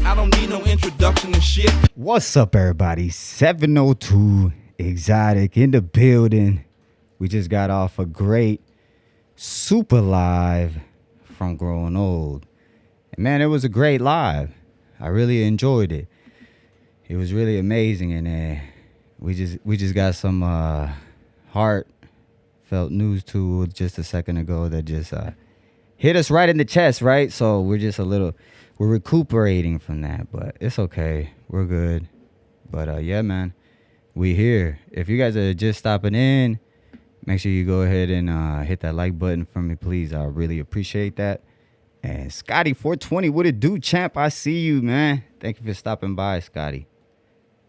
I don't need no introduction and shit. What's up, everybody? 702 Exotic in the building. We just got off a great super live from Growing Old. And man, it was a great live. I really enjoyed it. It was really amazing, and we just got some heartfelt news too just a second ago that just hit us right in the chest, right? So we're recuperating from that, but it's okay. We're good. But yeah, man, we here. If you guys are just stopping in, make sure you go ahead and hit that like button for me, please. I really appreciate that. And Scotty 420, what it do, champ? I see you, man. Thank you for stopping by, Scotty.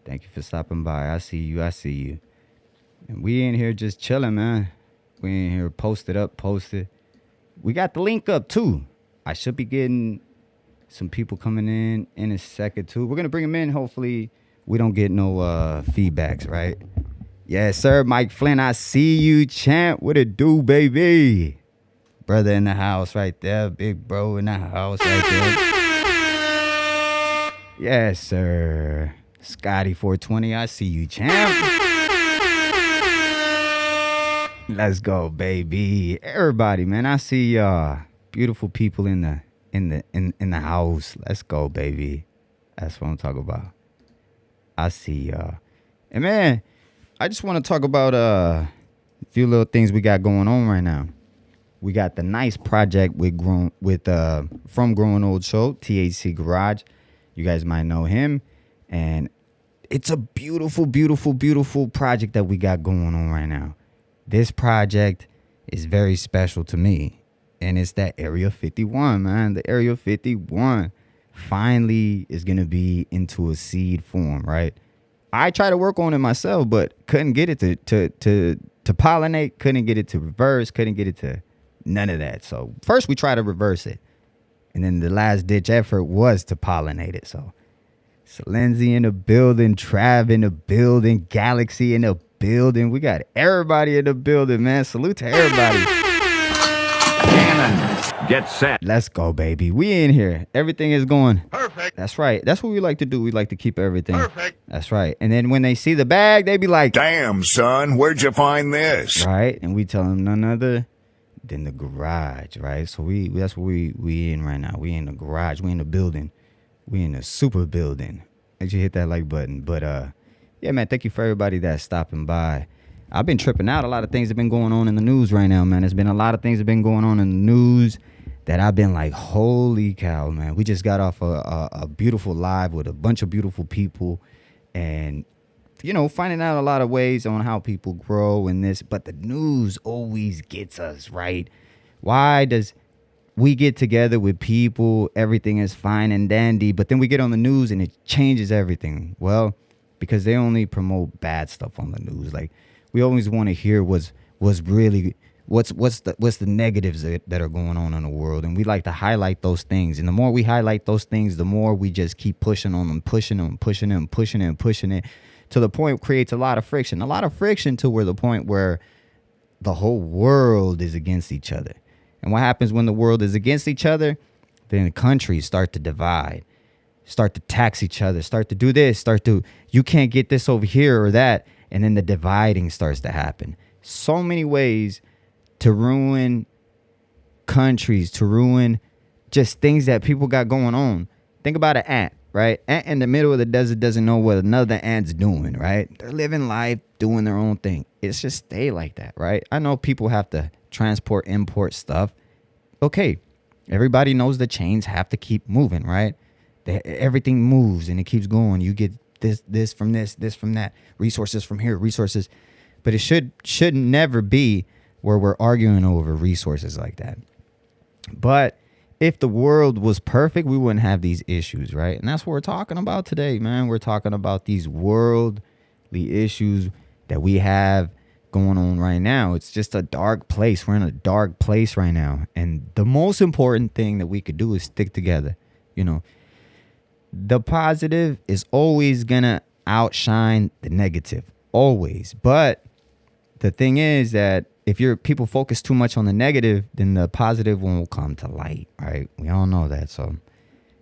Thank you for stopping by. I see you. And we in here just chilling, man. We in here posted. We got the link up, too. I should be getting some people coming in a second, too. We're going to bring them in. Hopefully, we don't get no feedbacks, right? Yes, sir. Mike Flynn, I see you, champ. What it do, baby? Brother in the house right there. Big bro in the house right there. Yes, sir. Scotty 420, I see you, champ. Let's go, baby. Everybody, man, I see beautiful people in the house. Let's go, baby. That's what I'm talking about. I see y'all. And man, I just want to talk about a few little things we got going on right now. We got the nice project from Growing Old Show, THC Garage. You guys might know him. And it's a beautiful, beautiful, beautiful project that we got going on right now. This project is very special to me. And it's that Area 51, man. The Area 51 finally is going to be into a seed form, right? I tried to work on it myself, but couldn't get it to pollinate, couldn't get it to reverse, couldn't get it to none of that. So first we tried to reverse it. And then the last ditch effort was to pollinate it. So Lindsay in the building, Trav in the building, Galaxy in the building. We got everybody in the building, man. Salute to everybody. Cannon, get set. Let's go, baby. We in here. Everything is going Perfect. That's right. That's what we like to do. We like to keep everything perfect. That's right. And then when they see the bag, they be like, damn, son, where'd you find this? Right. And we tell them none other than the garage, right? So that's what we in right now. We in the garage. We in the building. We in the super building. Make sure you hit that like button. But yeah, man, thank you for everybody that's stopping by. I've been tripping out. A lot of things have been going on in the news right now, man. There's been a lot of things that have been going on in the news that I've been like, holy cow, man. We just got off a beautiful live with a bunch of beautiful people and, you know, finding out a lot of ways on how people grow and this. But the news always gets us, right? Why does we get together with people, everything is fine and dandy, but then we get on the news and it changes everything? Well, because they only promote bad stuff on the news. Like, we always want to hear what's the negatives that are going on in the world, and we like to highlight those things. And the more we highlight those things, the more we just keep pushing on them, pushing it to the point it creates a lot of friction to where the point where the whole world is against each other. And what happens when the world is against each other? Then the countries start to divide, start to tax each other, start to do this, you can't get this over here or that. And then the dividing starts to happen. So many ways to ruin countries, to ruin just things that people got going on. Think about an ant, right? Ant in the middle of the desert doesn't know what another ant's doing, right? They're living life, doing their own thing. It's just stay like that, right? I know people have to transport, import stuff. Okay, everybody knows the chains have to keep moving, right? Everything moves and it keeps going. You get this from this from that, resources from here, resources. But it should never be where we're arguing over resources like that. But if the world was perfect, we wouldn't have these issues, right? And that's what we're talking about today, man. We're talking about these worldly issues that we have going on right now. It's just a dark place. We're in a dark place right now. And the most important thing that we could do is stick together. You know, the positive is always going to outshine the negative, always. But the thing is that if people focus too much on the negative, then the positive one will come to light, right? We all know that. So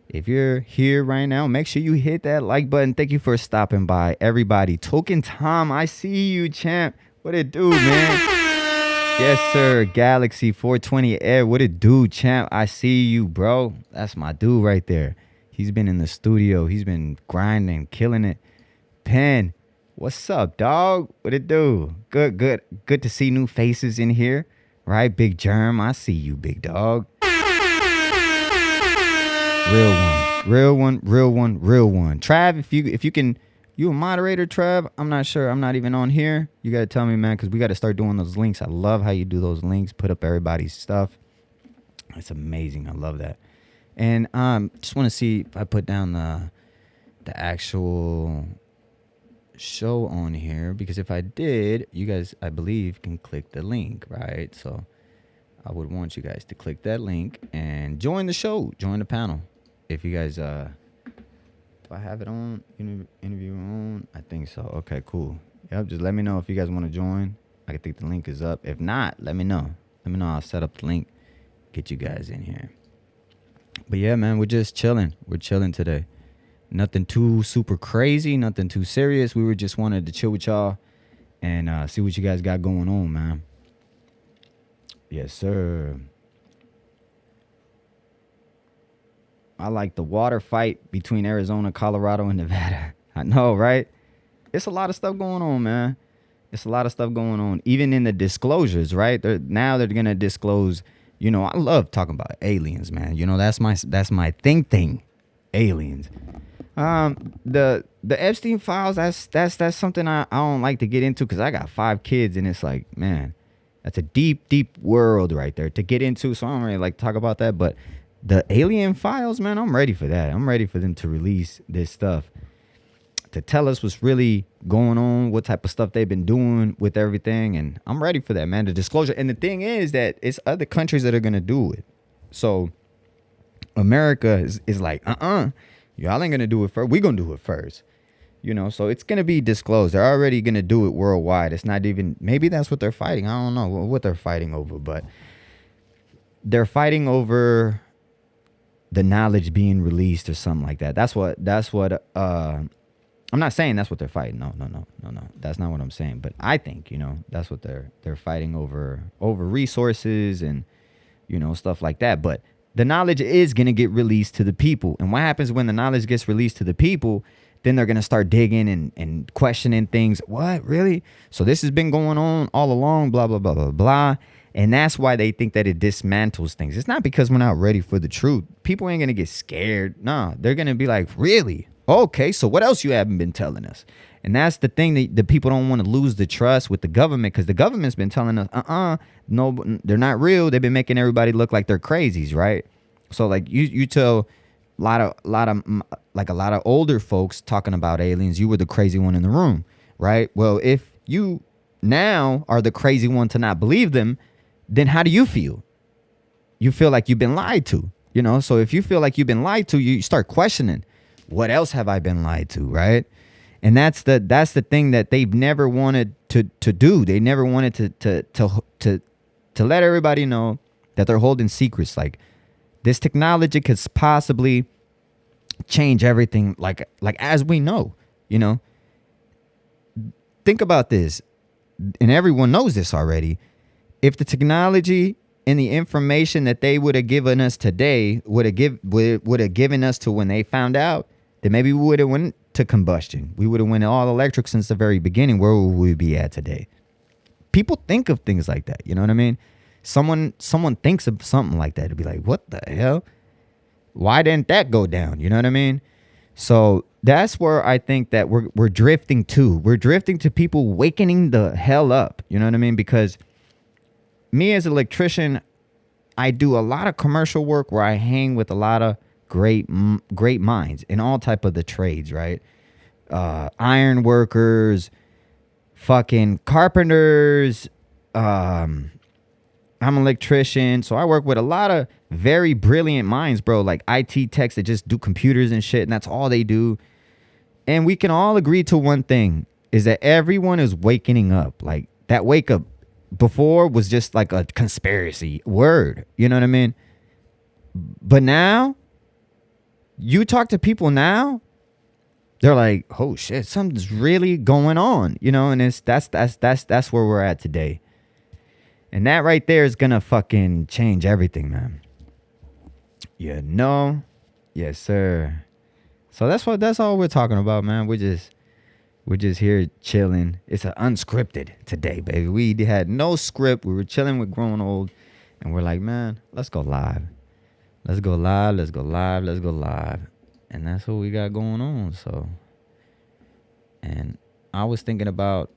If you're here right now, make sure you hit that like button. Thank you for stopping by, everybody. Token Tom, I see you, champ. What it do, man? Yes, sir. Galaxy 420 Air. What it do, champ? I see you, bro. That's my dude right there. He's been in the studio. He's been grinding, killing it. Pen, what's up, dog? What it do? Good to see new faces in here, right? Big Germ, I see you, big dog. Real one. Trav, if you can, you a moderator, Trav? I'm not sure. I'm not even on here. You got to tell me, man, because we got to start doing those links. I love how you do those links. Put up everybody's stuff. It's amazing. I love that. And just want to see if I put down the actual show on here, because if I did, you guys, I believe, can click the link, right? So I would want you guys to click that link and join the show, join the panel. If you guys, do I have it on? Interview on? I think so. Okay, cool. Yep, just let me know if you guys want to join. I think the link is up. If not, let me know. Let me know. I'll set up the link, get you guys in here. But yeah, man, we're just chilling. We're chilling today. Nothing too super crazy, nothing too serious. We were just wanted to chill with y'all and see what you guys got going on, man. Yes, sir. I like the water fight between Arizona, Colorado, and Nevada. I know, right? It's a lot of stuff going on, man. It's a lot of stuff going on. Even in the disclosures, right? Now they're going to disclose, you know, I love talking about aliens, man. You know, that's my thing. Aliens. The Epstein files, that's something I don't like to get into because I got 5 kids and it's like, man, that's a deep world right there to get into. So I don't really like to talk about that, but the alien files, man, I'm ready for that. I'm ready for them to release this stuff, to tell us what's really going on, what type of stuff they've been doing with everything. And I'm ready for that, man, the disclosure. And the thing is that it's other countries that are going to do it. So America is like, y'all ain't going to do it first. We're going to do it first. You know, so it's going to be disclosed. They're already going to do it worldwide. It's not even, maybe that's what they're fighting. I don't know what they're fighting over, but they're fighting over the knowledge being released or something like that. That's what I'm not saying that's what they're fighting. No. That's not what I'm saying. But I think, you know, that's what they're fighting over resources and, you know, stuff like that. But the knowledge is going to get released to the people. And what happens when the knowledge gets released to the people? Then they're going to start digging and questioning things. What? Really? So this has been going on all along, blah, blah, blah, blah, blah. And that's why they think that it dismantles things. It's not because we're not ready for the truth. People ain't going to get scared. No, they're going to be like, really? Okay, so what else you haven't been telling us? And that's the thing that the people don't want to lose the trust with the government, because the government's been telling us, no, they're not real. They've been making everybody look like they're crazies, right? So like you tell a lot of older folks talking about aliens, you were the crazy one in the room, right? Well, if you now are the crazy one to not believe them, then how do you feel? You feel like you've been lied to, you know? So if you feel like you've been lied to, you start questioning, what else have I been lied to, right? And that's the thing that they've never wanted to do. They never wanted to let everybody know that they're holding secrets. Like, this technology could possibly change everything, like as we know, you know? Think about this, and everyone knows this already. If the technology and the information that they would have given us today would have given us to when they found out, then maybe we would have went to combustion. We would have went all electric since the very beginning. Where would we be at today? People think of things like that. You know what I mean? Someone thinks of something like that to be like, what the hell? Why didn't that go down? You know what I mean? So that's where I think that we're drifting to. We're drifting to people wakening the hell up. You know what I mean? Because me as an electrician, I do a lot of commercial work where I hang with a lot of great minds in all type of the trades, right? Iron workers, fucking carpenters. I'm an electrician, so I work with a lot of very brilliant minds, bro. Like IT techs that just do computers and shit, and that's all they do. And we can all agree to one thing, is that everyone is waking up. Like, that wake up before was just like a conspiracy word. You know what I mean? But now, you talk to people now, they're like, oh shit, something's really going on, you know, and that's where we're at today. And that right there is gonna fucking change everything, man. You know? Yes, sir. So that's all we're talking about, man. We're just here chilling. It's an unscripted today, baby. We had no script. We were chilling with Growing Old, and we're like, man, let's go live. Let's go live. Let's go live. Let's go live. And that's what we got going on. So, and I was thinking about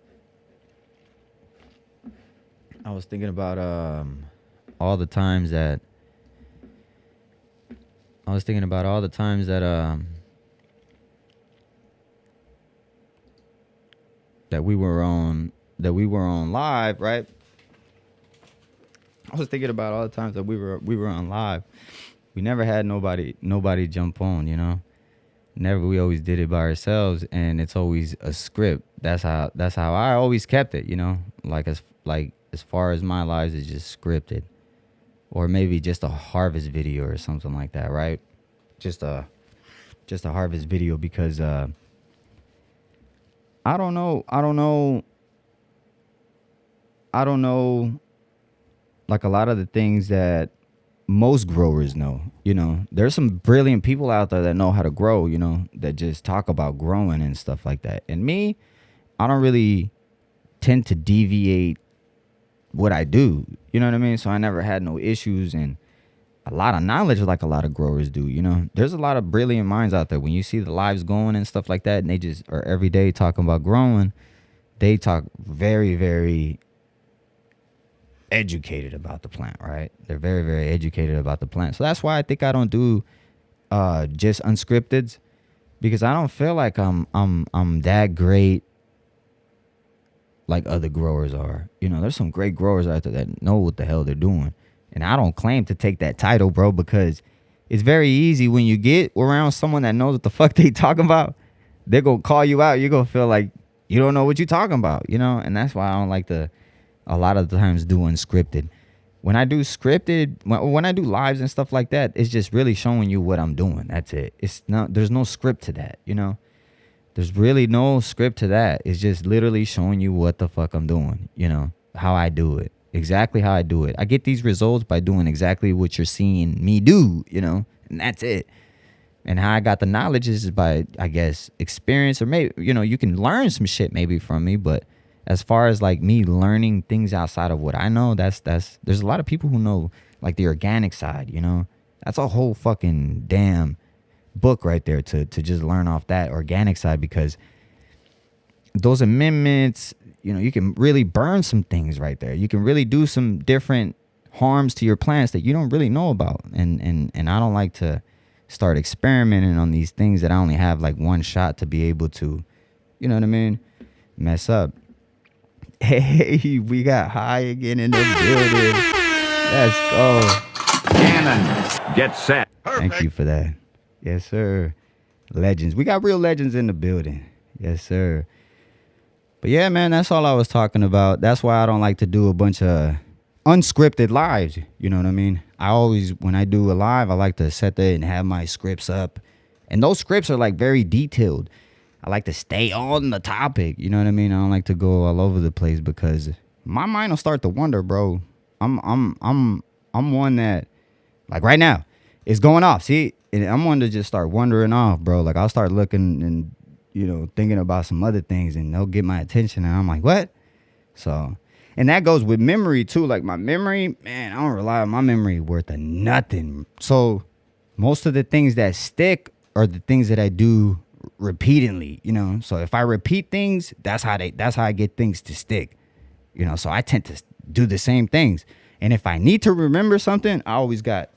all the times that that we were on live, right? I was thinking about all the times that we were on live. We never had nobody jump on, you know. Never. We always did it by ourselves, and it's always a script. That's how I always kept it, you know. Like as far as my lives is just scripted, or maybe just a harvest video or something like that, right? Just a harvest video because I don't know. Like a lot of the things that most growers know, you know, there's some brilliant people out there that know how to grow, you know, that just talk about growing and stuff like that. And me, I don't really tend to deviate what I do, you know what I mean? So I never had no issues and a lot of knowledge like a lot of growers do, you know. There's a lot of brilliant minds out there. When you see the lives going and stuff like that, and they just are every day talking about growing, they talk very, very educated about the plant, right? They're very, very educated about the plant. So that's why I think I don't do just unscripted, because I don't feel like I'm that great like other growers are. You know, there's some great growers out there that know what the hell they're doing. And I don't claim to take that title, bro, because it's very easy when you get around someone that knows what the fuck they talking about. They're going to call you out. You're going to feel like you don't know what you're talking about, you know? And that's why I don't like to a lot of the times do unscripted. When I do scripted, when I do lives and stuff like that, it's just really showing you what I'm doing. That's it. It's not, there's no script to that, you know? There's really no script to that. It's just literally showing you what the fuck I'm doing, you know, how I do it, exactly how I do it. I get these results by doing exactly what you're seeing me do, you know, and that's it. And how I got the knowledge is by, I guess, experience, or maybe, you know, you can learn some shit maybe from me, but as far as like me learning things outside of what I know, that's there's a lot of people who know like the organic side, you know. That's a whole fucking damn book right there to just learn off that organic side, because those amendments, you know, you can really burn some things right there. You can really do some different harms to your plants that you don't really know about. And I don't like to start experimenting on these things that I only have like one shot to be able to, you know what I mean, mess up. Hey, we got high again in the building. Let's go. Cannon, get set. Thank you for that. Yes, sir. Legends. We got real legends in the building. Yes, sir. But yeah, man, that's all I was talking about. That's why I don't like to do a bunch of unscripted lives. You know what I mean? I always, when I do a live, I like to set that and have my scripts up. And those scripts are like very detailed. I like to stay on the topic. You know what I mean? I don't like to go all over the place because my mind will start to wonder, bro. I'm one that, like right now, it's going off. See, and I'm one to just start wandering off, bro. Like I'll start looking and, you know, thinking about some other things, and they'll get my attention, and I'm like, what? So, and that goes with memory too. Like my memory, man, I don't rely on my memory worth of nothing. So most of the things that stick are the things that I do repeatedly, you know. So if I repeat things, that's how I get things to stick, you know. So I tend to do the same things, and if I need to remember something, I always got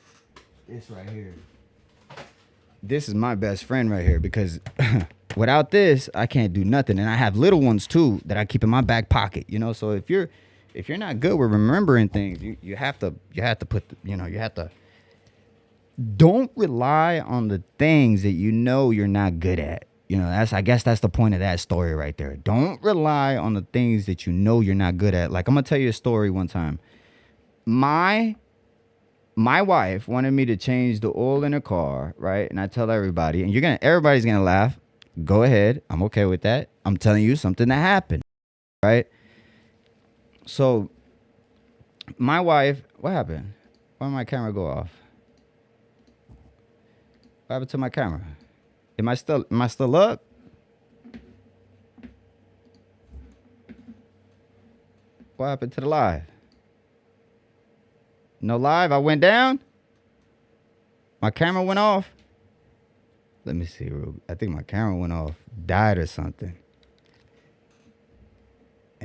this right here. This is my best friend right here, because without this I can't do nothing. And I have little ones too that I keep in my back pocket, you know. So if you're not good with remembering things, you have to put you have to. Don't rely on the things that you know you're not good at. You know, I guess that's the point of that story right there. Don't rely on the things that you know you're not good at. Like, I'm going to tell you a story one time. My my wife wanted me to change the oil in her car, right? And I tell everybody, and everybody's gonna laugh. Go ahead. I'm okay with that. I'm telling you something that happened, right? So my wife, what happened? Why did my camera go off? What happened to my camera? Am I still up? What happened to the live? No live? I went down? My camera went off? Let me see. I think my camera went off. Died or something.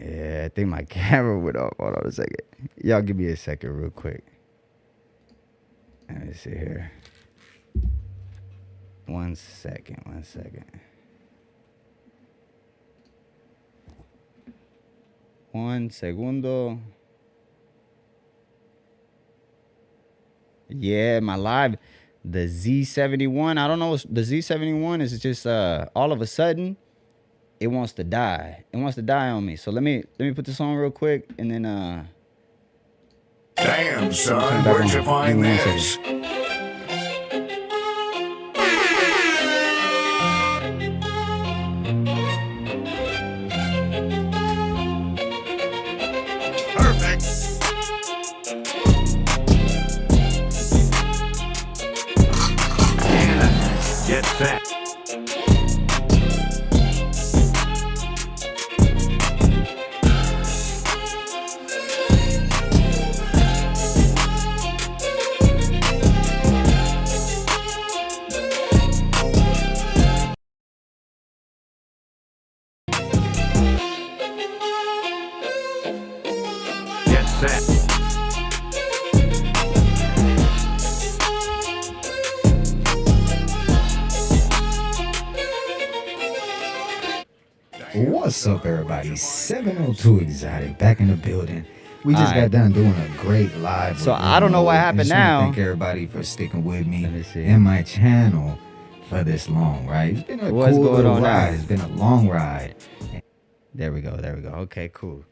Yeah, I think my camera went off. Hold on a second. Y'all give me a second real quick. Let me see here. One second. Un segundo. Yeah, my live, the Z71. I don't know. The Z71 is just all of a sudden, it wants to die. It wants to die on me. So let me put this on real quick, and then Damn, son, where'd you find this? Perfect. Get set. Get set. what's up, everybody? 702 Exotic back in the building. We just got done doing a great live. So I don't know what happened now. Thank everybody for sticking with me see. and my channel for this long, right? It's been a What's cool going little on ride. now? It's been a long ride. There we go. Okay, cool.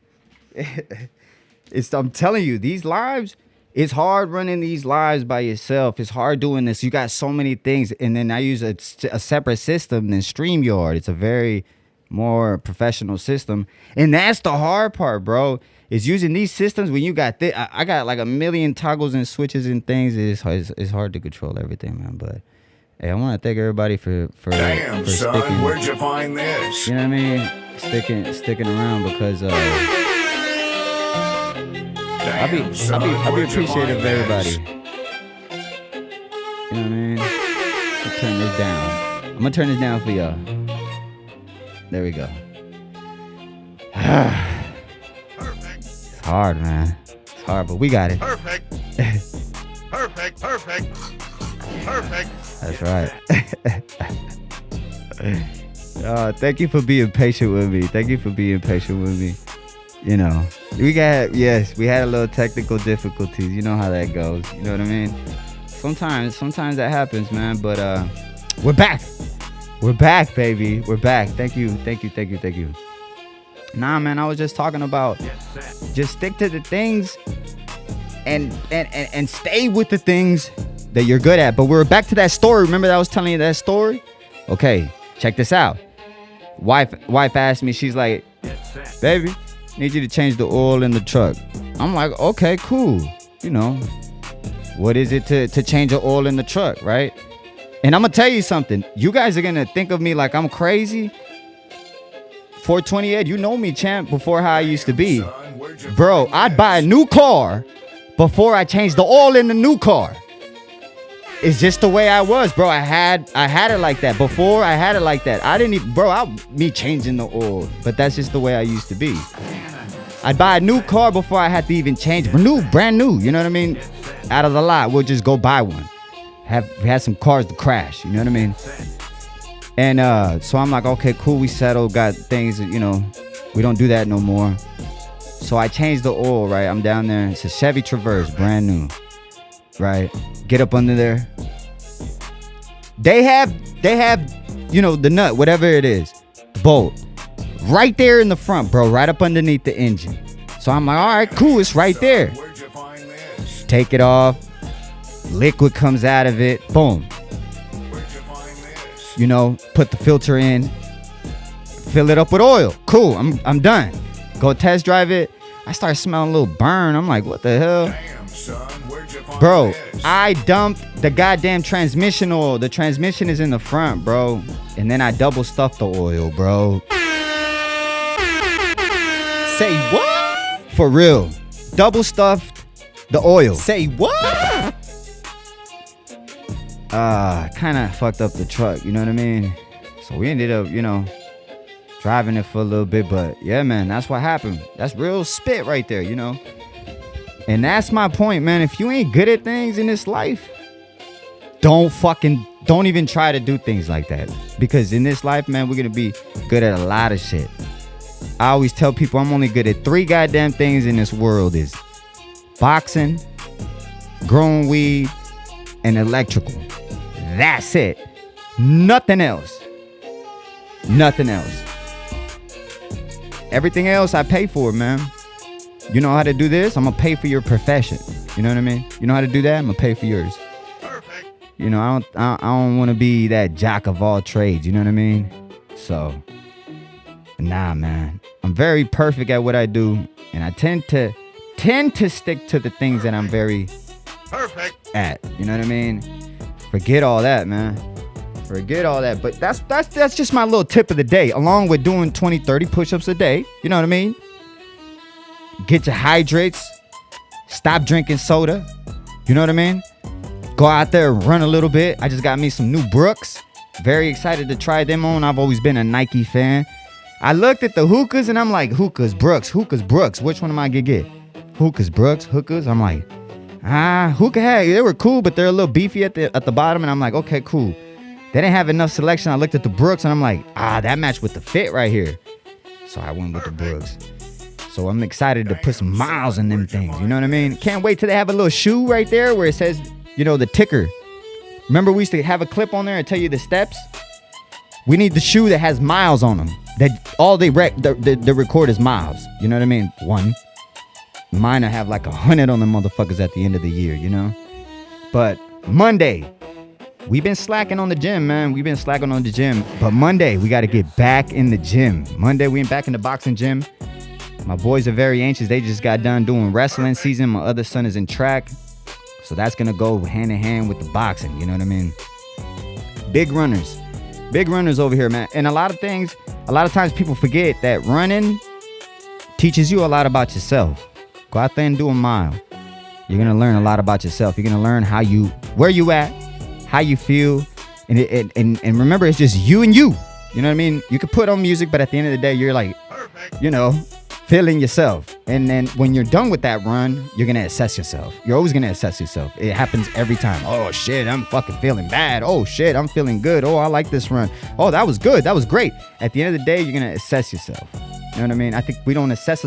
I'm telling you, these lives, it's hard running these lives by yourself. It's hard doing this. You got so many things. And then I use a separate system than StreamYard. It's a very more professional system. And that's the hard part, bro, is using these systems when you got I got like a million toggles and switches and things. It's hard to control everything, man. But hey, I want to thank everybody for Damn, for son, sticking. where'd you find this? You know what I mean? Sticking around because Damn, I'll be where'd you appreciative of find everybody. this? You know what I mean? I'll turn this down. I'm gonna turn this down for y'all. There we go. Perfect. It's hard, man. It's hard, but we got it. Perfect. Perfect. Perfect. Perfect. That's right. Thank you for being patient with me. You know, we had a little technical difficulties. You know how that goes. You know what I mean? Sometimes that happens, man. But we're back. We're back, baby. We're back. Thank you. Nah, man, I was just talking about just stick to the things and stay with the things that you're good at. But we're back to that story. Remember that I was telling you that story? Okay, check this out. Wife asked me, she's like, baby, need you to change the oil in the truck. I'm like, okay, cool. You know, what is it to change the oil in the truck, right? And I'm gonna tell you something. You guys are gonna think of me like I'm crazy. 428, you know me, champ, before how I used to be. Bro, I'd buy a new car before I changed the oil in the new car. It's just the way I was, bro. I had it like that. Before I had it like that. I didn't even, me changing the oil. But that's just the way I used to be. I'd buy a new car before I had to even change. Brand new, you know what I mean? Out of the lot, we'll just go buy one. We had some cars to crash, you know what I mean? And so I'm like, okay, cool, we settled, got things, you know, we don't do that no more. So I changed the oil, right? I'm down there. It's a Chevy Traverse, brand new, right? Get up under there. They have, you know, the nut, whatever it is, bolt, right there in the front, bro, right up underneath the engine. So I'm like, all right, cool, it's right there. Take it off, liquid comes out of it. Boom. Where'd you find this? You know, put the filter in, fill it up with oil. Cool, I'm done. Go test drive it. I start smelling a little burn. I'm like, what the hell? Damn, son, where'd you find Bro, this? I dumped the goddamn transmission oil. The transmission is in the front, bro. And then I double stuffed the oil, bro. Say what? For real. Double stuffed the oil. Say what? Kind of fucked up the truck, you know what I mean? So we ended up, you know, driving it for a little bit. But yeah, man, that's what happened. That's real spit right there, you know? And that's my point, man. If you ain't good at things in this life, don't even try to do things like that. Because in this life, man, we're going to be good at a lot of shit. I always tell people I'm only good at 3 goddamn things in this world is boxing, growing weed, and electrical. That's it. Nothing else. Nothing else. Everything else I pay for, man. You know how to do this? I'm going to pay for your profession. You know what I mean? You know how to do that? I'm going to pay for yours. Perfect. You know, I don't want to be that jack of all trades. You know what I mean? So, nah, man. I'm very perfect at what I do. And I tend to stick to the things that I'm very Perfect. at. You know what I mean? Forget all that, man. Forget all that. But that's just my little tip of the day. Along with doing 20, 30 push-ups a day. You know what I mean? Get your hydrates. Stop drinking soda. You know what I mean? Go out there and run a little bit. I just got me some new Brooks. Very excited to try them on. I've always been a Nike fan. I looked at the hookahs and I'm like, hookahs, Brooks. Which one am I gonna get? Hookahs, Brooks, hookahs. I'm like, hookah hat. They were cool, but they're a little beefy at the bottom. And I'm like, okay, cool. They didn't have enough selection. I looked at the Brooks and I'm like, that matched with the fit right here. So I went with the Brooks. So I'm excited to put some miles in them things. You know what I mean? Can't wait till they have a little shoe right there where it says, you know, the ticker. Remember we used to have a clip on there and tell you the steps? We need the shoe that has miles on them. That all they record is miles. You know what I mean? 1. Mine will have like 100 on the motherfuckers at the end of the year, you know? But Monday, we've been slacking on the gym, man. We've been slacking on the gym. But Monday, we got to get back in the gym. Monday, we back in the boxing gym. My boys are very anxious. They just got done doing wrestling season. My other son is in track. So that's going to go hand in hand with the boxing. You know what I mean? Big runners. Big runners over here, man. And a lot of times people forget that running teaches you a lot about yourself. Go out there and do a mile. You're going to learn a lot about yourself. You're going to learn where you at, how you feel. And remember, it's just you and you. You know what I mean? You could put on music, but at the end of the day, you're like, you know, feeling yourself. And then when you're done with that run, you're going to assess yourself. You're always going to assess yourself. It happens every time. Oh, shit, I'm fucking feeling bad. Oh, shit, I'm feeling good. Oh, I like this run. Oh, that was good. That was great. At the end of the day, you're going to assess yourself. You know what I mean? I think we don't assess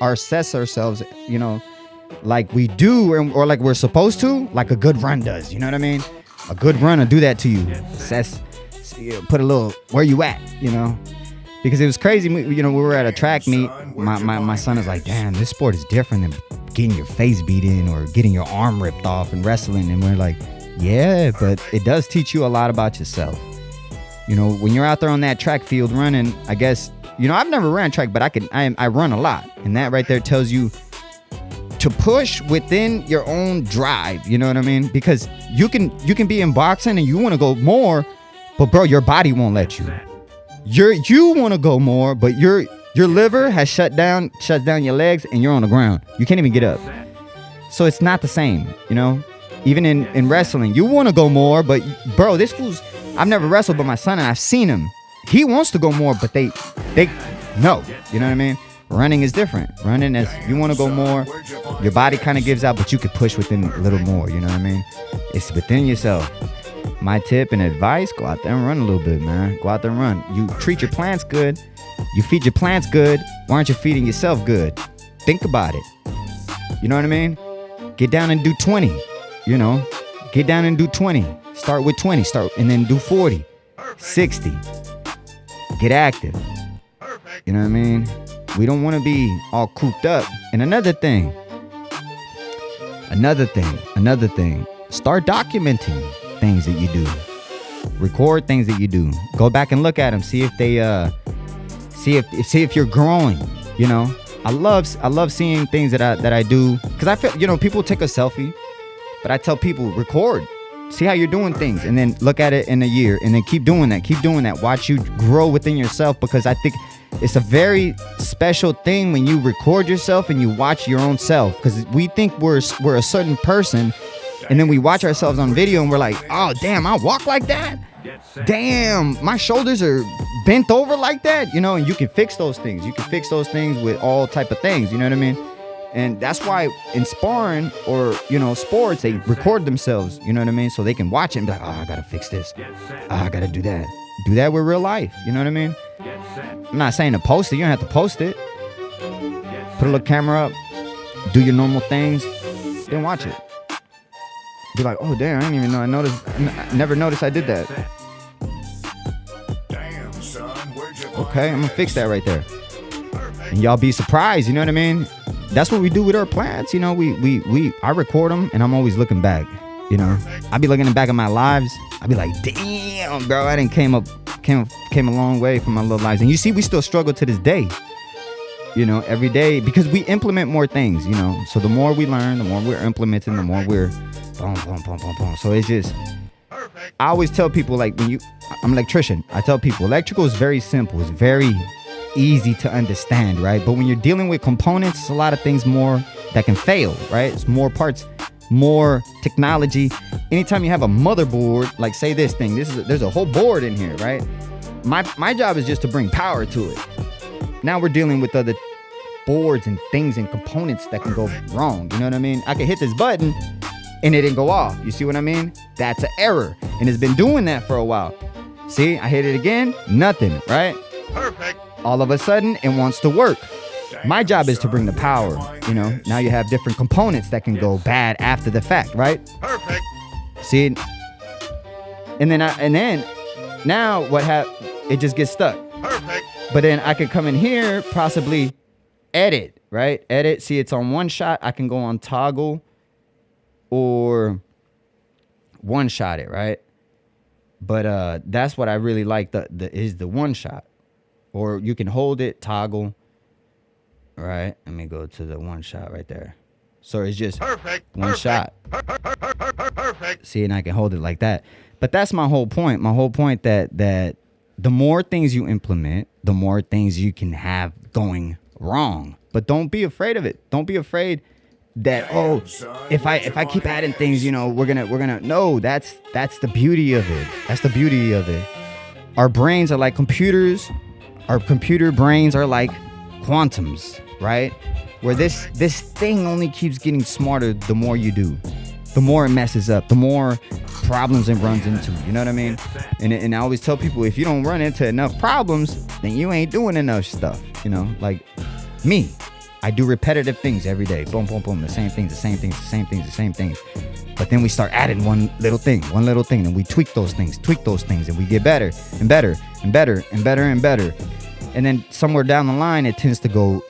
ourselves, you know, like we do or like we're supposed to, like a good run does. You know what I mean? A good run will do that to you. Assess, put a little, where you at, you know? Because it was crazy, you know, we were at a track meet. My son is like, damn, this sport is different than getting your face beat in or getting your arm ripped off and wrestling. And we're like, yeah, but it does teach you a lot about yourself. You know, when you're out there on that track field running, I guess, you know, I've never ran track, but I run a lot. And that right there tells you to push within your own drive. You know what I mean? Because you can be in boxing and you want to go more, but bro, your body won't let you. You want to go more, but your liver has shuts down your legs and you're on the ground. You can't even get up. So it's not the same, you know? Even in wrestling, you want to go more, but bro, this fool's, I've never wrestled, but my son, and I've seen him. He wants to go more, but they no. You know what I mean? Running is different. Running is, you want to go more, your body kind of gives out, but you could push within a little more, you know what I mean? It's within yourself. My tip and advice, go out there and run a little bit, man. Go out there and run. You treat your plants good. You feed your plants good. Why aren't you feeding yourself good? Think about it. You know what I mean? Get down and do 20. You know, get down and do 20. Start with 20. And then do 40, 60. Get active. You know what I mean? We don't want to be all cooped up. And another thing. start documenting things that you do. Record things that you do. Go back and look at them. See if they see if you're growing. You know, I love seeing things that I do, because I feel, you know, people take a selfie, but I tell people, record, see how you're doing things, and then look at it in a year, and then keep doing that. Watch you grow within yourself, because I think it's a very special thing when you record yourself and you watch your own self, because we think we're a certain person, and then we watch ourselves on video and we're like, oh damn, I walk like that, damn, my shoulders are bent over like that, you know. And you can fix those things with all type of things, you know what I mean? And that's why in sparring or, you know, sports, they record themselves, you know what I mean? So they can watch it and be like, oh, I gotta fix this, I gotta do that with real life, you know what I mean? I'm not saying to post it. You don't have to post it. Put a little camera up, do your normal things, then watch it. Be like, oh damn, I didn't even know I never noticed I did that. Damn, son, where'd you find Okay, I'm gonna fix that right there. Perfect. And y'all be surprised, you know what I mean? That's what we do with our plants, you know. I record them, and I'm always looking back, you know. I be looking back at my lives. I be like, damn, bro, I didn't came a long way from my little lives. And you see, we still struggle to this day, you know, every day, because we implement more things, you know. So the more we learn, the more we're implementing, the more we're boom, boom, boom, boom, boom. So it's just, Perfect. I always tell people, like, I'm an electrician. I tell people electrical is very simple. It's very easy to understand, right? But when you're dealing with components, it's a lot of things more that can fail, right? It's more parts, more technology. Anytime you have a motherboard, like say this thing, there's a whole board in here, right? My job is just to bring power to it. Now we're dealing with other boards and things and components that can go wrong. You know what I mean? I can hit this button and it didn't go off. You see what I mean? That's an error. And it's been doing that for a while. See, I hit it again, nothing, right? Perfect. All of a sudden, it wants to work. My job is to bring the power, you know? Now you have different components that can go bad after the fact, right? Perfect. See? And then now it just gets stuck. Perfect. But then I could come in here, possibly edit, right? Edit, see it's on one shot. I can go on toggle or one shot it, right? But that's what I really like, is the one shot. Or you can hold it, toggle, right? Let me go to the one shot right there. So it's just Perfect. one Perfect. shot. Perfect. See, and I can hold it like that. But that's my whole point. My whole point that the more things you implement, the more things you can have going wrong. But don't be afraid of it. Don't be afraid that, oh, if I keep adding things, you know, we're gonna no, that's the beauty of it. That's the beauty of it. Our brains are like computers. Our computer brains are like quantums, right? Where this thing only keeps getting smarter the more you do. The more it messes up, the more problems it runs into. You know what I mean? And I always tell people, if you don't run into enough problems, then you ain't doing enough stuff. You know, like me. I do repetitive things every day. Boom, boom, boom. The same things. But then we start adding one little thing. And we tweak those things. And we get better and better and better and better and better. And then somewhere down the line, it tends to go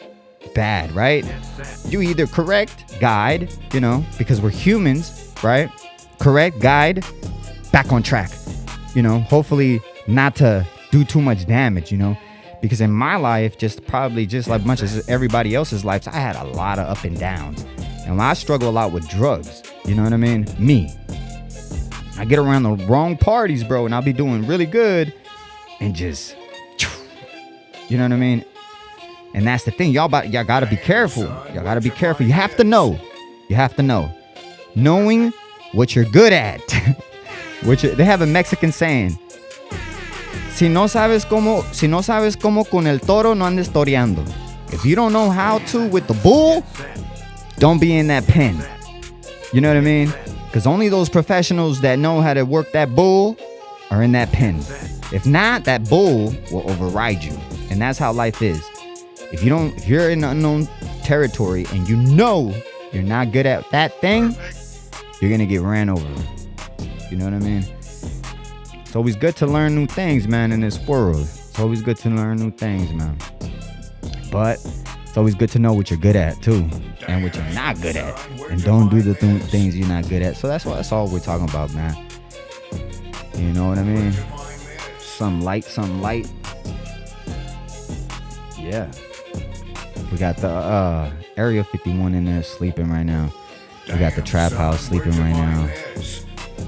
bad, right? You either correct, guide, you know, because we're humans, right? Correct, guide, back on track. You know, hopefully not to do too much damage, you know. Because in my life, just like much as everybody else's lives, I had a lot of up and downs. And I struggle a lot with drugs. You know what I mean? Me. I get around the wrong parties, bro, and I'll be doing really good and just, you know what I mean? And that's the thing. Y'all gotta be careful. Y'all gotta be careful. You have to know. Knowing what you're good at. They have a Mexican saying. Si no sabes cómo con el toro, no andes toreando. If you don't know how to with the bull, don't be in that pen. You know what I mean? Because only those professionals that know how to work that bull are in that pen. If not, that bull will override you. And that's how life is. If you're in unknown territory and you know you're not good at that thing, you're gonna get ran over. You know what I mean? It's always good to learn new things, man, in this world. It's always good to learn new things, man. But it's always good to know what you're good at, too. and what you're not good at, and don't do the things you're not good at. So that's all we're talking about, man. You know what I mean? Some light. Yeah. We got the Area 51 in there sleeping right now. We got the trap house sleeping right now.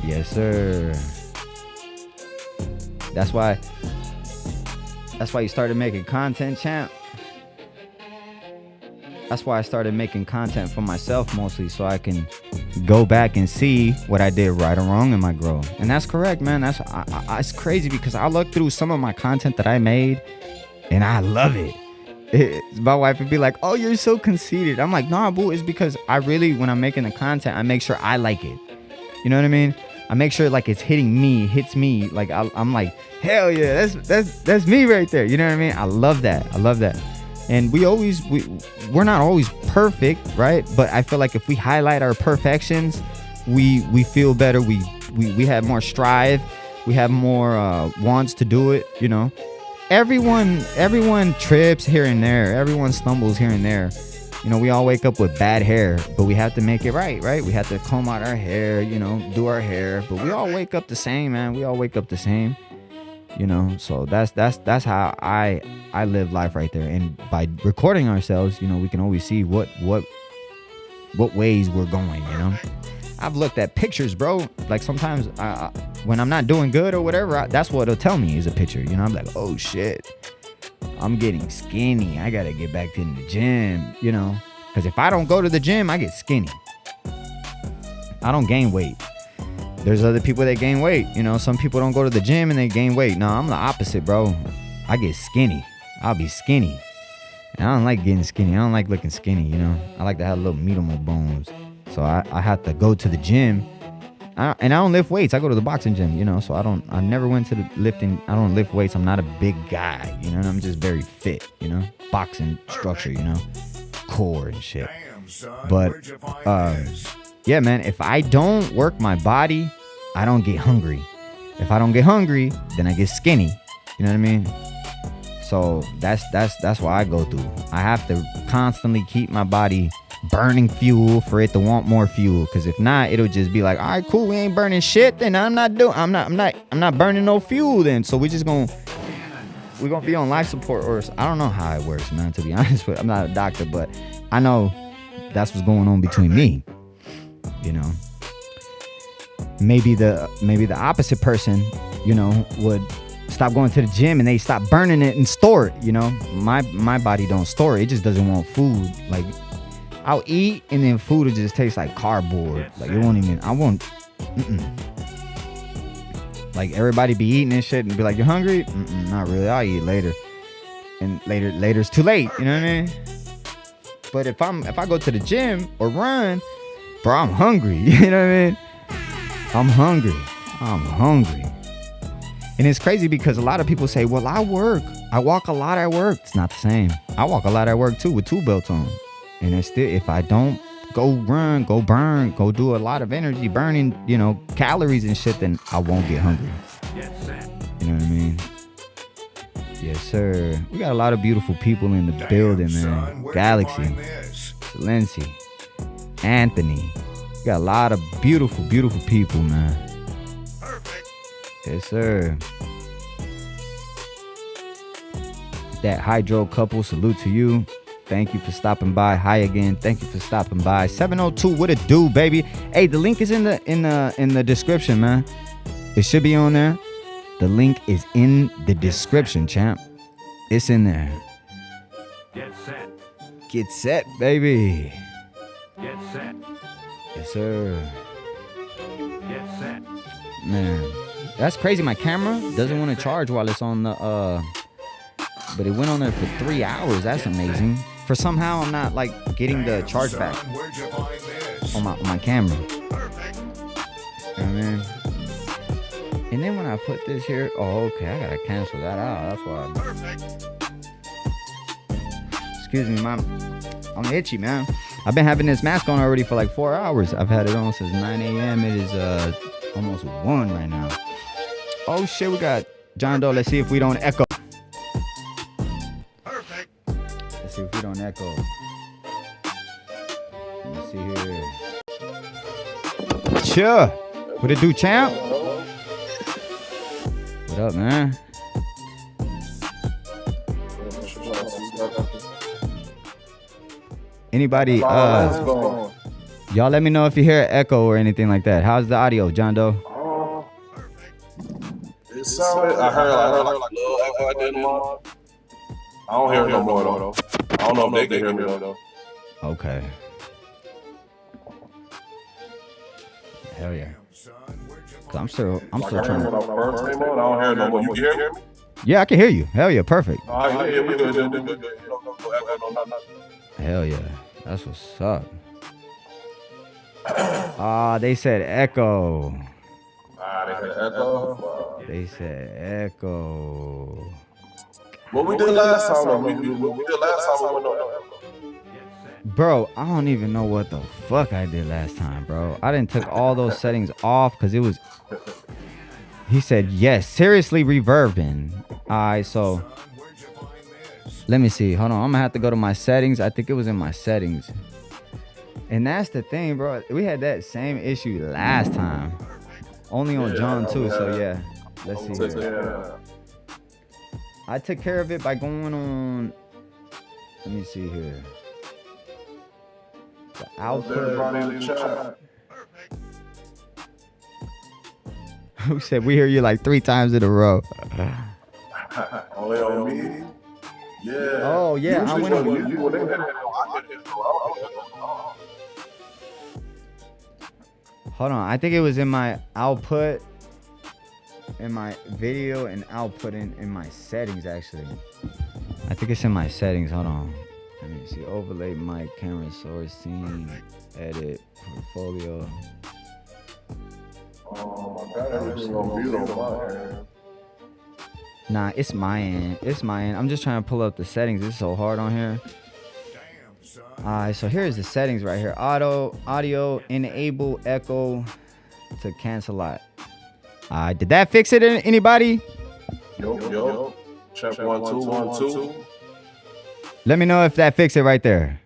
Yes, sir. That's why you started making content, champ. That's why I started making content for myself mostly, so I can go back and see what I did right or wrong in my growth. And that's correct, man. It's crazy because I look through some of my content that I made, and I love it. My wife would be like, "Oh, you're so conceited." I'm like, "Nah, boo. It's because I really, when I'm making the content, I make sure I like it. You know what I mean? I make sure like it's hitting me, hits me. Like I'm like, hell yeah, that's me right there. You know what I mean? I love that. And we're not always perfect, right? But I feel like if we highlight our perfections, we feel better. We have more strive. We have more wants to do it. You know, everyone trips here and there. Everyone stumbles here and there. You know, we all wake up with bad hair, but we have to make it right? We have to comb out our hair, you know, do our hair. But we all wake up the same, man. We all wake up the same. You know, so that's how I live life right there. And by recording ourselves, you know, we can always see what ways we're going, you know. I've looked at pictures, bro. Like sometimes when I'm not doing good or whatever, that's what it'll tell me is a picture. You know, I'm like, oh shit, I'm getting skinny. I gotta get back in the gym, you know, because if I don't go to the gym, I get skinny. I don't gain weight. There's other people that gain weight. You know, some people don't go to the gym and they gain weight. No, I'm the opposite, bro. I get skinny. I'll be skinny. And I don't like getting skinny. I don't like looking skinny, you know. I like to have a little meat on my bones. So I have to go to the gym. And I don't lift weights. I go to the boxing gym, you know. So I never went to the lifting. I don't lift weights. I'm not a big guy, you know. And I'm just very fit, you know. Boxing structure, you know. Core and shit. But, yeah, man, if I don't work my body, I don't get hungry. If I don't get hungry, then I get skinny. You know what I mean? So that's why I go through. I have to constantly keep my body burning fuel for it to want more fuel. Because if not, it'll just be like, all right, cool, we ain't burning shit. Then I'm not burning no fuel. Then so we're gonna be on life support, or I don't know how it works, man. To be honest with you, I'm not a doctor, but I know that's what's going on between me. You know, maybe the opposite person, you know, would stop going to the gym and they stop burning it and store it. You know, my body don't store it. It just doesn't want food. Like I'll eat and then food will just taste like cardboard. Like it won't even. I won't. Like everybody be eating and shit and be like, "You hungry?" Not really. I'll eat later. And later's too late. You know what I mean? But if I go to the gym or run, bro, I'm hungry. You know what I mean? I'm hungry. And it's crazy because a lot of people say, well, I walk a lot at work. It's not the same. I walk a lot at work too with 2 belts on. And it's still, if I don't go run, go burn, go do a lot of energy burning, you know, calories and shit, then I won't get hungry. You know what I mean? Yes, sir. We got a lot of beautiful people in the building, man. Galaxy, Lency, Anthony. We got a lot of beautiful, beautiful people, man. Perfect. Yes, sir. That Hydro couple, salute to you. Thank you for stopping by. Hi again. Thank you for stopping by. 702, what it do, baby? Hey, the link is in the description, man. It should be on there. The link is in the description, champ. It's in there. Get set. Get set, baby. Get set. Yes, sir. Get set. Man, that's crazy. My camera doesn't want to charge while it's on the but it went on there for 3 hours. That's amazing. For somehow I'm not like getting the charge back Where'd you find this? on my camera. Perfect. You know what I mean? And then when I put this here, oh, okay, I gotta cancel that out. That's why. Perfect. Excuse me, mom. I'm itchy, man. I've been having this mask on already for like 4 hours. I've had it on since 9 a.m. It is almost 1 right now. Oh shit, we got John Doe. Let's see if we don't echo. Perfect. Let's see if we don't echo. ya. What it do, champ? What up, man? Anybody, y'all let me know if you hear an echo or anything like that. How's the audio, John Doe? It sounded. I heard like a little echo at the end of mine. I don't hear it no more though. I don't know if they can hear me though. Okay. Hell yeah. I'm still trying to. When I first came on, I don't hear it no more. You can hear me? Yeah, I can hear you. Hell yeah, perfect. Yeah, we good. Hell yeah, that's what's up. They said echo. They said echo. They said echo. What we did last time? What we did last time? We went on echo. Bro, I don't even know what the fuck I did last time, bro. I didn't took all those settings off because it was. He said yes, seriously reverbing. Alright, so let me see. Hold on, I'm gonna have to go to my settings. I think it was in my settings. And that's the thing, bro. We had that same issue last time. Only on John too, so yeah. Let's see here. I took care of it by going on. Let me see here. The output. Who said we hear you like 3 times in a row? Only on me. Yeah. Oh yeah, I went on. Hold on, I think it was in my output, in my video and output in my settings actually. I think it's in my settings. Hold on. Let me see. Overlay mic, camera source, scene, edit, portfolio. Oh my God, everything on mute on mine. Nah, it's my end. It's my end. I'm just trying to pull up the settings. It's so hard on here. Alright, so here's the settings right here. Audio, enable echo to cancel out. Alright, did that fix it? Anybody? Yo. Check 1 2 1 2. Let me know if that fixed it right there.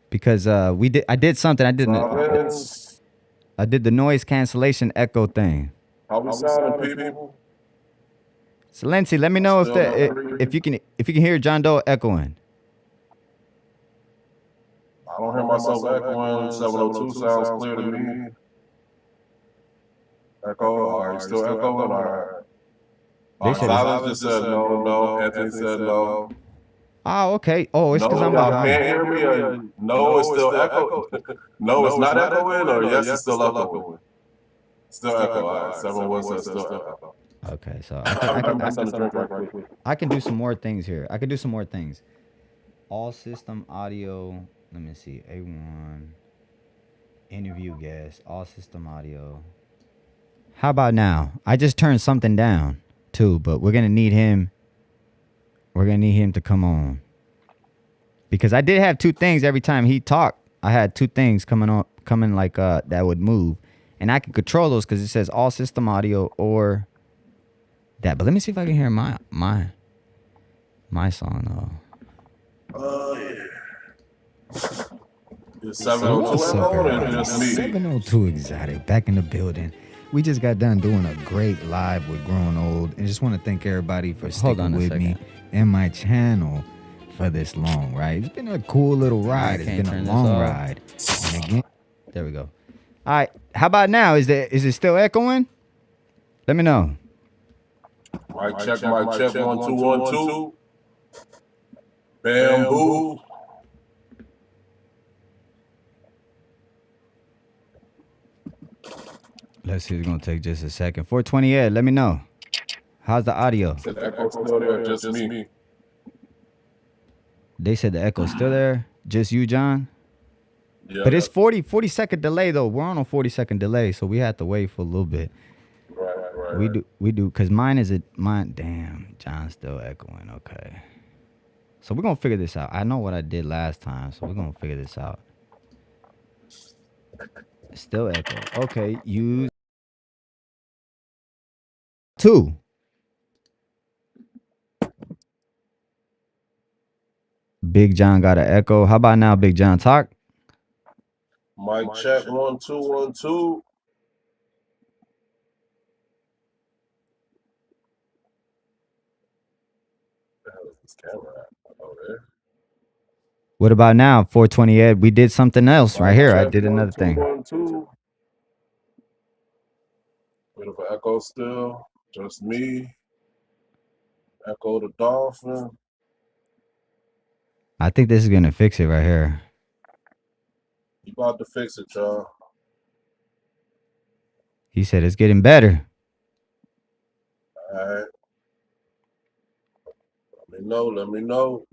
Because I did something. I did the noise cancellation echo thing. How we sounding, people? So Lindsay, let me know if you can hear John Doe echoing. I don't hear myself echoing. 702 sounds clear to me. Echo, are you still echoing? Or Silas just said no. Anthony said no. Oh, okay. Oh, it's because I'm y'all behind. can't hear me. Or no, it's still echoing. No, it's not echoing. Or yes, it's still echoing. Still echo. All right, 7-1 says still echo. Okay, so I I can do some more things here. I can do some more things. All system audio. Let me see. A1. Interview guest. All system audio. How about now? I just turned something down too, but we're gonna need him. We're gonna need him to come on. Because I did have 2 things every time he talked. I had 2 things coming like that would move. And I can control those because it says all system audio or that. But let me see if I can hear my song though. It's 702 just me. 702 Exotic back in the building. We just got done doing a great live with Growing Old, and just want to thank everybody for sticking with me and my channel for this long, right? It's been a cool little ride. It's been a long ride. And again, there we go. All right, how about now? Is it still echoing? Let me know. Mic check 1 2 1 2. Bamboo. Let's see. It's gonna take just a second. 420 Ed, let me know. How's the audio? The echo's still there, just me. They said the echo's still there. Just you, John? Yeah. But it's 40-second delay though. We're on a 40-second delay, so we have to wait for a little bit. Right. We do, cause mine. Damn, John's still echoing. Okay, so we're gonna figure this out. I know what I did last time, so we're gonna figure this out. Still echo. Okay, use 2. Big John got an echo. How about now, Big John? Talk. Mic check 1 2 1 2. hell is this camera at? Oh, there. What about now? 420 Ed. We did something else right Mic here. I check did one another two thing. 1 2. Bit of an echo still. Just me. Echo the dolphin. I think this is gonna fix it right here. You about to fix it, y'all. He said it's getting better. All right. Let me know. Let me know.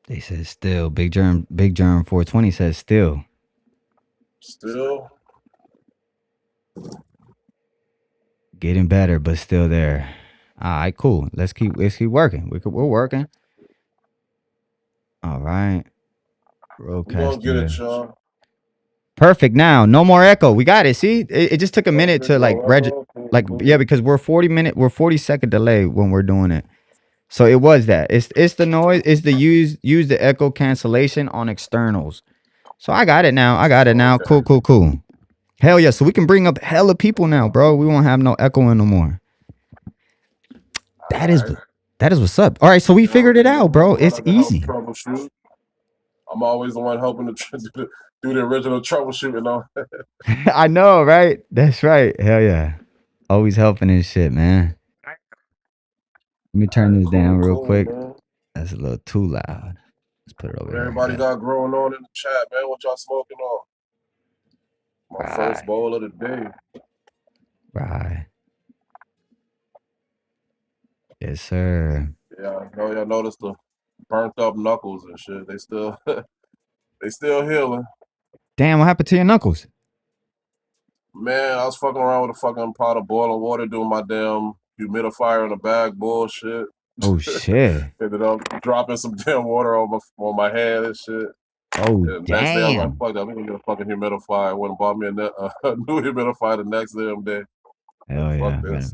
They said still. Big Germ 420 says still. Still. Getting better, but still there. All right, cool. Let's keep working. We're working. All right. We gonna get it, Roadcaster. y'all. Perfect. Now, no more echo. We got it. See, it just took a minute Perfect. to like No echo. Cool, like yeah, cool. because we're 40-second delay when we're doing it. So it was that. It's the noise. It's the use the echo cancellation on externals. So I got it now. I got it now. Okay. Cool. Hell yeah. So we can bring up hella people now, bro. We won't have no echoing no more. That All is right. that is what's up. All right, so we figured it out, bro. Glad It's I can help easy. troubleshoot. I'm always the one helping to do the original troubleshooting on. I know, right? That's right. Hell yeah. Always helping and shit, man. Let me turn this down real Cool, quick. man. That's a little too loud. Let's put it over What here. everybody Yeah. got growing on in the chat, man? What y'all smoking on? My first Right. bowl of the day. Right. Yes, sir. Yeah, I know y'all noticed the burnt up knuckles and shit. They still they still healing. Damn, what happened to your knuckles? Man, I was fucking around with a fucking pot of boiling water doing my damn humidifier in a bag bullshit. Oh shit. Ended up dropping some damn water on my hand and shit. Oh And next day I was like, damn. fuck that, we can get a fucking humidifier. I went and bought me a new humidifier the next damn day. Hell Fuck yeah. this.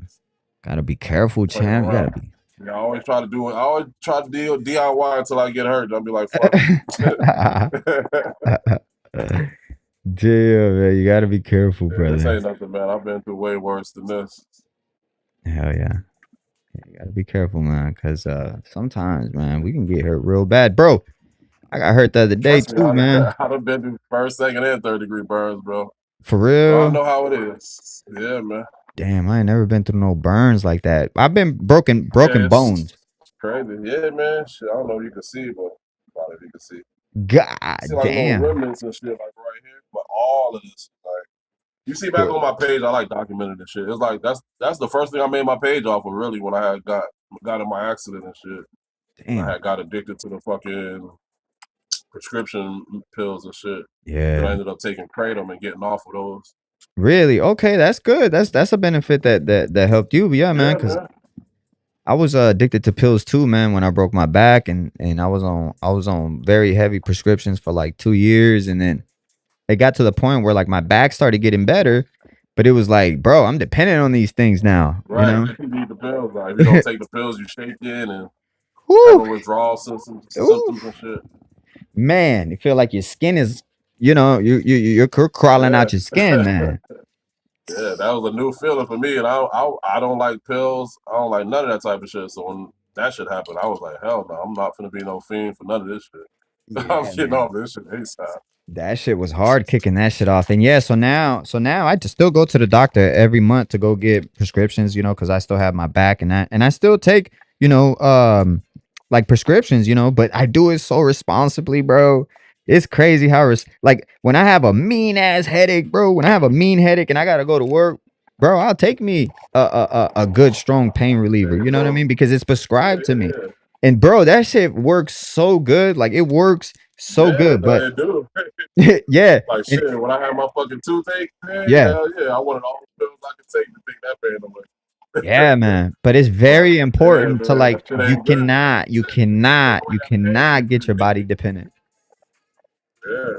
Gotta be careful, Playing champ. You gotta around. be. Yeah, I always try to deal DIY until I get hurt. I'll be like, fuck it. Damn, man. You gotta be careful, Yeah, this brother. ain't nothing, man. I've been through way worse than this. Hell yeah. You gotta be careful, man, because sometimes, man, we can get hurt real bad. Bro, I got hurt the other day Trust me, too, man. I done been through first, second, and third degree burns, bro. For So I real. know how it is. Yeah, man. Damn, I ain't never been through no burns like that. I've been broken Yeah, bones. it's crazy. Yeah, man. Shit, I don't know if you can see, but probably if you can see. You see God like little damn. remnants and shit like right here, but all of this, like you see back on my page, I like documenting this shit. It's like that's the first thing I made my page off of really when I had got in my accident and shit. And I Damn. had got addicted to the fucking prescription pills and shit. Then I Yeah. ended up taking kratom and getting off of those. Really? Okay, that's good. That's a benefit that helped you. But yeah, man, Yeah, because man. I was addicted to pills too, man, when I broke my back and I was on very heavy prescriptions for like 2 years, and then it got to the point where like my back started getting better, but it was like, bro, I'm dependent on these things now, you Right. know? You need the pills. Like if you don't take the pills, you shaking and Woo, having withdrawal ooh, symptoms and shit. man, you feel like your skin is, you're crawling Yeah. out your skin, man. Yeah, that was a new feeling for me, and I don't like pills. I don't like none of that type of shit. So when that shit happened, I was like, hell no, I'm not gonna be no fiend for none of this shit. I'm Yeah, getting man. off this shit ASAP. That shit was hard kicking that shit off. And yeah, so now I just still go to the doctor every month to go get prescriptions, because I still have my back and I still take, like prescriptions, but I do it so responsibly, bro. It's crazy how like when I have a mean ass headache, bro, when I have a mean headache and I gotta go to work, bro, I'll take me a good strong pain reliever. There you You know what I go. mean? Because it's Yeah, prescribed to me. yeah, And bro, that shit works so good. Like it works so yeah. good. But They do. yeah. Like And shit, when I had my fucking toothache, man, yeah. hell yeah, I wanted all the pills I could take to take that pain away. Yeah, man. But it's But very yeah, important to man, like that shit ain't good. you cannot get your body dependent. Yeah.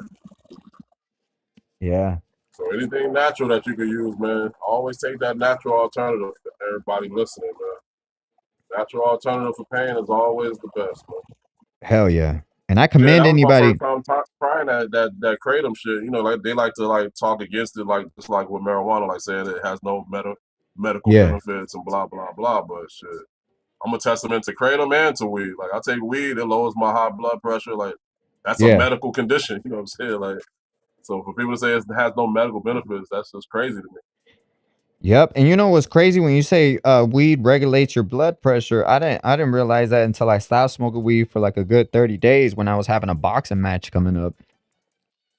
Yeah. So anything natural that you can use, man, always take that natural alternative. For everybody listening, man. Natural alternative for pain is always the best, man. Hell yeah. And I Yeah, commend that was my first anybody. time trying that kratom shit. You know, like they like to like talk against it, like just like with marijuana, like saying it has no medical Yeah. benefits and blah blah blah. But shit, I'm a testament to kratom and to weed. Like I take weed, it lowers my high blood pressure. Like that's a Yeah. medical condition. You know what I'm saying? Like so for people to say it has no medical benefits, that's just crazy to me. Yep. And you know what's crazy when you say weed regulates your blood pressure? I didn't realize that until I stopped smoking weed for like a good 30 days when I was having a boxing match coming up.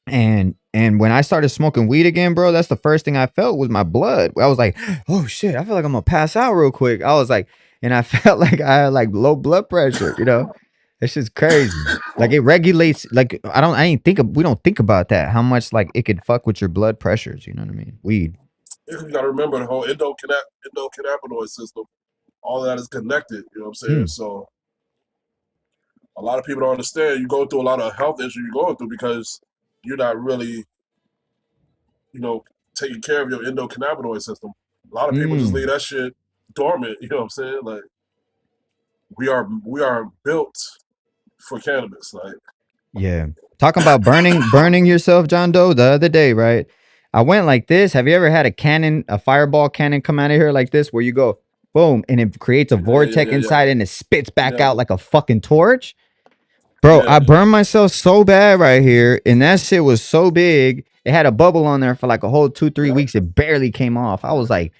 And when I started smoking weed again, bro, that's the first thing I felt was my blood. I was like, oh shit, I feel like I'm gonna pass out real quick. I was like, and I felt like I had like low blood pressure, you know? It's just crazy. Like it regulates, like we don't think about that. How much like it could fuck with your blood pressures, you know what I mean? Weed. You gotta remember the whole endocannabinoid system. All of that is connected, you know what I'm saying? Hmm. So a lot of people don't understand. You go through a lot of health issues you're going through because you're not really, taking care of your endocannabinoid system. A lot of people just leave that shit dormant, you know what I'm saying? Like we are built for cannabis. Like Yeah. Talking about burning yourself, John Doe, the other day, right? I went like this. Have you ever had a fireball cannon come out of here like this where you go boom and it creates a vortex yeah. inside and it spits back Yeah, out like a fucking torch? Bro, yeah. I burned myself so bad right here, and that shit was so big. It had a bubble on there for like a whole 2-3 Yeah. weeks. It barely came off. I was like,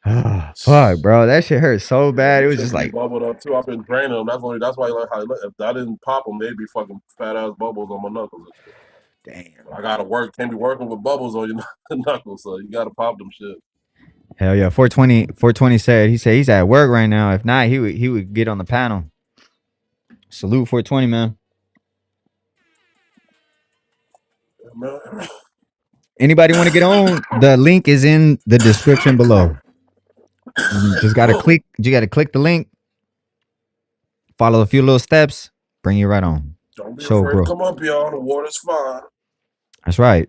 oh, fuck, bro. That shit hurt so bad. It was just Be like, bubbled up too. I've been draining them. That's why you like how if I didn't pop them, they'd be fucking fat ass bubbles on my knuckles and shit. damn. I gotta work. Can't be working with bubbles on your knuckles, so you gotta pop them shit. Hell yeah. 420 said he's at work right now. If not, he would get on the panel. Salute 420, man. Man. Anybody want to get on? The link is in the description below. You just gotta click the link, follow a few little steps, bring you right on. Don't be Show, afraid to bro. come up, y'all. The water's fine. That's right.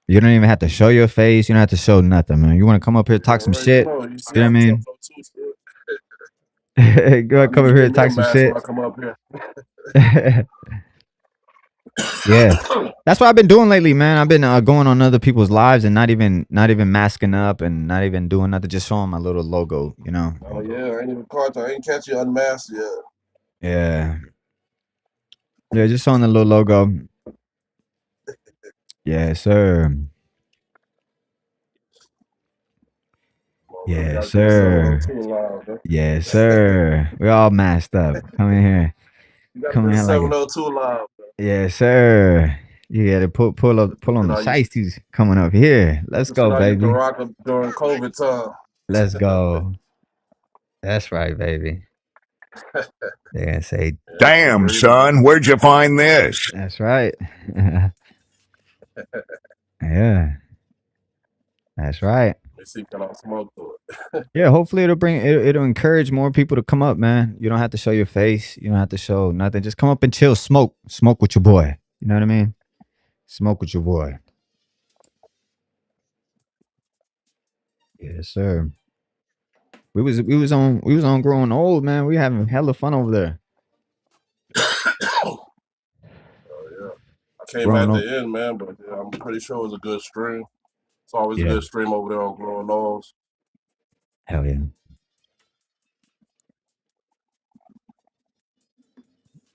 You don't even have to show your face. You don't have to show nothing, man. You want to come up here, talk some shit. You see You know what I mean? Go ahead, I need come to over here get and me a talk some mask shit. when I come up here. Yeah, that's what I've been doing lately, man. I've been going on other people's lives and not even masking up and not even doing nothing, just showing my little logo, you know. Oh yeah, I ain't even caught you. I ain't catch you unmasked yet. Yeah, just showing the little logo. Yes, sir. Yes, sir. Yes, sir. We all masked up. Come in here. You gotta Come in get here like it. 702 live. Yes, sir. You gotta pull on the shiesties coming up here. Let's go, I used to baby. rock them during COVID time. Let's go. That's right, baby. They're gonna say, Damn, son, where'd you find this? that's right. Yeah. That's right. Let me see, can I smoke to it? Yeah, hopefully it'll encourage more people to come up, man. You don't have to show your face. You don't have to show nothing. Just come up and chill, smoke with your boy. You know what I mean? Smoke with your boy. Yes, sir. We was on growing old, man. We having hella fun over there. Oh yeah. I came Growing at old. the end, man, but yeah, I'm pretty sure it was a good stream. It's always a Yeah. good stream over there on Growing Nose. Hell yeah.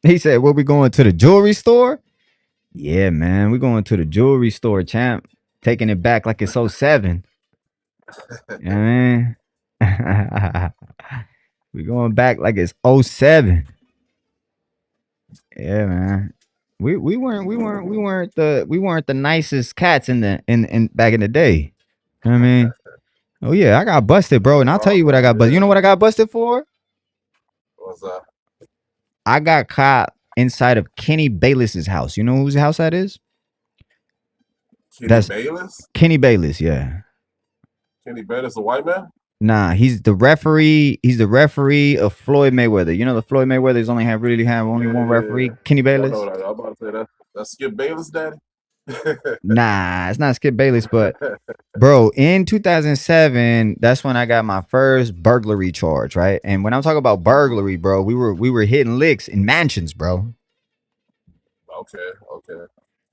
He said, "What we going to the jewelry store?" Yeah, man. We going to the jewelry store, champ. Taking it back like it's 07. You know what I mean? We going back like it's 07. Yeah, man. We weren't the nicest cats in back in the day. You know what I mean? Oh yeah, I got busted, bro. And I'll tell you what I got busted. You know what I got busted for? What's that? I got caught inside of Kenny Bayless's house. You know whose house that is? That's Bayless? Kenny Bayless, yeah. Kenny Bayless, a white man? Nah, he's the referee. He's the referee of Floyd Mayweather. You know the Floyd Mayweather's only have one referee, Kenny I Bayless. know that. I'm about to say that's Skip Bayless, daddy. Nah, it's not Skip Bayless, but bro, in 2007, that's when I got my first burglary charge, right? And when I'm talking about burglary, bro, we were hitting licks in mansions, bro. Okay.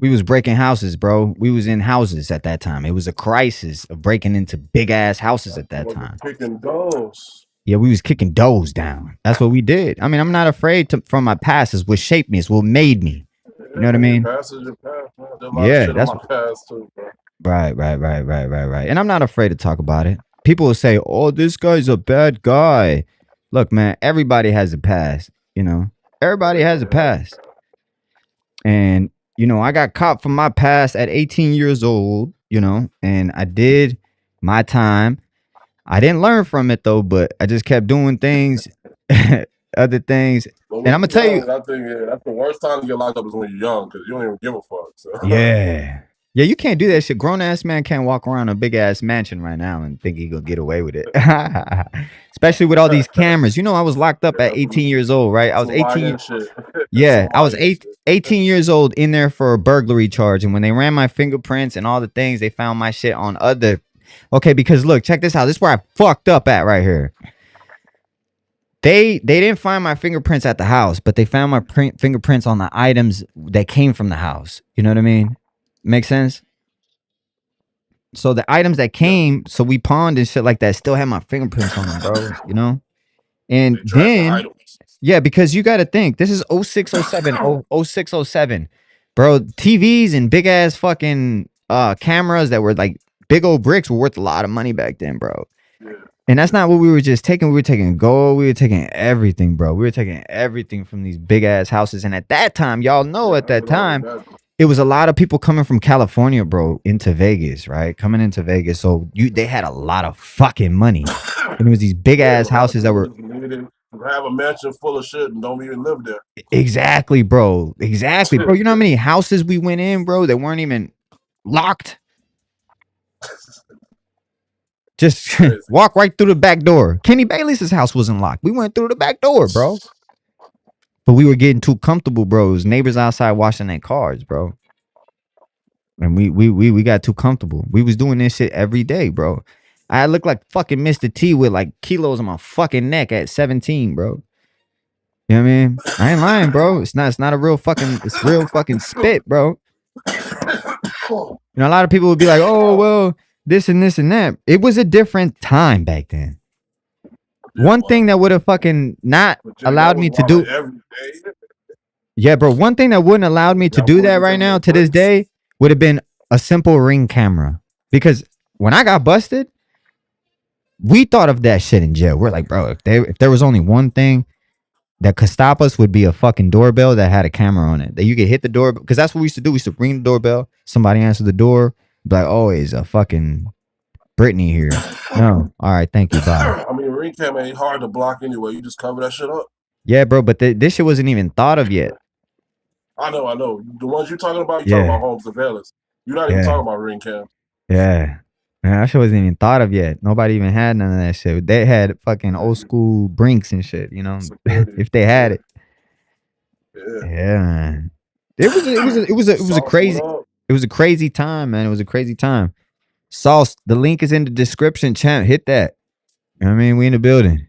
We was breaking houses, bro. We was in houses at that time. It was a crisis of breaking into big ass houses at that time. Picking those. Yeah, we was kicking doors down. That's what we did. I mean, I'm not afraid from my past. It's what shaped me. It's what made me. You know what I mean? Your past is your past, man. There's a lot of Yeah, shit in that's my past too, bro. right. And I'm not afraid to talk about it. People will say, "Oh, this guy's a bad guy." Look, man, everybody has a past. You know, everybody has a past. And I got caught from my past at 18 years old. And I did my time. I didn't learn from it though, but I just kept doing things, other things. But And when I'm gonna you're tell you, young, I think that's the worst time to get locked up is when you're young because you don't even give a fuck. So. yeah. Yeah, you can't do that shit. Grown ass man can't walk around a big ass mansion right now and think he gonna get away with it. Especially with all these cameras. I was locked up at 18 years old, right? I was Some 18. lying shit. Yeah, Some I was lying shit. 18 years old in there for a burglary charge. And when they ran my fingerprints and all the things, they found my shit on other. Okay, because look, check this out. This is where I fucked up at right here. They didn't find my fingerprints at the house, but they found my fingerprints on the items that came from the house. You know what I mean? Make sense? So the items that came, so we pawned and shit like that, still had my fingerprints on them, bro. And They track the then, items. yeah, because you got to think, this is 06, 07, 06, 07. Bro, TVs and big ass fucking cameras that were like big old bricks were worth a lot of money back then, bro. Yeah. And that's not what we were just taking. We were taking gold. We were taking everything, bro. We were taking everything from these big ass houses. And at that time, y'all know at that time, it was a lot of people coming from California, bro, into Vegas, right? Coming into Vegas. So they had a lot of fucking money. And it was these big ass houses that were have a mansion full of shit and don't even live there. Exactly, bro. Exactly, bro. You know how many houses we went in, bro, that weren't even locked? Just walk right through the back door. Kenny Bayless's house wasn't locked. We went through the back door, bro. But we were getting too comfortable, bro. It was neighbors outside washing their cars, bro. And we got too comfortable. We was doing this shit every day, bro. I looked like fucking Mr. T with like kilos on my fucking neck at 17, bro. You know what I mean? I ain't lying, bro. It's not a real fucking, it's real fucking spit, bro. A lot of people would be like, oh, well, this and this and that. It was a different time back then. One thing that would have fucking not allowed me to do. Yeah, bro. One thing that wouldn't allowed me to do that right now to this day would have been a simple Ring camera. Because when I got busted, we thought of that shit in jail. We're like, bro, if there was only one thing that could stop us, would be a fucking doorbell that had a camera on it. That you could hit the door, because that's what we used to do. We used to ring the doorbell. Somebody answered the door. Be like, oh, it's a fucking Brittany here. No. All right, thank you, bye. I mean, ring cam ain't hard to block anyway. You just cover that shit up. Yeah, bro, but this shit wasn't even thought of yet. I know. The ones you're talking about, you're talking about home surveillance. You're not even talking about ring cam. Yeah. Man, that shit wasn't even thought of yet. Nobody even had none of that shit. They had fucking old school Brinks and shit, if they had it. Yeah, man. It was a crazy time, man. It was a crazy time. Sauce, the link is in the description, champ. Hit that. You know what I mean? We in the building.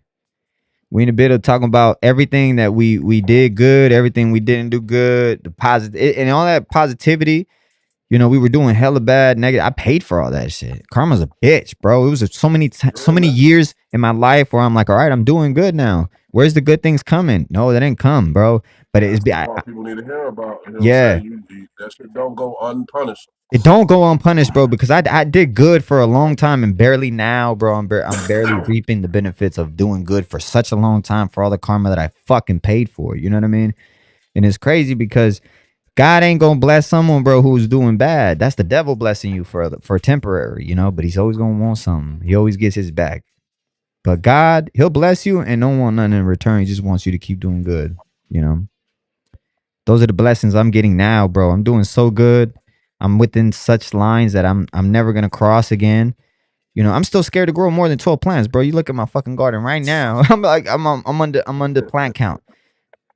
We in the building talking about everything that we did good, everything we didn't do good, the positive and all that positivity. We were doing hella bad, negative. I paid for all that shit. Karma's a bitch, bro. It was so many years in my life where I'm like, all right, I'm doing good now. Where's the good things coming? No, that didn't come, bro. But it's people need to hear about. Yeah, that shit don't go unpunished. It don't go unpunished, bro, because I did good for a long time and barely now, bro. I'm barely reaping the benefits of doing good for such a long time for all the karma that I fucking paid for. You know what I mean? And it's crazy because God ain't gonna bless someone, bro, who's doing bad. That's the devil blessing you for temporary, but he's always gonna want something. He always gets his back. But God, he'll bless you and don't want nothing in return. He just wants you to keep doing good, Those are the blessings I'm getting now, bro. I'm doing so good. I'm within such lines that I'm never gonna cross again. I'm still scared to grow more than 12 plants, bro. You look at my fucking garden right now. I'm like, I'm under plant count.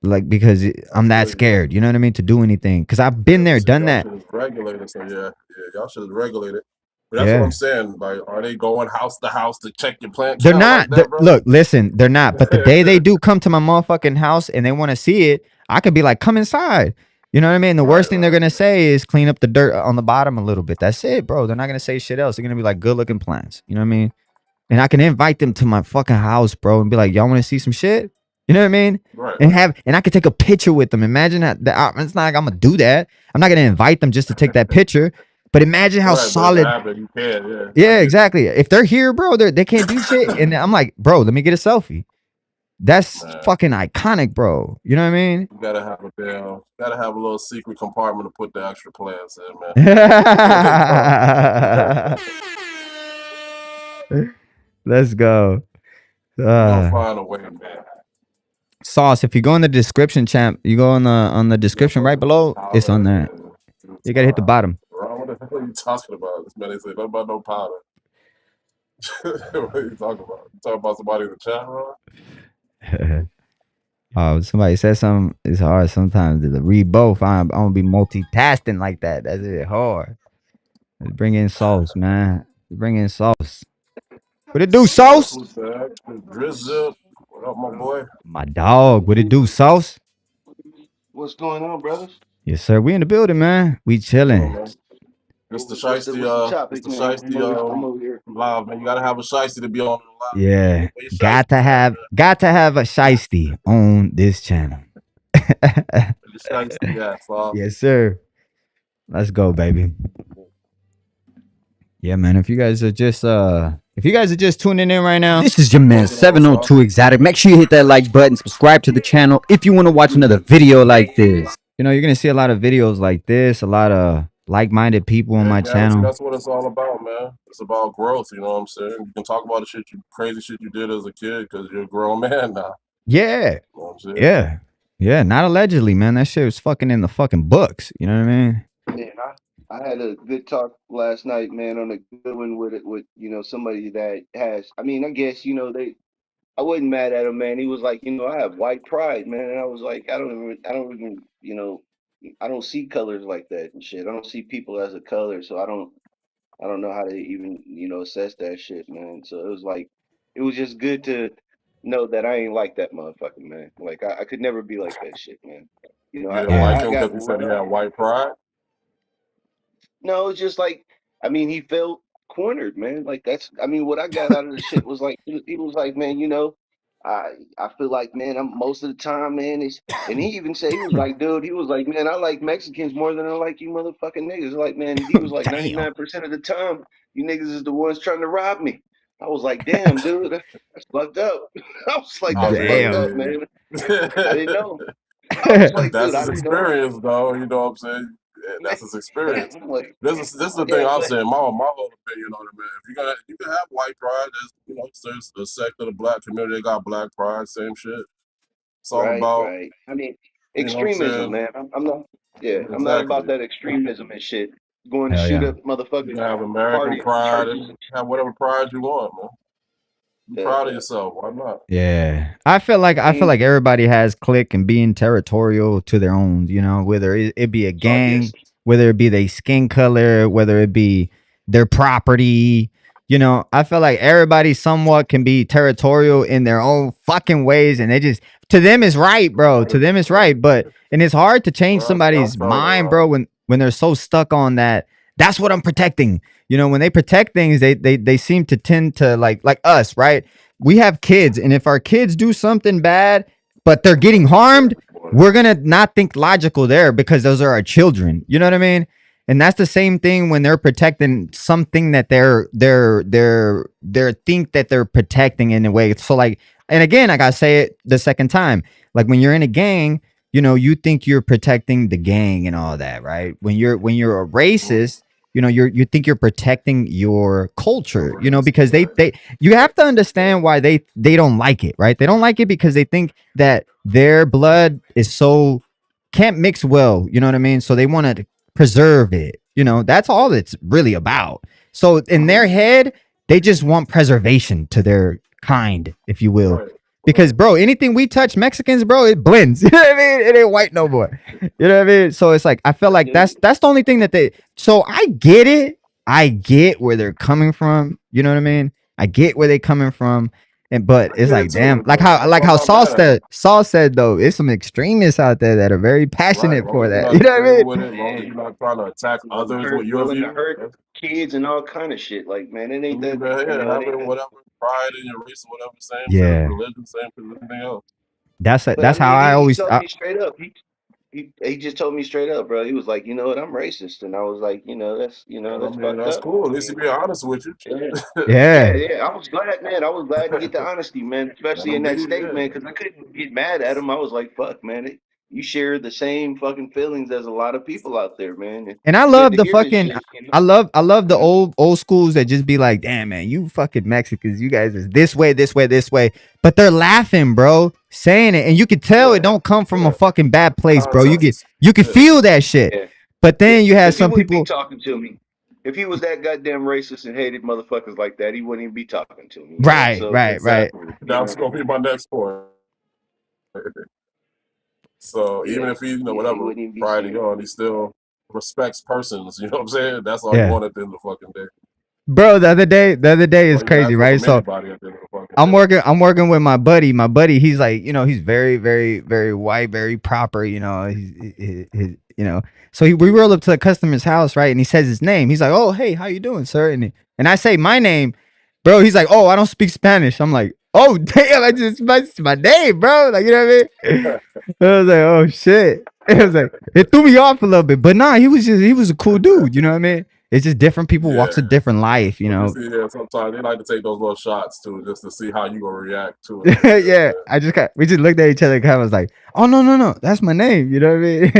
Like, because I'm that scared, you know what I mean, to do anything. Because I've been there, done that. Regulated, so yeah, y'all should regulate it. But that's what I'm saying. Like, are they going house to house to check your plant? They're not. Like that, bro? Look, listen, they're not. But the day they do come to my motherfucking house and they want to see it, I could be like, come inside. You know what I mean? The worst thing they're gonna say is clean up the dirt on the bottom a little bit. That's it, bro. They're not gonna say shit else. They're gonna be like, good looking plants. You know what I mean? and I can invite them to my fucking house, bro, and be like, y'all want to see some shit? You know what I mean? Right. And I could take a picture with them. Imagine that. It's not like I'm gonna do that. I'm not gonna invite them just to take that picture. But imagine how Right, but if it solid. happen, you can. Yeah. I Yeah, get exactly. If they're here, bro, they can't do shit. And I'm like, bro, let me get a selfie. That's you, man. fucking iconic, bro. You know what I mean? You gotta have gotta have a little secret compartment to put the extra plants in, man. Let's go. You gonna find a way, man. Sauce. If you go in the description, champ, you go on the description right below. It's on there. You gotta hit the bottom. Bro, what the hell are you talking about? This man ain't say nothing about no powder. What are you talking about? You talking about somebody in the chat room? Oh, somebody said something. It's hard sometimes to read both. I'm gonna be multitasking like that. That's it hard. Let's bring in sauce, man. Bring in sauce. What it do, sauce? Drizzle. What up, my boy? My dog. What it do, sauce? What's going on, brothers? Yes, sir. We in the building, man. We chilling. It's the What's the shiesty, it's topic, the man? shiesty I'm over here. live, man. You gotta have a shiesty to be on the live. Yeah. Where your Got to have a shiesty on this channel. Your shiesty at, Bob. Yes, sir. Let's go, baby. Yeah, man. If you guys are just tuning in right now, This is your man 702 Exotic. Make sure you hit that like button, subscribe to the channel if you want to watch another video like this. you know, you're gonna see a lot of videos like this, a lot of like-minded people on my channel. That's what it's all about, man. It's about growth. You know what I'm saying? You can talk about the crazy shit you did as a kid because you're a grown man now. Yeah. You know what I'm saying? Yeah. Yeah. Not allegedly, man. That shit was fucking in the fucking books. You know what I mean? Man, I had a good talk last night, man, on a good one with somebody that has. I mean, I guess I wasn't mad at him, man. He was like, I have white pride, man, and I was like, I don't see colors like that and shit. I don't see people as a color, so I don't know how to even assess that shit, man. So it was just good to know that I ain't like that motherfucker, man. Like I could never be like that shit, man. You didn't like I him got because he said he had white pride? no, it's just like he felt cornered, man. Like I mean, what I got out of the shit was like he was like, man, I feel like, man, I'm most of the time, man, and he even said he was like, dude, he was like, man, I like Mexicans more than I like you motherfucking niggas. Like, man, he was like Damn. 99% of the time, you niggas is the ones trying to rob me. I was like, damn, dude, that's fucked up. I was like, that's fucked up, man. I didn't know. I was like, That's dude, I his didn't know. experience, though. You know what I'm saying? Yeah, that's his experience. I'm like, This is the yeah, thing I'm but saying. My whole opinion on it, man. If you can have white pride. There's a sect of the black community that got black pride. Same shit. It's all about, right. I mean, you know what I'm extremism, saying? man. I'm not. Yeah, I'm not about Exactly. that extremism and shit. Going to Hell shoot yeah. up You motherfuckers, can have American parties, pride churches. and have whatever pride you want, man. Be proud of yourself. Why not? Yeah. I feel like everybody has clique and being territorial to their own, you know, whether it be a gang, whether it be their skin color, whether it be their property. You know, I feel like everybody somewhat can be territorial in their own fucking ways, and they just to them is right, bro. To them it's right, but and it's hard to change somebody's mind, bro, when they're so stuck on that. That's what I'm protecting. You know, when they protect things, they seem to tend to like us, right? We have kids, and if our kids do something bad, but they're getting harmed, we're gonna not think logical there because those are our children. You know what I mean? And that's the same thing when they're protecting something that they're think that they're protecting in a way. So like, and again, I gotta say it the second time. Like when you're in a gang, you know, you think you're protecting the gang and all that, right? When you're a racist, you know, you think you're protecting your culture, you know, because they you have to understand why they don't like it, right? They don't like it because they think that their blood is so can't mix well, you know what I mean? So they want to preserve it. You know, that's all it's really about. So in their head, they just want preservation to their kind, if you will. Because bro, anything we touch Mexicans, bro, it blends. You know what I mean? It ain't white no more. You know what I mean? So it's like I feel like that's the only thing that they. So I get it. I get where they're coming from. You know what I mean? I get where they're coming from. And but it's like damn, like how Saul said though, it's some extremists out there that are very passionate for that. You know what I mean? As long as you're not trying to attack others with your Willing to view. hurt kids and all kind of shit. Like, man, it ain't that. Whatever pride in your race or whatever. Same shit as Yeah, religion, same shit as anything else. But I that's how mean, I he always. told me straight up. He just told me straight up, bro. He was like, you know what, I'm racist, and I was like, I that's mean, fucked that's up. cool. I At least he mean, being honest with you. yeah. Yeah, Yeah, yeah. I was glad, man. I was glad to get the honesty, man, Let especially him in be. that state, Yeah. man, because I couldn't get mad at him. I was like, fuck, man, you share the same fucking feelings as a lot of people out there, man. And and I it's good love to the hear this fucking. shit, I love the you know? old schools that just be like, damn man, you fucking Mexicans, you guys is this way, this way, this way. But they're laughing, bro, saying it, and you could tell it Yeah. don't come from a Yeah. fucking bad place, bro. Context. You could Yeah. feel that shit. Yeah. But then you have Because he some wouldn't be people, talking to me. If he was that goddamn racist and hated motherfuckers like that, he wouldn't even be talking to me, right, So, right, right. Exactly. you That's know, gonna be my next point. So even yeah, if he, yeah, he whatever wouldn't even be pride he saying on, he still respects persons. You know what I'm saying? That's all you Yeah, want at the end of the fucking day. bro. The other day That's is all you can crazy, ask for right? from So anybody at the end of the fucking day. I'm working with my buddy. My buddy, he's like, he's very, very, very white, very proper. So we roll up to a customer's house, right? And he says his name. He's like, "Oh, hey, how you doing, sir?" And I say my name, bro. He's like, "Oh, I don't speak Spanish." I'm like, "Oh, damn, that's my name, bro." Like, you know what I mean? I was like, "Oh shit." It was like it threw me off a little bit, but nah, he was a cool dude. You know what I mean? It's just different people Yeah. walks a different life, you But you know. see, yeah, sometimes they like to take those little shots too, just to see how you gonna react to it. And shit, Yeah, we just looked at each other and kind of was like, "Oh no, that's my name." You know what I mean?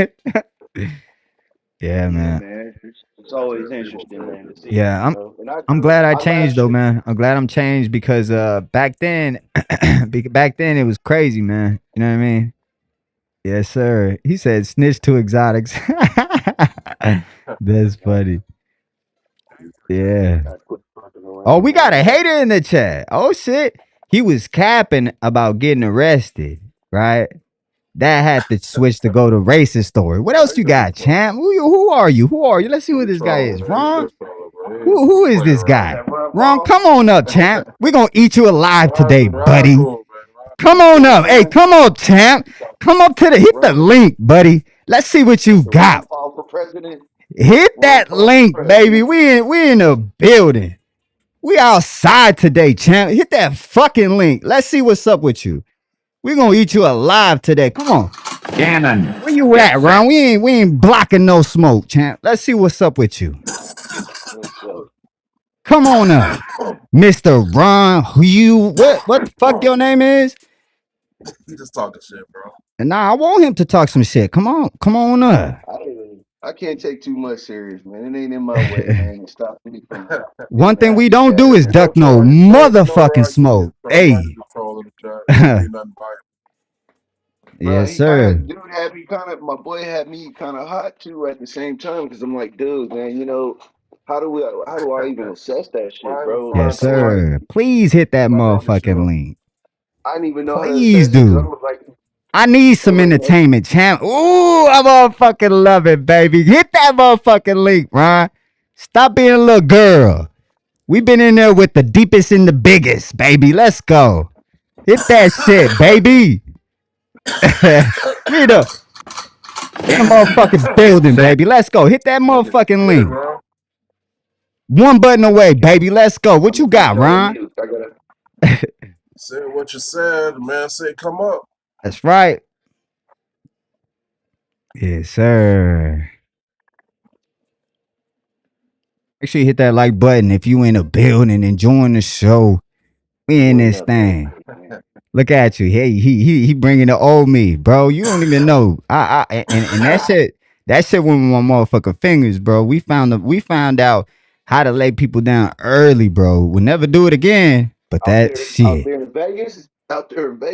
Yeah, Yeah, man. man. It's yeah, always certain people, interesting, certain man, to people. see, Yeah, And I'm glad I I laugh changed though, shit. man. I'm glad I'm changed because back then back then it was crazy, man. You know what I mean? Yes, sir. He said snitch to exotics. That's funny. Yeah. I quit fucking Oh, around, we got man. a hater in the chat. Oh shit. He was capping about getting arrested, right? That had to switch to go to racist story. What Nah, else he you just be got, champ? Who are you? Who are you? Let's see who he this guy trolling, is. man. He Ron? just trolling, bro. Who He is playing this around. guy? That Ron Ron, Paul? come on up, champ. We're gonna eat you alive today, Ron buddy. cool, man. Come on Ron up. Hey, cool. come on, champ. Come up to the hit the Ron, link, buddy. Let's see what you the Ron got. Paul for president? Hit Ron that Paul for link, baby. president? We in a building. We outside today, champ. Hit that fucking link. Let's see what's up with you. We're gonna eat you alive today. Come on. Cannon. Where you at, Ron? We ain't blocking no smoke, champ. Let's see what's up with you. What's up? Come on up. Mr. Ron, what the fuck your name is? He just talking shit, bro. And nah, I want him to talk some shit. Come on up. I can't take too much serious, man. It ain't in my way, man. It stops me from One getting thing we happy don't do chatter, is You man. know, duck no You know, motherfucking Ron Key is smoke. Hey. just trolling the chat. It ain't be nothing by Bro, Yes, he kind sir. of, dude had me kind of, my boy had me kind of hot too at the same time because I'm like, dude, man, how do I even assess that shit, Find bro? Yes, find Because I'm like, somebody sir. Please hit that like that to motherfucking show. link. I didn't even know how to Please assess it because do. I I need was some like, hey, entertainment, champ. Ooh, I motherfucking love it, baby. Hit that motherfucking link, Ron. Stop being a little girl. We been in there with the deepest and the biggest, baby. Let's go. Hit that shit, baby. we in the motherfucking building, baby. Let's go. Hit that motherfucking Yeah, link. bro. One button away, baby. Let's go. What I'm you gonna put got, you on Ron? mute. I gotta. Said what you said, man. Said come up. That's right. Yes, sir. Make sure you hit that like button if you in a building enjoying the show. We in What this up, man? thing. Look at you. Hey, he bringing the old me, bro. You don't even know. And that shit went with my motherfucking fingers, bro. We found out how to lay people down early, bro. We'll never do it again. But that Out shit. there in Vegas,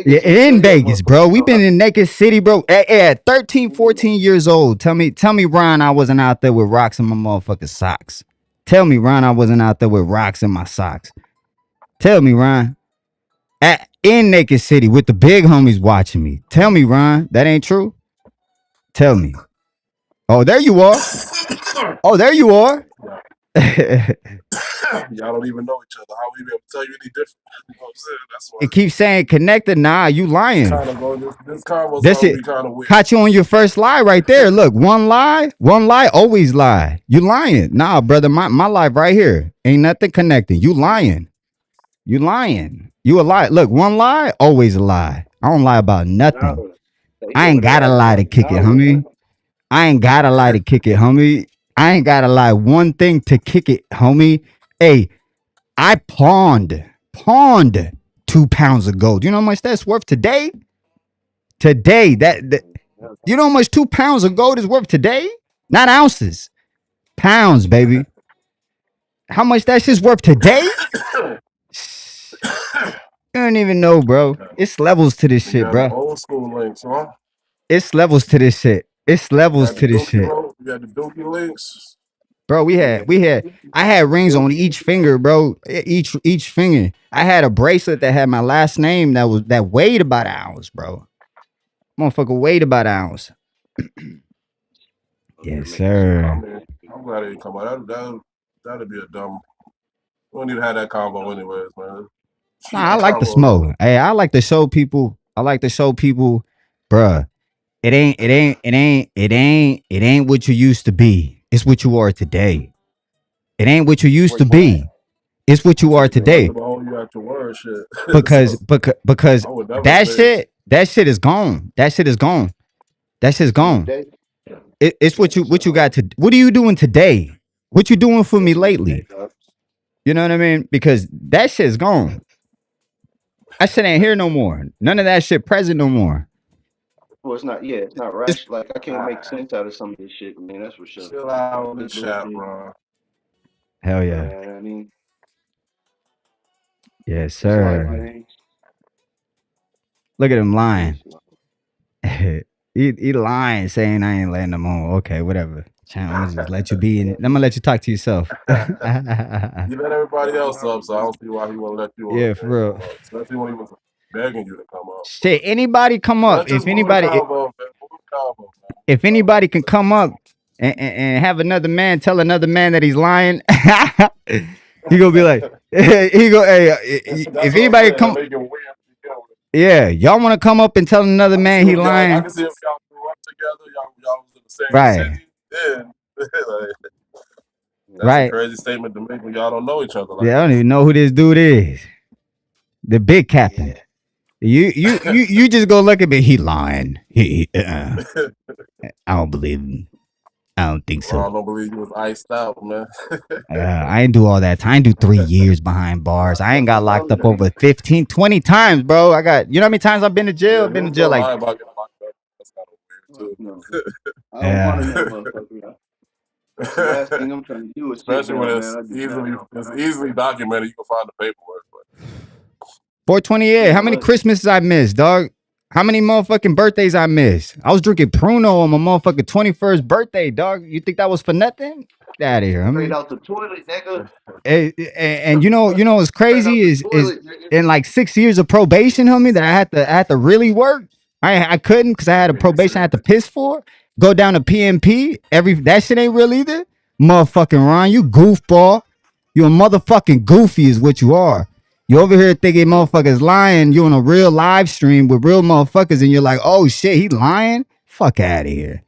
Yeah, let me show in y'all Vegas, bro. motherfuckers We've know been how. in Naked City, bro. At 13, 14 years old. Tell me, Ron, I wasn't out there with rocks in my motherfucking socks. Tell me, Ron, I wasn't out there with rocks in my socks. Tell me, Ron. In Naked City with the big homies watching me. Tell me, Ron, that ain't true? Tell me. Oh, there you are. Oh, there you are. Y'all don't even know each other. How we be able to tell you any different? You know what I'm saying? That's why It keeps saying connected. Nah, you lying. kind of going. This convo's That gonna be shit kind of weird. caught you on your first lie right there. Look, one lie, always lie. You lying. Nah, brother, my life right here. Ain't nothing connecting. You lying. You lying. You a lie. Look, one lie, always a lie. I don't lie about nothing. No, they I over ain't there gotta acting lie to like kick it, knowledge. homie. I ain't gotta lie to kick it, homie. I ain't gotta lie one thing to kick it, homie. Hey, I pawned 2 pounds of gold. You know how much that's worth today? Today, that you know how much 2 pounds of gold is worth today? Not ounces, pounds, baby. How much that shit's worth today? You don't even know, bro. It's levels to this You shit, got the bro. old school links, huh? It's levels to this shit. It's You levels got the to this Dookie shit, rope. You got the Dookie links. bro. I had rings on each finger, bro. Each finger. I had a bracelet that had my last name that weighed about an ounce, bro. Motherfucker weighed about an ounce. Yes, I sir. mean, I'm glad it didn't come out. That'd be a dumb. We don't need to have that combo anyways, man. Keep Nah, I the like the combo going. smoke. Hey, I like to show people. I like to show people, bruh. It ain't what you used to be. It's what you are today. It ain't what you used Where to you at? be. It's what you So are you can learn today. to hold you at your word, shit. Because So because I would never that say. shit is gone. That shit is gone. That shit's gone. Today? It's Yeah, what you so got to. What are you doing today? What you doing for me just living day, lately? dog. You know what I mean? Because that shit's gone. That shit ain't here no more. None of that shit present no more. Well, it's not. Yeah, it's not It's rash. Like I can't make sense out of some of this shit, man. That's for sure. Chill out Like on the this little chat, shit. bro. hell yeah. Man, I mean, Yes, it's like, sir. man, Look at him yeah, lying. it's like, he lying, saying I ain't letting them on. Okay, whatever. Child, I'm gonna just let you be in it. I'm gonna let you talk to yourself. You let everybody else up, so I don't see why he won't let you on Yeah, the for stage real. come up. Especially when he was begging you to come up. Shit, anybody come up. Let's just move the combo, man. Move the combo, man. Move If the combo. anybody can come up and have another man tell another man that he's lying, he gonna be like, he go, hey, That's if what I'm anybody saying. That come, make it weird to begin with. yeah, y'all want to come up and tell another man he I lying, can see if y'all grew up together, y'all was in the same right, city. Then like, that's a right. crazy statement to make when y'all don't know each other like Yeah, I don't that. even know who this dude is. The big captain. yeah. You just go look at me. He lying. I don't believe him. I don't think Well, so. I don't believe you was iced out, man. I ain't do all that time. I ain't do 3 years behind bars. I ain't got locked I'm up not. over 15, 20 times, bro. I got, you know how many times I've been to jail? Yeah, I've he been to was jail gonna like, lie about getting locked up. That's kind of weird No, I don't want to yeah. know, motherfucker. That's the too. last thing I'm trying to do is sit Especially when down, man. I do not. it's easily documented. You can find the paperwork. But 428. How Man, many look, Christmases I missed, dog? How many motherfucking birthdays I missed? I was drinking Pruno on my motherfucking 21st birthday, dog. You think that was for nothing? Get out of here, straight homie. out the toilet, nigga. And you know what's Straight out crazy the is toilet, nigga. in like 6 years of probation, homie, that I had to really work. I couldn't because I had a nigga probation I said, had to piss for. Go down to PMP. That shit ain't real either. Motherfucking Ron, you goofball. You a motherfucking goofy is what you are. You over here thinking motherfuckers lying. You on a real live stream with real motherfuckers, and you're like, oh shit, he lying? Fuck out of here.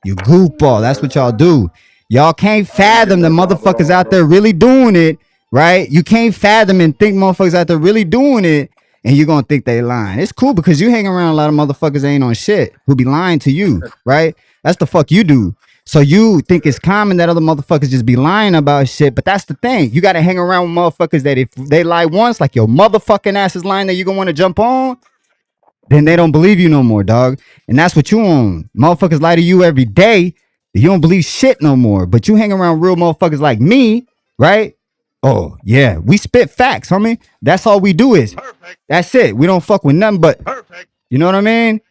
You goofball. That's what y'all do. Y'all can't I ain't getting fathom the that job at motherfuckers all, out bro. there really doing it, right? You can't fathom and think motherfuckers out there really doing it, and you're gonna think they lying. It's cool because you hang around a lot of motherfuckers that ain't on shit who be lying to you, right? That's the fuck you do. So you think it's common that other motherfuckers just be lying about shit, but that's the thing. You gotta hang around with motherfuckers that if they lie once, like your motherfucking ass is lying that you gonna wanna jump on, then they don't believe you no more, dog. And that's what you on. Motherfuckers lie to you every day. You don't believe shit no more. But you hang around real motherfuckers like me, right? Oh, yeah. We spit facts, homie. That's all we do is. That's it. We don't fuck with nothing but, you know what I mean?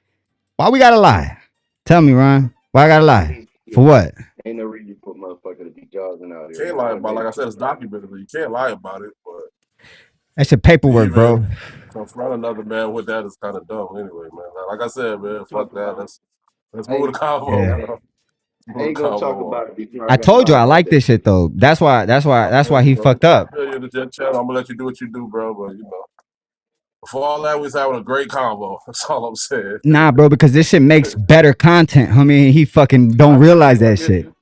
Why we gotta lie? Tell me, Ron. Why I gotta lie? For what? Ain't no reason for motherfucker to be jogging out here, Can't man. lie Like, about. man, Like I said, it's documented. You can't lie about it. But That's your to paperwork, even bro. confront another man with that is kind of dumb, anyway, man. Like I said, man, fuck talk that. about it. Let's move the Hey, combo, Yeah. bro. I Move ain't the gonna talk combo on. about it before I I got told you I live like updates. this shit though. That's why he Bro. fucked up. Yeah, you're the jet channel. I'm gonna let you do what you do, bro. But before all that, we was having a great combo. That's all I'm saying. Nah, bro, because this shit makes better content, homie. He fucking don't I get realize you. I that get shit. you.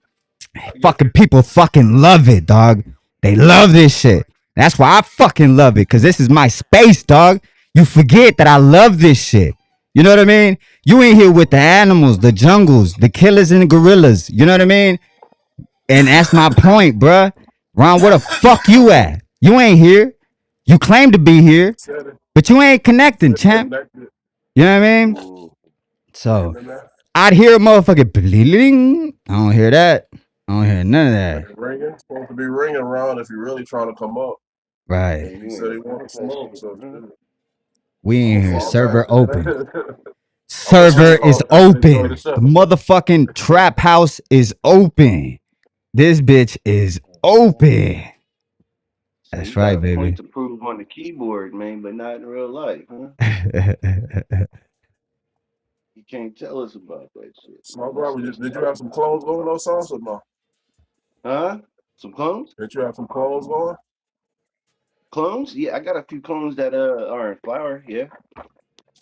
I get Fucking you. people fucking love it, dog. They love this shit. That's why I fucking love it, because this is my space, dog. You forget that I love this shit. You know what I mean? You ain't here with the animals, the jungles, the killers and the gorillas. You know what I mean? And that's my point, bruh. Ron, where the fuck you at? You ain't here. You claim to be here, Said it. but you ain't connecting, Said it champ. connected. You know what I mean? Ooh. So Internet. I'd hear a motherfucking bling. I don't hear that. I don't hear none of that. Like ringing. Supposed to be ringing around if you're really trying to come up. Right. And he You said ain't he fuck wanted with that smoke. shit, So huh? We I'm in gonna here. fall Server back, open. man. I'm gonna Server sleep is on. Enjoy the open. show. The motherfucking trap house is open. This bitch is open. So That's you got right, a point baby. to prove on the keyboard, man, but not in real life, huh? You can't tell us about that shit, Small man. That's brother, that's did you that's have some clothes going on, sauce or no? huh? Some clones? Did you have some clothes going? Clones? Yeah, I got a few clones that are in flower. Yeah.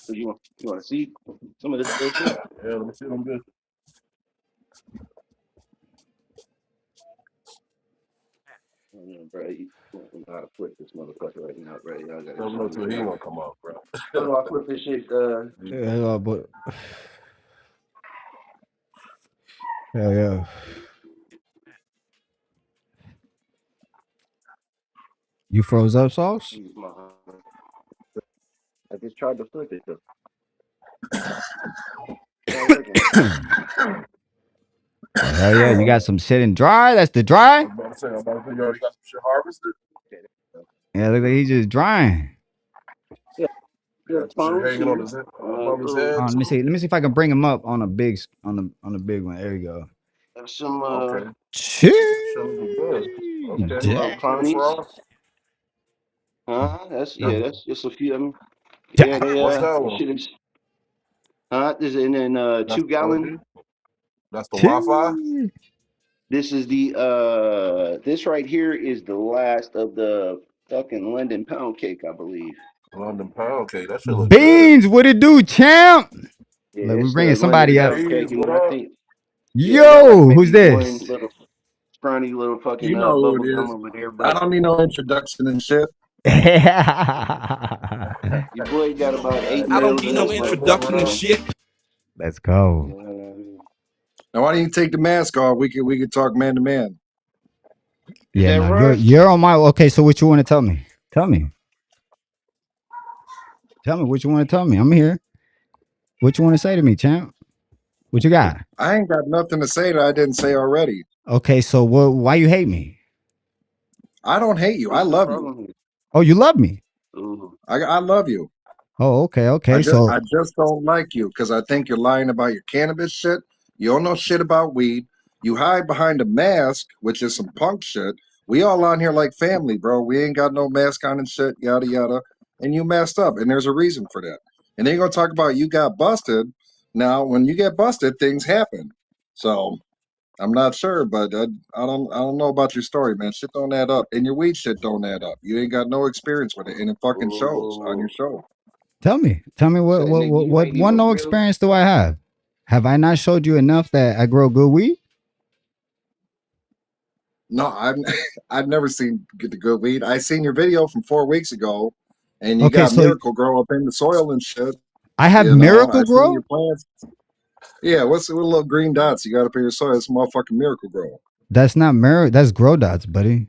So you want to see some of this bullshit? Yeah, let me see them good. Oh, yeah, bro, you don't know how to flip this motherfucker right now, bro. Y'all gotta Never show know me till he how. gonna come up, bro. How do I flip this shit? Yeah, but hell yeah. You froze up, sauce? Use my. I just tried to flip it though. It's not working. Well, hell yeah. You got some shit in dry? That's the dry? I'm about to say, you already got some shit harvested. Okay, there we go. Yeah, look like he's just drying. Yeah, You yeah, got some shit clones hanging on here. his head, above his Little, head Let me too. see. Let me see if I can bring him up on a big on the big one. There you go. have some Okay, Chee. shows are good. Okay, some little Damn. good clonies. frost. Yeah, that's just a few of them. Yeah, Damn. What's that this one? shit is this is in That's 2 gallon. the OG. That's the Wi-Fi. Chee. This is the this right here is the last of the fucking London pound cake, I believe. London pound cake. That shit look good. Beans, what it do, champ? Yeah, Look, we it's bringing the London somebody up. pound cake, Bees, and what I up? think yeah, I got like Yo, who's maybe one this? little scrawny little fucking You know who bubble it gum is. over there, I but don't need no introduction and shit. your boy got about eight Hey, I don't males need in no this introduction and motherfucker, shit. Let's go. man. Now, why don't you take the mask off? We could talk man to man. Is Yeah, that no, right? you're on my okay. So what you want to tell me? Tell me. Tell me what you want to tell me. I'm here. What you want to say to me, champ? What you got? I ain't got nothing to say that I didn't say already. Okay, so what? Why you hate me? I don't hate you. I What's the love you. problem here? Oh, you love me. Ooh, I love you. Oh, okay, I okay. just So I just don't like you because I think you're lying about your cannabis shit. You don't know shit about weed. You hide behind a mask, which is some punk shit. We all on here like family, bro. We ain't got no mask on and shit, yada yada. And you messed up, and there's a reason for that. And then you're gonna talk about you got busted. Now, when you get busted, things happen. So I'm not sure, but I don't know about your story, man. Shit don't add up, and your weed shit don't add up. You ain't got no experience with it, and it fucking whoa, whoa, shows on your whoa. show. tell me Say, nigga, you what ain't even one no real. experience do I have? Have I not showed you enough that I grow good weed? No, I've I've never seen the good weed. I seen your video from 4 weeks ago, and you Okay, got so Miracle Grow up in the soil and shit. I have You know, Miracle I seen Grow. your plants. Yeah, what's the little green dots you got up in your soil? It's motherfucking Miracle Grow. That's not Mir. That's Grow Dots, buddy.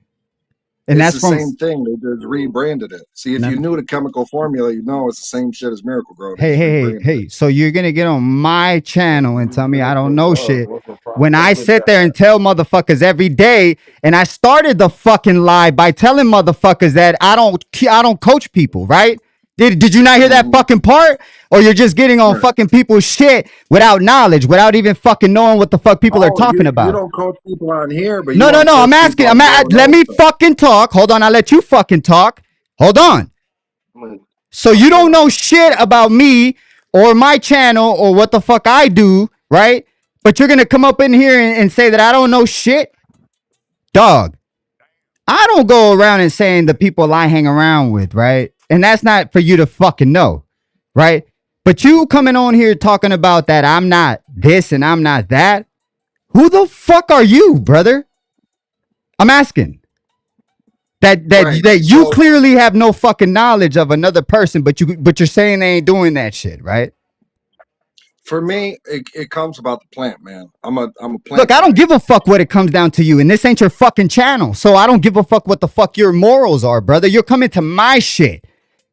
And It's that's the from. same thing. They just rebranded it. See, if No, you no. knew the chemical formula, you know it's the same shit as Miracle Grow. They Hey, just hey, hey, rebranded it. hey. So you're gonna get on my channel and tell me I don't know shit What's the when I process of sit there that? and tell motherfuckers every day, and I started the fucking lie by telling motherfuckers that I don't coach people, right? Did you not hear that Hmm. fucking part? Or you're just getting on Right. fucking people's shit without knowledge, without even fucking knowing what the fuck people are Oh, talking you about? don't coach people on here, but you No, no, want to no. I'm coach people asking. on growing Let old me stuff. fucking talk. Hold on. I'll let you fucking talk. Hold on. I'm gonna, So you hold don't on. know shit about me or my channel or what the fuck I do, right? But you're gonna come up in here and say that I don't know shit, dog. I don't go around and saying the people I hang around with, right? And that's not for you to fucking know, right? But you coming on here talking about that I'm not this and I'm not that. Who the fuck are you, brother? I'm asking. Right. that you So clearly have no fucking knowledge of another person, but you're saying they ain't doing that shit, right? for me, it comes about the plant, man. I'm a Look, plant I don't guy. give a fuck what it comes down to you, and this ain't your fucking channel, so I don't give a fuck what the fuck your morals are, brother. You're coming to my shit.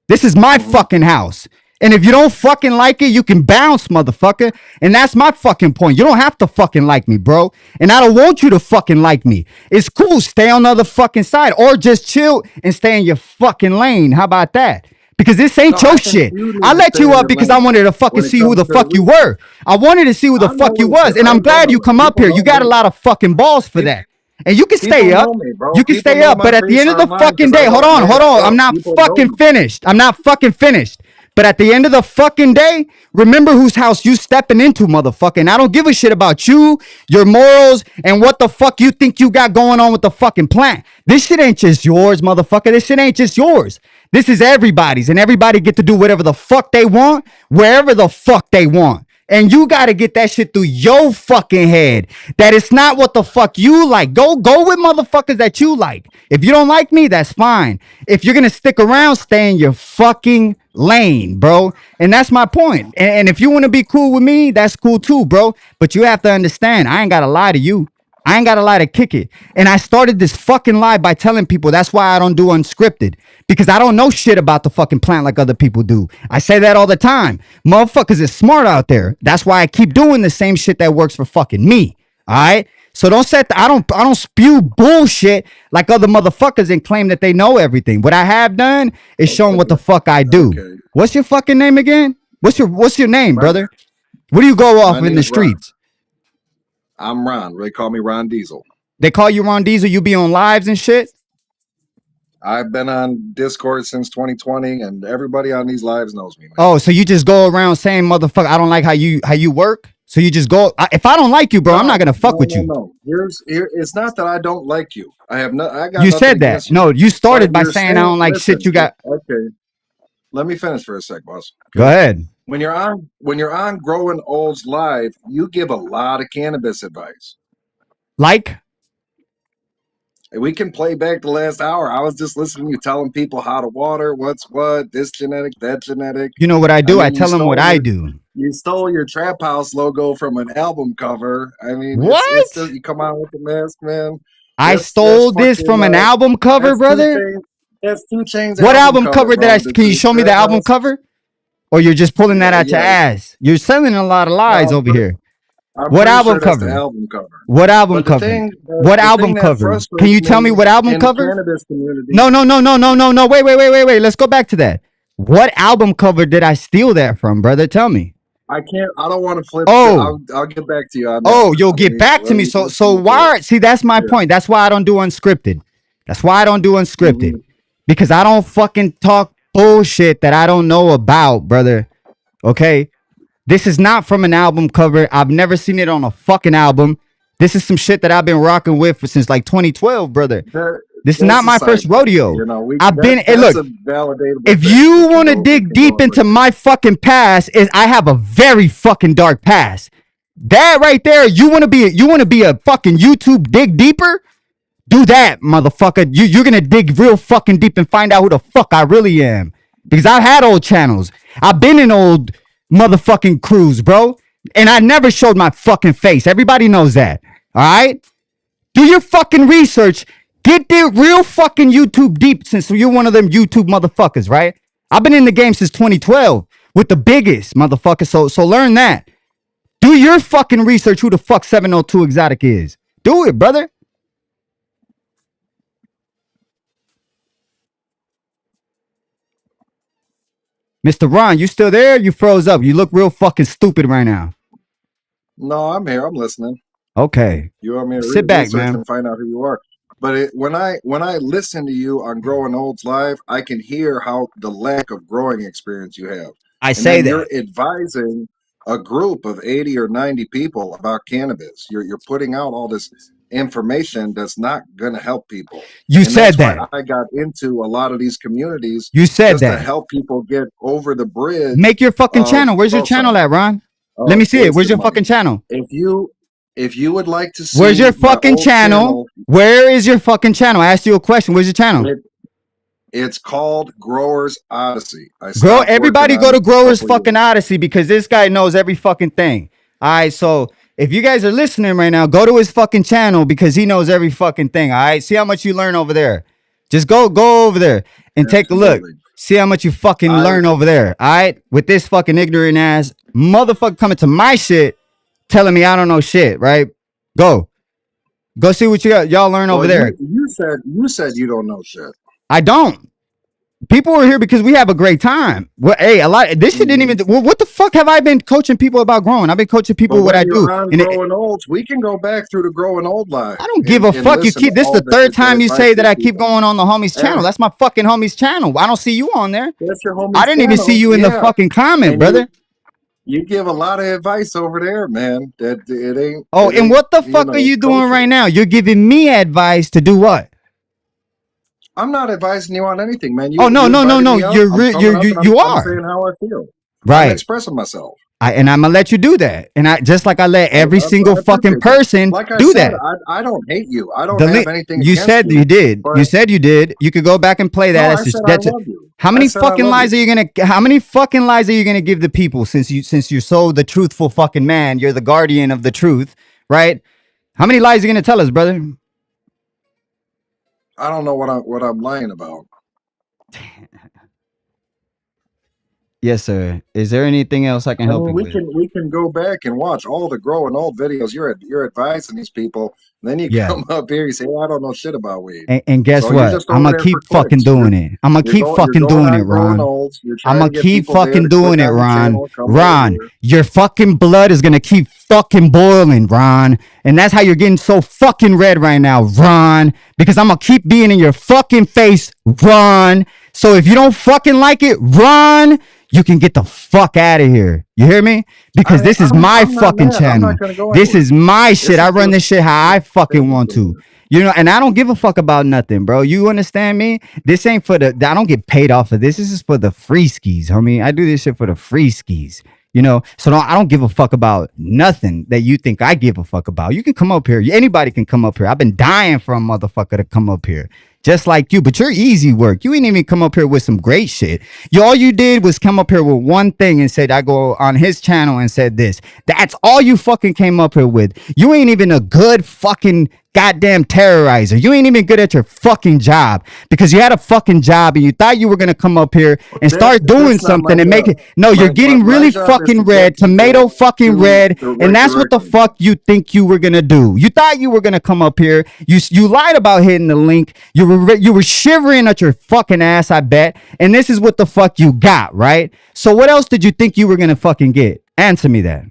This is my Hmm. fucking house. And if you don't fucking like it, you can bounce, motherfucker. And that's my fucking point. You don't have to fucking like me, bro. And I don't want you to fucking like me. It's cool. Stay on the other fucking side or just chill and stay in your fucking lane. How about that? Because this No, ain't I your think shit. you I need to let stay you in up your because I lane wanted to fucking when it see who comes the to fuck you research. were. I wanted to see who the I know fuck you what was. And I'm glad you come up people here. You know got a me. lot of fucking balls for that. And you can stay People up. know me, bro. You can People stay know up, my but at the face end of the online fucking because day, I hold don't on, hold mask on. I'm up. not People know fucking me. finished. I'm not fucking finished. But at the end of the fucking day, remember whose house you stepping into, motherfucker. And I don't give a shit about you, your morals, and what the fuck you think you got going on with the fucking plant. This shit ain't just yours, motherfucker. This shit ain't just yours. This is everybody's, and everybody get to do whatever the fuck they want, wherever the fuck they want. And you got to get that shit through your fucking head that it's not what the fuck you like. Go with motherfuckers that you like. If you don't like me, that's fine. If you're going to stick around, stay in your fucking lane, bro. And that's my point. And if you want to be cool with me, that's cool too, bro. But you have to understand, I ain't got to lie to you. I ain't got to lie to kick it. And I started this fucking lie by telling people that's why I don't do unscripted. Because I don't know shit about the fucking plant like other people do. I say that all the time. Motherfuckers is smart out there. That's why I keep doing the same shit that works for fucking me. All right? So don't set I don't spew bullshit like other motherfuckers and claim that they know everything. What I have done is shown what the fuck I do. Okay. What's your fucking name again? What's your name, My brother? What do you go my off in the name's Ron. streets? I'm Ron. They call me Ron Diesel. They call you Ron Diesel. You be on lives and shit. I've been on Discord since 2020, and everybody on these lives knows me, man. Oh, so you just go around saying, "Motherfucker, I don't like how you work." So you just go. If I don't like you, bro, I'm not No, gonna fuck no, with no, you. no. It's not that I don't like you. I got You nothing said that. against you. No, you But started by you're saying I saying, don't like shit. listen, You got. okay. Let me finish for a sec, boss. Go Okay. ahead. When you're on Growing Olds Live, you give a lot of cannabis advice. Like, And we can play back the last hour. I was just listening to you telling people how to water, what's what, this genetic, that genetic. you know what I I do? I mean, tell them what I do. you stole your trap house logo from an album cover. I mean, it's What? just you come out with the mask, man. I That's stole this fucking from an album cover, that's two brother. chains. That's 2 Chainz What album album cover, cover did I? bro. Can you The show me the trap album house. cover? Or you're just pulling that Yeah, out your yeah. ass? You're selling a lot of lies No, over here. I'm What pretty album sure that's the cover? album cover. What album But the cover? thing, What the album thing that cover? Can frustrates you tell me me what album in the cover? cannabis community, No, no, no, no, no, no, no. Wait. Let's go back to that. What album cover did I steal that from, brother? Tell me. I can't. I don't want to flip. Oh, I'll get back to you on that oh, one. you'll get back to me. So, Let's move why? forward. See, that's my Yeah. point. That's why I don't do unscripted. That's why I don't do unscripted Hmm. because I don't fucking talk bullshit that I don't know about, brother. Okay. This is not from an album cover. I've never seen it on a fucking album. This is some shit that I've been rocking with since like 2012, brother. That This is not that's a my side first thing. rodeo. You know, I've been, hey, that's look, a validatable if thing. you We can want to go. We dig can go deep over into that. my fucking past, is I have a very fucking dark past. That right there, you want to be a fucking YouTube dig deeper? Do that, motherfucker. You're gonna dig real fucking deep and find out who the fuck I really am. Because I've had old channels. I've been in old motherfucking crews, bro. And I never showed my fucking face. Everybody knows that. All right? Do your fucking research. Get there real fucking YouTube deep since you're one of them YouTube motherfuckers, right? I've been in the game since 2012 with the biggest motherfucker. So learn that. Do your fucking research who the fuck 702 Exotic is. Do it, brother. Mr. Ron, you still there? You froze up. You look real fucking stupid right now. No, I'm here. I'm listening. Okay. You want me to Sit back, research man. and find out who you are. But when I listen to you on Growing Olds Live, I can hear how the lack of growing experience you have, I and say then you're that. advising a group of 80 or 90 people about cannabis. You're putting out all this information that's not going to help people, You and that's said why that. I got into a lot of these communities You said just to that. help people get over the bridge Make your fucking of channel. Where's your well, channel sorry, at, Ron? Let of me see it. Where's wasted your money. fucking channel? If you If you would like to Where's see your my fucking old channel? Where is your fucking channel? I asked you a question. Where's your channel? it's called Growers Odyssey. I Grow. stopped working Everybody go on to it a Growers couple fucking years. Odyssey because this guy knows every fucking thing. All right, so if you guys are listening right now, go to his fucking channel because he knows every fucking thing. All right, see how much you learn over there. Just go over there and take a look. Absolutely. See how much you fucking I learn over there. All right, with this fucking ignorant ass motherfucker coming to my shit, telling me I don't know shit. Right? Go see what y'all learn over well, there. you said you don't know shit. I don't. People are here because we have a great time. Well, hey, a lot. This shit didn't even. Well, what the fuck have I been coaching people about growing? I've been coaching people But what when I do, you're on and Growing Olds, we can go back through the Growing Old live. I don't give a and fuck. You listen to keep this is all the third the time you advice say that I keep people. going on the homie's channel. Yeah. That's my fucking homie's channel. I don't see you on there. That's your homie's I didn't even see channel. you in the Yeah. fucking comment, And brother. you give a lot of advice over there, man. That it ain't. Oh, it and ain't, what the fuck are you doing coaching. right now? You're giving me advice to do what? I'm not advising you on anything, man. Oh no, you no, no, invited no. me up. You're I'm coming up and you I'm are saying how I feel. I'm right. expressing myself. And I'm gonna let you do that. And I just like I let every single fucking appreciate that. person Like I do said, that. I don't hate you. I don't The have link anything you against said you. you did. But You said you did. You could go back and play that. no, I That's said I that's love you. how many I said I fucking love lies you. are you gonna? How many fucking lies are you gonna give the people? Since you're so the truthful fucking man, you're the guardian of the truth, right? How many lies are you gonna tell us, brother? I don't know what I'm lying about. Yes, sir. Is there anything else I can I help mean, you with? we can go back and watch all the growing old videos. You're advising these people, and then you Yeah. come up here, you say, I don't know shit about weed. And guess So you're what? just I'm over gonna there for keep fucking clicks. doing it. I'm gonna keep You're fucking going doing it, on growing Ron. olds. You're I'm trying gonna to get keep people there fucking to doing click it, on your Ron. channel, come over Ron, here. your fucking blood is gonna keep fucking boiling, Ron. And that's how you're getting so fucking red right now, Ron. Because I'm gonna keep being in your fucking face, Ron. So if you don't fucking like it, Ron, you can get the fuck out of here. You hear me? Because this is my I'm not fucking mad. I'm channel. not gonna go This anywhere. is my shit. This I is run this shit how I fucking want to. business. You know, and I don't give a fuck about nothing, bro. You understand me? This ain't for the. I don't get paid off of this. This is for the free skis, homie. I do this shit for the free skis. You know, so I don't give a fuck about nothing that you think I give a fuck about. You can come up here. Anybody can come up here. I've been dying for a motherfucker to come up here, just like you. But you're easy work. You ain't even come up here with some great shit. All you did was come up here with one thing and said I go on his channel and said this. That's all you fucking came up here with. You ain't even a good fucking goddamn terrorizer. You ain't even good at your fucking job because you had a fucking job and you thought you were gonna come up here and start doing something and make it. No, you're getting really fucking red, tomato fucking red, and that's what the fuck you think you were gonna do. You thought you were gonna come up here. You lied about hitting the link. You were shivering at your fucking ass, I bet. And this is what the fuck you got, right? So what else did you think you were gonna fucking get? Answer me that.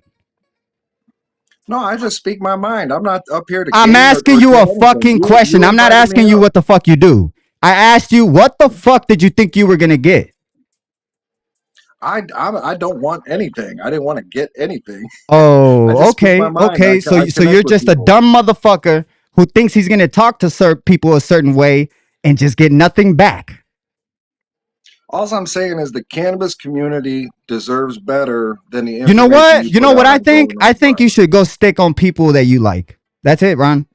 No, I just speak my mind. I'm not up here to. I'm asking you a fucking question. I'm not asking you what the fuck you do. I asked you what the fuck did you think you were gonna get? I don't want anything. I didn't want to get anything. Oh, okay, okay. So you're just a dumb motherfucker who thinks he's gonna talk to people a certain way and just get nothing back. All I'm saying is the cannabis community deserves better than the information You know what? you You put know what out I on think? Growing I Old think Live. you should go stick on people that you like. That's it, Ron.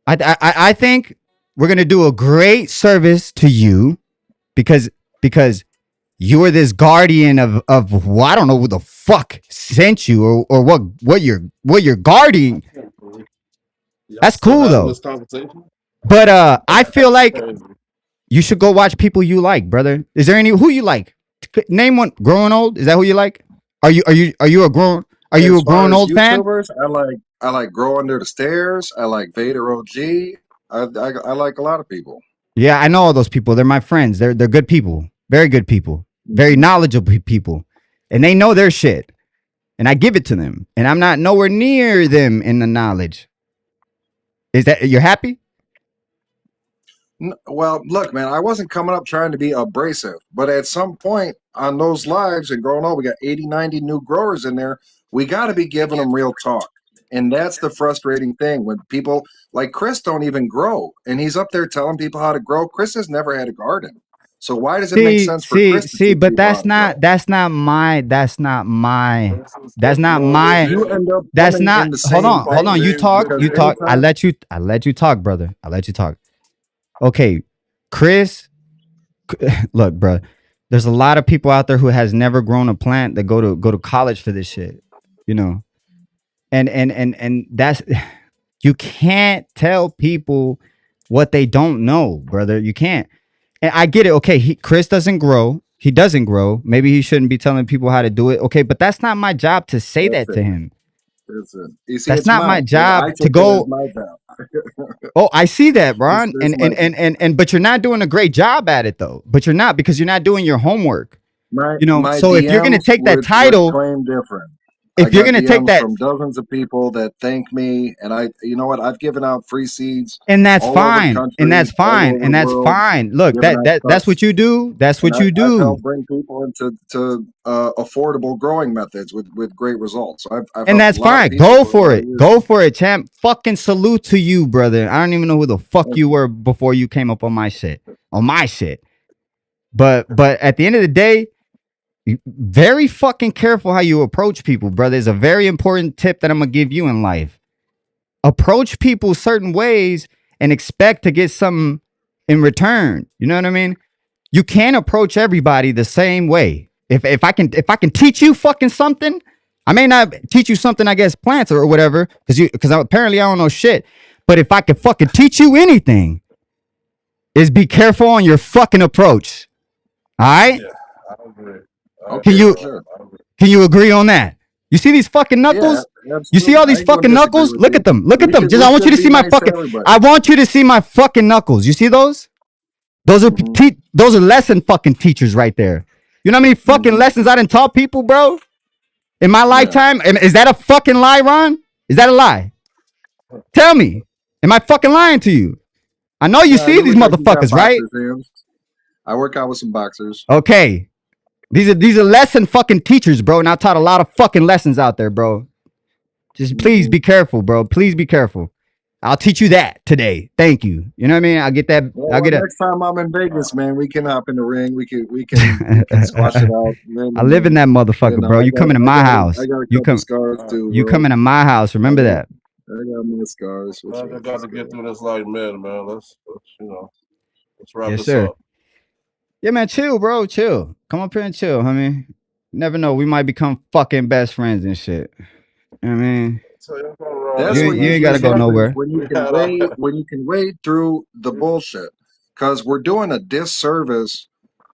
I think we're gonna do a great service to you because you are this guardian of well, I don't know who the fuck sent you or what you're guarding. That's cool though. But I feel like you should go watch people you like, brother. Is there any who you like? Name one. Growing Old? Is that who you like? Are you a grown As far Growing as Old fan? YouTubers, I like Grow Under the Stairs. I like Vader OG. I like a lot of people. Yeah, I know all those people. They're my friends. They're good people. Very good people. Very knowledgeable people. And they know their shit. And I give it to them. And I'm not nowhere near them in the knowledge. Is that you're happy? Well, look, man, I wasn't coming up trying to be abrasive, but at some point on those lives and growing up, we got 80, 90 new growers in there. We got to be giving them real talk. And that's the frustrating thing when people like Chris don't even grow. And he's up there telling people how to grow. Chris has never had a garden. So why does it make sense for Chris to keep But you running, bro? that's not my You end up that's coming in not the same hold on. thing because You talk. anytime I let you talk, brother. I let you talk. Okay, Chris, look, bro. There's a lot of people out there who has never grown a plant that go to college for this shit. You know, and that's you can't tell people what they don't know, brother. You can't. And I get it. Okay, Chris doesn't grow. He doesn't grow. Maybe he shouldn't be telling people how to do it. Okay, but that's not my job to say that's that to it. him. That's it. You see, That's it's not my mine. I job to take it as go. my job. Oh, I see that, It's, Ron. it's my job. And but you're not doing a great job at it though. But you're not because you're not doing your homework. You know. My So if you're gonna DMs take that would title, claim different. I if you're got gonna take DMs that, from dozens of people that thank me, and you know what? I've given out free seeds and that's all over the fine, and country, that's all fine, over the and that's world, fine. Look, giving out that's stuff. what you do. That's And what you I've do. helped bring people into affordable growing methods with great results. So I've And helped that's a lot of fine. people Go for a for lot of it. years Go now. for it, champ. Fucking salute to you, brother. I don't even know who the fuck Thank you you. were before you came up on my shit. On my shit. But at the end of the day, very fucking careful how you approach people, brother. It's a very important tip that I'm gonna give you in life. Approach people certain ways and expect to get something in return. You know what I mean? You can't approach everybody the same way. If I can teach you fucking something, I may not teach you something, I guess, plants or whatever, because apparently I don't know shit. But if I can fucking teach you anything, is be careful on your fucking approach. All right? Yeah, I agree. I Can Okay, agree, for you bro. sure. I agree. can you agree on that? You see these fucking Yeah, knuckles? You see absolutely. all I these ain't gonna fucking disagree knuckles? with Look you. at them. Look at them. Just We I want you should to be see my nice to fucking. everybody. I want you to see my fucking knuckles. You see those? Hmm. Those are lesson fucking teachers right there. You know how many fucking Hmm. lessons I done taught people, bro? In my Yeah. lifetime? Is that a fucking lie, Ron? Is that a lie? Tell me. Am I fucking lying to you? I know you Nah, see you these look like you got motherfuckers, right? boxers hands. I work out with some boxers. Okay. These are lesson fucking teachers, bro. And I taught a lot of fucking lessons out there, bro. Just please Hmm. be careful, bro. Please be careful. I'll teach you that today. Thank you. You know what I mean? I'll get that. Well, I'll get next time I'm in Uh, Vegas, man, we can hop in the ring. We can squash it a. out. Man I to live in man. that You motherfucker, know, bro. You coming to my I house. got a You couple come. scars uh, too, You bro. coming to my house. I Remember got that. my scars. What's I up? got Let's to get go. through this like men, man. Let's wrap Yes, this sir. up. Yeah, man. Chill, bro. Chill. Come up here and chill, homie. Never know. We might become fucking best friends and shit. You know what I mean, Tell you something, Ron. That's what you ain't usually gotta go happens nowhere. when you We can had our wade through the bullshit. Because we're doing a disservice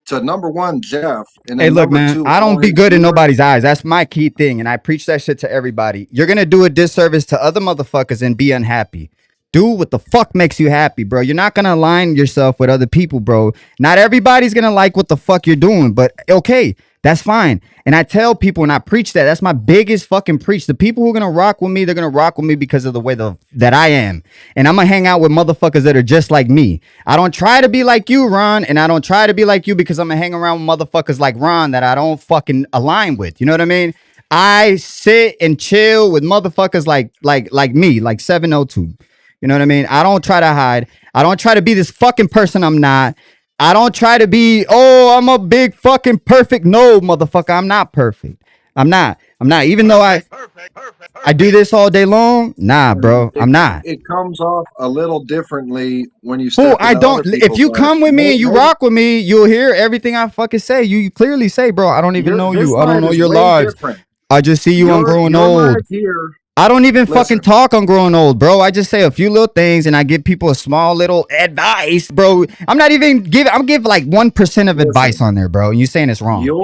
to number one, Jeff, and Hey, then look, number man, two, I all don't be his good in viewers. nobody's eyes. That's my key thing. And I preach that shit to everybody. You're going to do a disservice to other motherfuckers and be unhappy. Do what the fuck makes you happy, bro. You're not going to align yourself with other people, bro. Not everybody's going to like what the fuck you're doing, but okay, that's fine. And I tell people and I preach that. That's my biggest fucking preach. The people who are going to rock with me, they're going to rock with me because of the way that I am. And I'm going to hang out with motherfuckers that are just like me. I don't try to be like you, Ron, and I don't try to be like you because I'm gonna hang around with motherfuckers like Ron that I don't fucking align with. You know what I mean? I sit and chill with motherfuckers like me, like 702. You know what I mean? I don't try to hide. I don't try to be this fucking person I'm not. I don't try to be, oh, I'm a big fucking perfect. No, motherfucker, I'm not perfect. I'm not. I'm not. Even though I do this all day long, nah, And bro, I'm not. it comes off a little differently when you Fool, step I into don't. other If people's you lives. come with me and you rock with me, you'll hear everything I fucking say. You clearly say, bro, I don't even know This you. I don't live know is your way lives. different. I just see you on growing Your old. live here. I don't even fucking Listen, talk on growing old, bro. I just say a few little things and I give people a small little advice, bro. I'm not even giving. I'm giving like 1% of advice listen. on there, bro. And you saying it's wrong.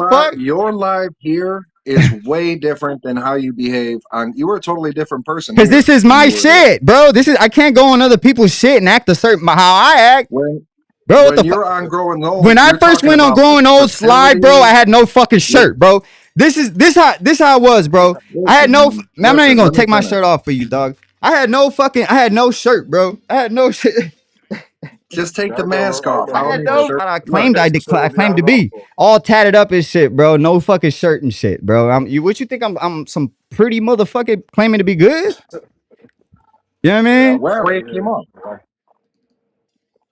Fuck. Your live here is way different than how you behave on. You were a totally different person Cause here this is than my you were there. shit, bro. I can't go on other people's shit and act a certain how I act, When bro. What the fuck? you're on growing old, When I you're first talking went on about growing old slide, bro, I fertility. had no fucking Li- shirt, bro. This how it was, bro. I had Listen, no. man. Man, I'm not even Listen. gonna Let me take my finish. shirt off for you, dog. I had no shirt, bro. I had no shit. Just take I the remember mask I off. I I don't remember had need a when no. shirt. I Look, claimed I we had claimed to it off be for. all tatted up and shit, bro. No fucking shirt and shit, bro. What you think I'm some pretty motherfucker claiming to be good? You know what I Yeah, I mean? well, remember. wake him up.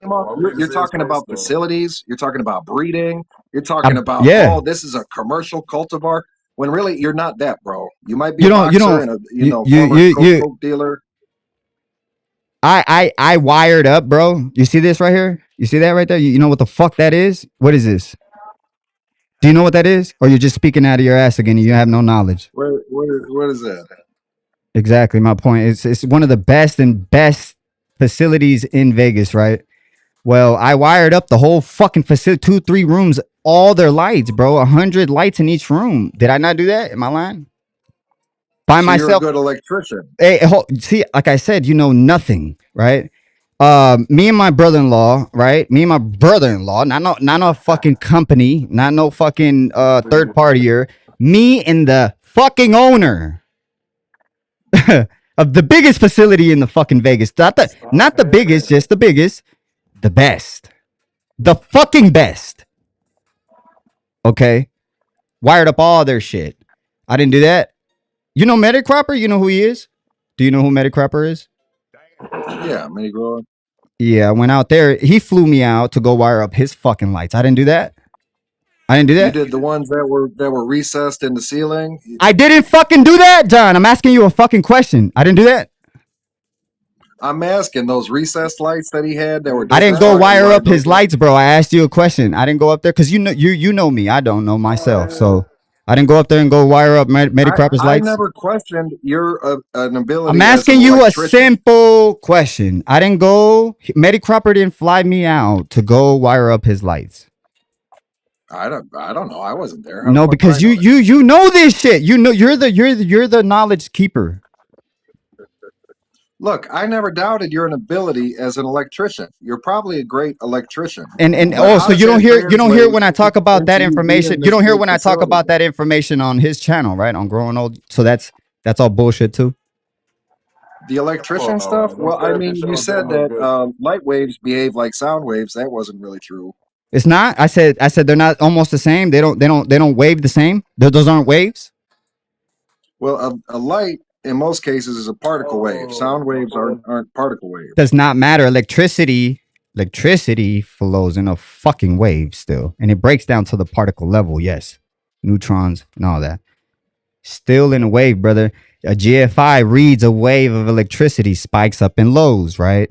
Yeah. I'm reading You're his talking face about though. facilities. You're talking about breeding. You're talking about, Yeah. oh, this is a commercial cultivar. When really you're not that, bro. You might be You a don't. You boxer don't. and a You. former You. You. coke dealer. I wired up, bro. You see this right here? You see that right there? You know what the fuck that is? What is this? Do you know what that is? Or you're just speaking out of your ass again and you have no knowledge? What is that? Exactly my point. It's one of the best facilities in Vegas, right? Well, I wired up the whole fucking facility, 2, 3 rooms, all their lights, bro. 100 lights in each room. Did I not do that? Am I lying? By So you're a myself. good electrician. Hey, see, like I said, you know nothing, right? Me and my brother-in-law, right? Me and my brother-in-law, not no fucking company, not no fucking third partier. Me and the fucking owner of the biggest facility in the fucking Vegas. Not the biggest, just the biggest, the best. The fucking best. Okay? Wired up all their shit. I didn't do that. You know Metacropper? You know who he is? Do you know who Metacropper is? Yeah, mini grower. Yeah, I went out there. He flew me out to go wire up his fucking lights. I didn't do that. I didn't do You that. did the ones that were recessed in the ceiling. I didn't fucking do that, John. I'm asking you a fucking question. I didn't do that. I'm asking those recessed lights that he had that were I didn't go disconstruct. You wire wired up those his up? lights, bro. I asked you a question. I didn't go up there because you know me. I don't know myself, so I didn't go up there and go wire up Metacropper's I lights. never questioned your an I'm ability as an asking you a electrician. simple question. I didn't go. Metacropper didn't fly me out to go wire up his lights. I don't know. I wasn't there. How the No, fuck do I because know that? you know this shit. You know you're the knowledge keeper. Look, I never doubted your ability as an electrician. You're probably a great electrician. And But how also does that you don't hear translate when I talk about into that you being information. You this don't hear big when I talk facility? about that information on his channel, right? On Growing Old. So that's all bullshit too. The Hold electrician on, stuff? man. Don't Well, say I that. This mean, shit you on said camera that good. light waves behave like sound waves. That wasn't really true. It's not. I said they're not almost the same. They don't wave the same. Those aren't waves. Well, a light in most cases is a particle wave. Oh, Sound my waves boy. aren't particle waves. Does not matter. Electricity flows in a fucking wave still, and it breaks down to the particle level. Yes, neutrons and all that. Still in a wave, brother. A GFI reads a wave of electricity, spikes up and lows, right?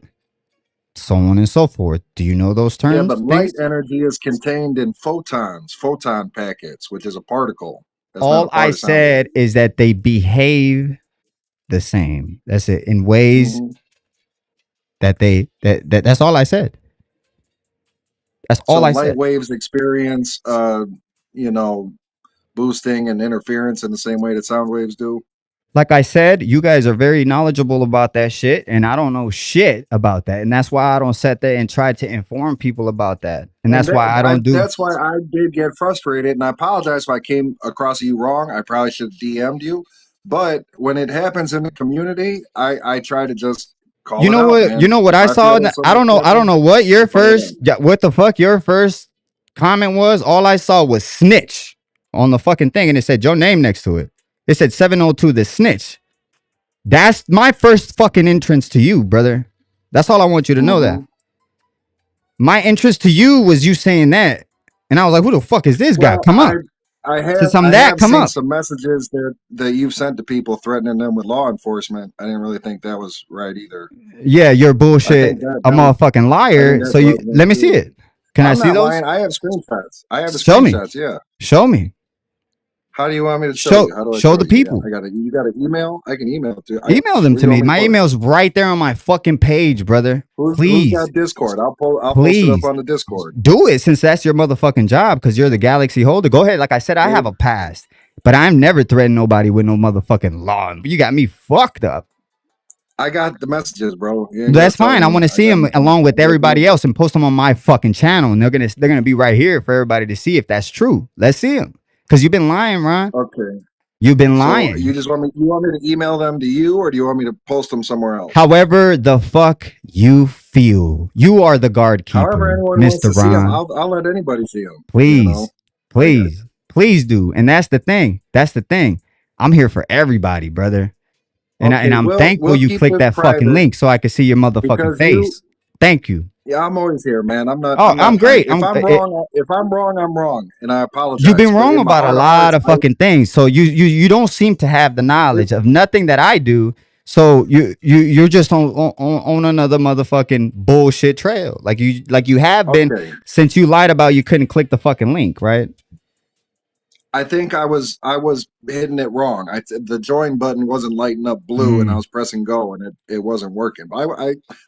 So on and so forth. Do you know those Yeah, terms? but light Things? energy is contained in photons, photon packets, which is a particle. That's not a All I part of sound wave. said is that they behave the same. That's it. In ways Hmm. that's all I said. That's So all I light said. waves experience, you know, boosting and interference in the same way that sound waves do. Like I said, you guys are very knowledgeable about that shit, and I don't know shit about that. And that's why I don't sit there and try to inform people about that. And And that's why I don't do that's why I did get frustrated, and I apologize if I came across you wrong. I probably should have DM'd you. But when it happens in the community, I try to just call it out, You man. know what If I I saw? feel that I somebody's don't know. I don't tripping, know what I your call it out. first. What the fuck your first comment was? All I saw was snitch on the fucking thing, and it said your name next to it. It said 702 the snitch. That's my first fucking entrance to you, brother. That's all I want you to know. Hmm. That my entrance to you was you saying that, and I was like, who the fuck is this guy? Well, Come up. Since I'm I that, have come seen up. some messages that you've sent to people threatening them with law enforcement. I didn't really think that was right either. Yeah, you're I think bullshit. that A motherfucking I think liar. that So you rubbed me let me see too. it. Can I I'm see not those? lying. I have screenshots. I have the Show me. screenshots. Yeah. Show me. How do you want me to show you? How do I Show show the you? people. You got an email? I can email it to you. Email them Where to do you me. want me to My put it? email's right there on my fucking page, brother. Who's Please, got Discord? I'll post it up please on the Discord. do it since that's your motherfucking job because you're the galaxy holder. Go ahead. Like I said, I have a past, but I'm never threatening nobody with no motherfucking law. You got me fucked up. I got the messages, bro. You ain't gotta That's tell fine. I me. want to I see got them them. along with I read everybody them. else and post them on my fucking channel. And they're gonna be right here for everybody to see if that's true. Let's see them because you've been lying, Ron. Okay. You've been So you lying. just want me? You want me to email them to you, or do you want me to post them somewhere else? However the fuck you feel, you are the guard However, keeper, anyone wants Mister to see them, Ron. I'll let anybody see them. You know, Please, I got. please do. And that's the thing. That's the thing. I'm here for everybody, brother. And Okay, I'm thankful we'll you keep clicked this that fucking private link so I could see your motherfucking because you. face. Thank you. Yeah, I'm always here, man. I'm not. Oh, I'm I'm not hiding. great. If I'm wrong, I'm wrong, and I You've apologize. been But wrong in my about a heart of lot hearts, of fucking things. So you don't seem to have the knowledge of nothing that I do. So you're just on another motherfucking bullshit trail. Like you have been okay. since you lied about you couldn't click the fucking link, right? I think I was hitting it wrong. The join button wasn't lighting up blue, and I Mm. was pressing go, and it wasn't working. But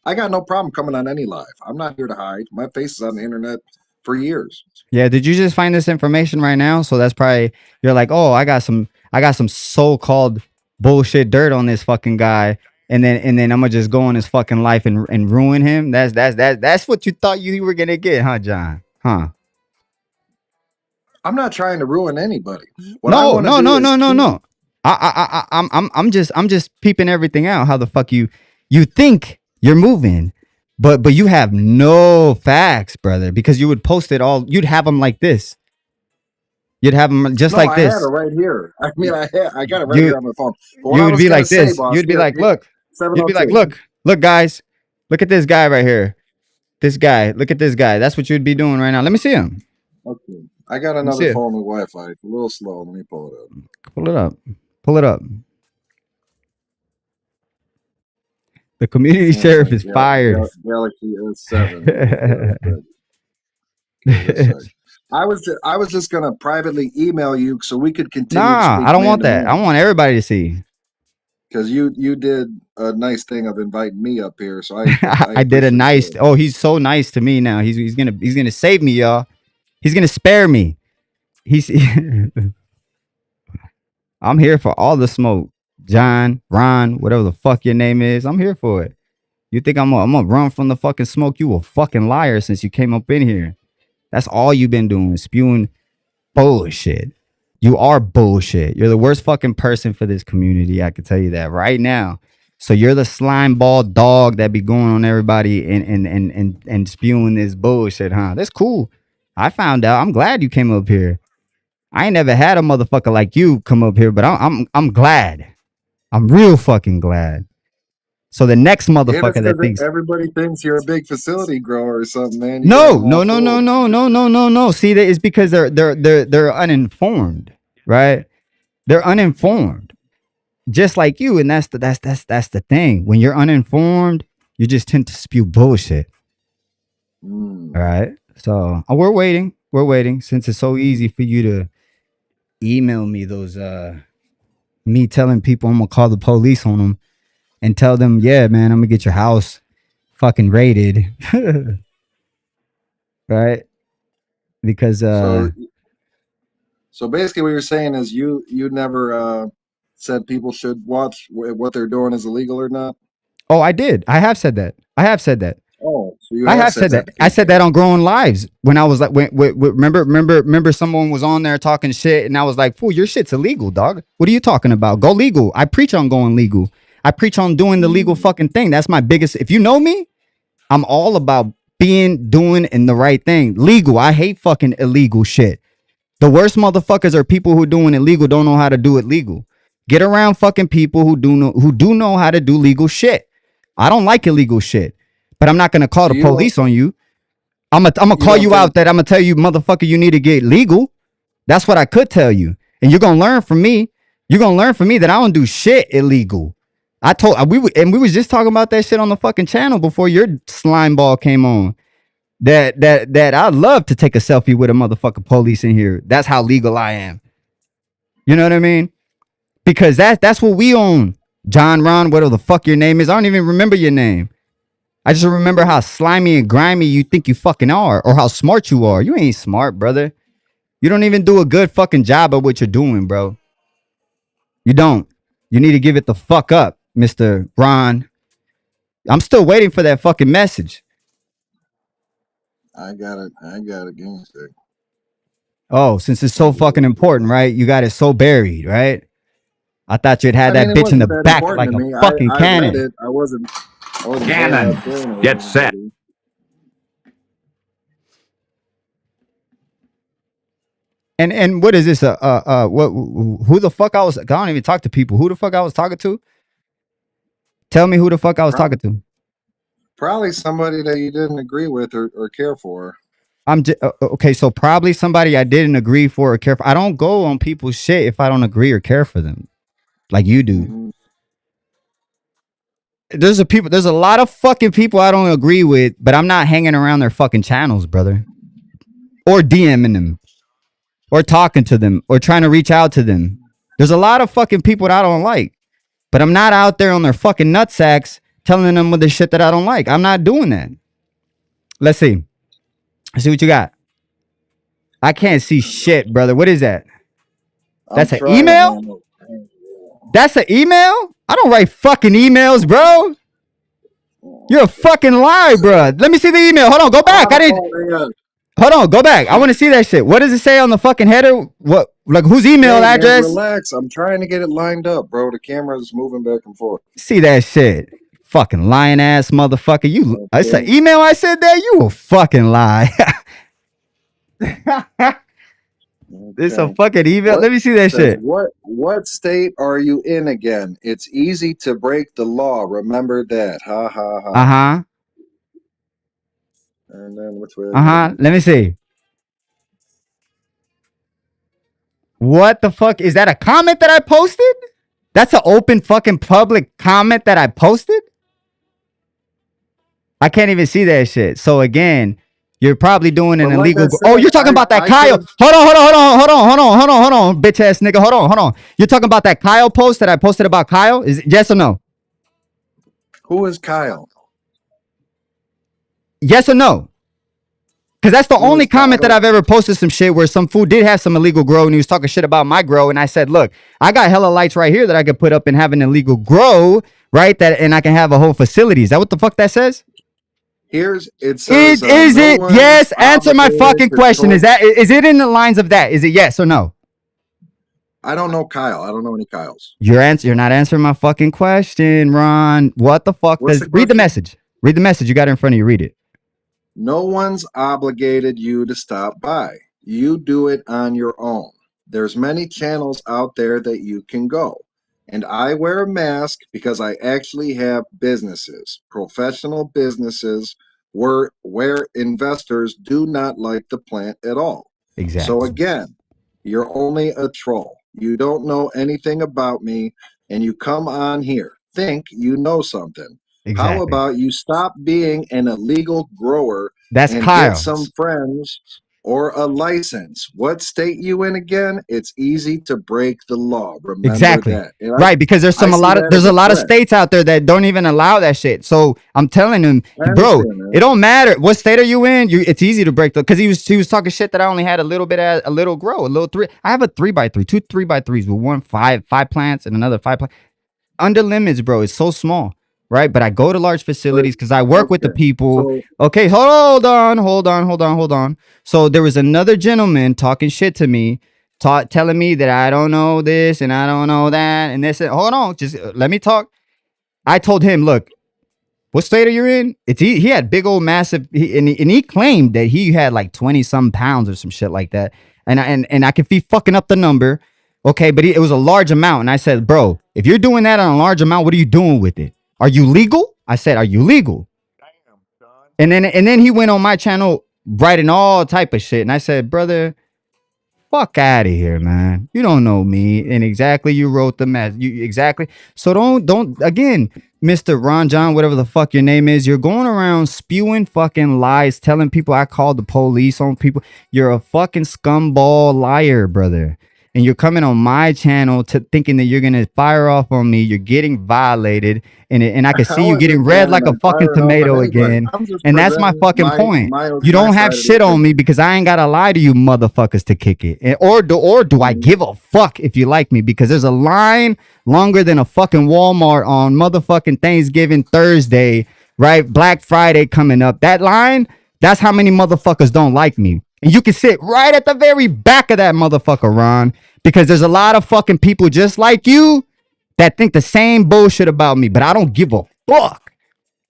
I got no problem coming on any live. I'm not here to hide. My face is on the internet for years. Yeah, did you just find this information right now? So that's probably you're like, "Oh, I got some so-called bullshit dirt on this fucking guy." And then I'm gonna just go on his fucking life and ruin him. That's what you thought you were gonna get, huh, John? Huh? I'm not trying to ruin anybody. What I No, want to no, do no, is no, no, keep. no. I'm just peeping everything out. How the fuck you think you're moving, but you have no facts, brother. Because you would post it all. You'd have them like this. You'd have them just No, like I had it this. right here. I mean, I got it right You here on my phone. But what you I would was be gonna like say, this. boss, You'd be here, like, look. You'd be like, 702. look, guys, look at this guy right here. This guy, look at this guy. That's what you'd be doing right now. Let me see him. Okay, I got Let me another see it. phone with Wi-Fi. It's a little slow. Let me pull it up. Pull it up. Pull it up. The community sheriff Samsung is fired. Galaxy S7. Give it a sec. I was just gonna privately email you so we could continue to Nah, speak I don't man want to that. I man. want everybody to see. Because you did a nice thing of inviting me up here, so I I did a appreciate nice. that. Oh, he's so nice to me now. He's gonna save me, y'all. He's gonna spare me. He's. I'm here for all the smoke. John, Ron, whatever the fuck your name is, I'm here for it. You think I'm gonna run from the fucking smoke? You a fucking liar since you came up in here. That's all you've been doing, spewing bullshit. You are bullshit. You're the worst fucking person for this community. I can tell you that right now. So you're the slime ball dog that be going on everybody and spewing this bullshit, huh? That's cool. I found out. I'm glad you came up here. I ain't never had a motherfucker like you come up here, but I'm glad. I'm real fucking glad. So the next And it's motherfucker that because thinks everybody thinks you're a big facility grower or something, man. You got no, them all no, no, no, fooled. no, no, no, no, no. See, that it's because they're uninformed, right? They're uninformed, just like you, and that's the thing. When you're uninformed, you just tend to spew bullshit. Mm. All right. So we're waiting. We're waiting since it's so easy for you to email me those me telling people I'm gonna call the police on them and tell them, yeah, man, I'm gonna get your house fucking raided, right? Because So so basically, what you're saying is you never said people should watch what they're doing is illegal or not. oh, I did. I have said that. I have said that. Oh, so you I have have said said that that. to I said people. that on Growing Lives when I was like, remember, someone was on there talking shit, and I was like, "Fool, your shit's illegal, dog. What are you talking about? Go legal." I preach on going legal. I preach on doing the legal Mm. fucking thing. That's my biggest. If you know me, I'm all about doing, and the right thing. Legal. I hate fucking illegal shit. The worst motherfuckers are people who doing it legal don't know how to do it legal. Get around fucking people who do know how to do legal shit. I don't like illegal shit, but I'm not gonna call So the police on you. I'm gonna you call don't you think out that I'm gonna tell you, motherfucker, you need to get legal. That's what I could tell you, and you're gonna learn from me. You're gonna learn from me that I don't do shit illegal. We was just talking about that shit on the fucking channel before your slime ball came on. That I love to take a selfie with a motherfucker police in here. That's how legal I am. You know what I mean? Because that's what we own. John Ron, whatever the fuck your name is. I don't even remember your name. I just remember how slimy and grimy you think you fucking are, or how smart you are. You ain't smart, brother. You don't even do a good fucking job of what you're doing, bro. You don't. You need to give it the fuck up, Mr. Ron. I'm still waiting for that fucking message. I got it. I got it. Gangster. Oh, since it's I so got fucking important, right? You got it so buried, right? I thought you'd had I mean, that it bitch in wasn't the that back important like to a me. fucking I read cannon. it. I wasn't going up Cannon. saying it with Get set. anybody. And what is this? What? Who the fuck I was? I don't even talk to people. Who the fuck I was talking to? Tell me who the fuck I was talking Probably to. Probably somebody that you didn't agree with or care for. Okay. So probably somebody I didn't agree for or care for. I don't go on people's shit if I don't agree or care for them, like you do. Mhm. There's a lot of fucking people I don't agree with, but I'm not hanging around their fucking channels, brother, or DMing them, or talking to them, or trying to reach out to them. There's a lot of fucking people that I don't like, but I'm not out there on their fucking nutsacks telling them with the shit that I don't like. I'm not doing that. Let's see. Let's see what you got. I can't see shit, brother. What is that? I'm That's an trying, email? man. That's an email? I don't write fucking emails, bro. You're a fucking lie, bro. Let me see the email. Hold on, go back. I didn't. Oh, man. Hold on, go back. I want to see that shit. What does it say on the fucking header? What, like, whose email Hey, man, address? relax. I'm trying to get it lined up, bro. The camera's moving back and forth. See that shit. Fucking lying ass motherfucker. It's an Okay. email I said there. You a fucking lie. It's a Okay. fucking email. What Let me see that says shit. what state are you in again? It's easy to break the law. Remember that. Ha ha Uh ha. huh. And then which way Uh is it? huh. Let me see. What the fuck? Is that a comment that I posted? That's an open fucking public comment that I posted? I can't even see that shit. So again, you're probably doing an But like I illegal. Oh, said, you're talking about that I could Kyle. have. Hold on, bitch ass nigga. Hold on. You're talking about that Kyle post that I posted about Kyle? Is it yes or no? Who is Kyle? Yes or no? Because that's the Who only is Kyle? I comment that don't. I've ever posted some shit where some fool did have some illegal grow and he was talking shit about my grow. And I said, look, I got hella lights right here that I could put up and have an illegal grow, right? That and I can have a whole facility. Is that what the fuck that says? Here's it says It is no it. one's Yes. Answer my obligated fucking to question. show. Is it in the lines of that? Is it yes or no? I don't know Kyle. I don't know any Kyles. You're not answering my fucking question, Ron. What the fuck What's does the read the question? message? Read the message. You got it in front of you. Read it. No one's obligated you to stop by. You do it on your own. There's many channels out there that you can go. And I wear a mask because I actually have businesses, professional businesses where investors do not like the plant at all. So Exactly. again, you're only a troll. You don't know anything about me and you come on here, think you know something. How Exactly. about you stop being an illegal grower That's and get Kyle. some friends or a license? What state you in again? It's easy to break the law. Remember Exactly. that. And Right, because I see that there's as a a lot of threat. states out there that don't even allow that shit. So I'm telling him, I bro, understand it that. don't matter what state are you in. It's easy to break the because he was talking shit that I only had a little bit a little grow, a little three. I have a 3x3, two 3x3s with one five plants and another five plants. Under limits, bro. It's so small, right? But I go to large But facilities because I work with the okay. people. So Okay, hold on. So there was another gentleman talking shit to me, telling me that I don't know this and I don't know that and this. Hold on, just let me talk. I told him, look, what state are you in? He had big old massive and he claimed that he had like 20 some pounds or some shit like that. And I could be fucking up the number. Okay, but it was a large amount. And I said, bro, if you're doing that on a large amount, what are you doing with it? Are you legal? I said, are you legal? And then he went on my channel writing all type of shit. And I said, brother, fuck out of here, man. You don't know me. And exactly you wrote the mess. You exactly. So don't again, Mr. Ron John, whatever the fuck your name is, you're going around spewing fucking lies, telling people I called the police on people. You're a fucking scumball liar, brother. And you're coming on my channel to thinking that you're gonna fire off on me. You're getting violated, and I can I see you getting wasn't red planning like a on fucking firing off on tomato anybody. again. I'm just And that's my presenting fucking point. You my don't side have of the shit on me opinion. because I ain't gotta lie to you motherfuckers to kick it. Or do I give a fuck if you like me? Because there's a line longer than a fucking Walmart on motherfucking Thanksgiving Thursday, right? Black Friday coming up. That line, that's how many motherfuckers don't like me. And you can sit right at the very back of that motherfucker, Ron, because there's a lot of fucking people just like you that think the same bullshit about me, but I don't give a fuck.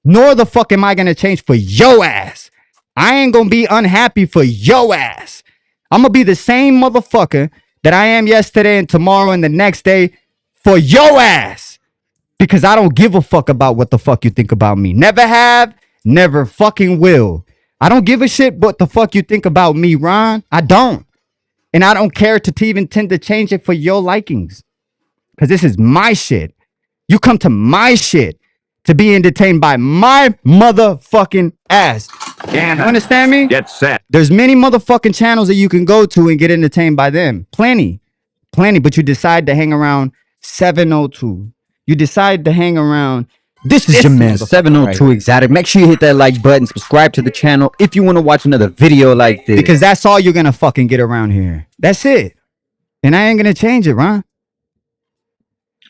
Nor the fuck am I gonna change for yo ass. I ain't gonna be unhappy for yo ass. I'm gonna be the same motherfucker that I am yesterday and tomorrow and the next day for yo ass. Because I don't give a fuck about what the fuck you think about me. Never have, Never fucking will. I don't give a shit what the fuck you think about me, Ron. I don't. And I don't care to even tend to change it for your likings. Because this is my shit. You come to my shit to be entertained by my motherfucking ass. You understand me? Get set. There's many motherfucking channels that you can go to and get entertained by them. Plenty. But you decide to hang around 702. You decide to hang around. This is your man, motherfucker 702 right here. Exotic. Make sure you hit that like button, subscribe to the channel if you want to watch another video like this. Because that's all you're gonna fucking get around here. That's it. And I ain't gonna change it, Ron.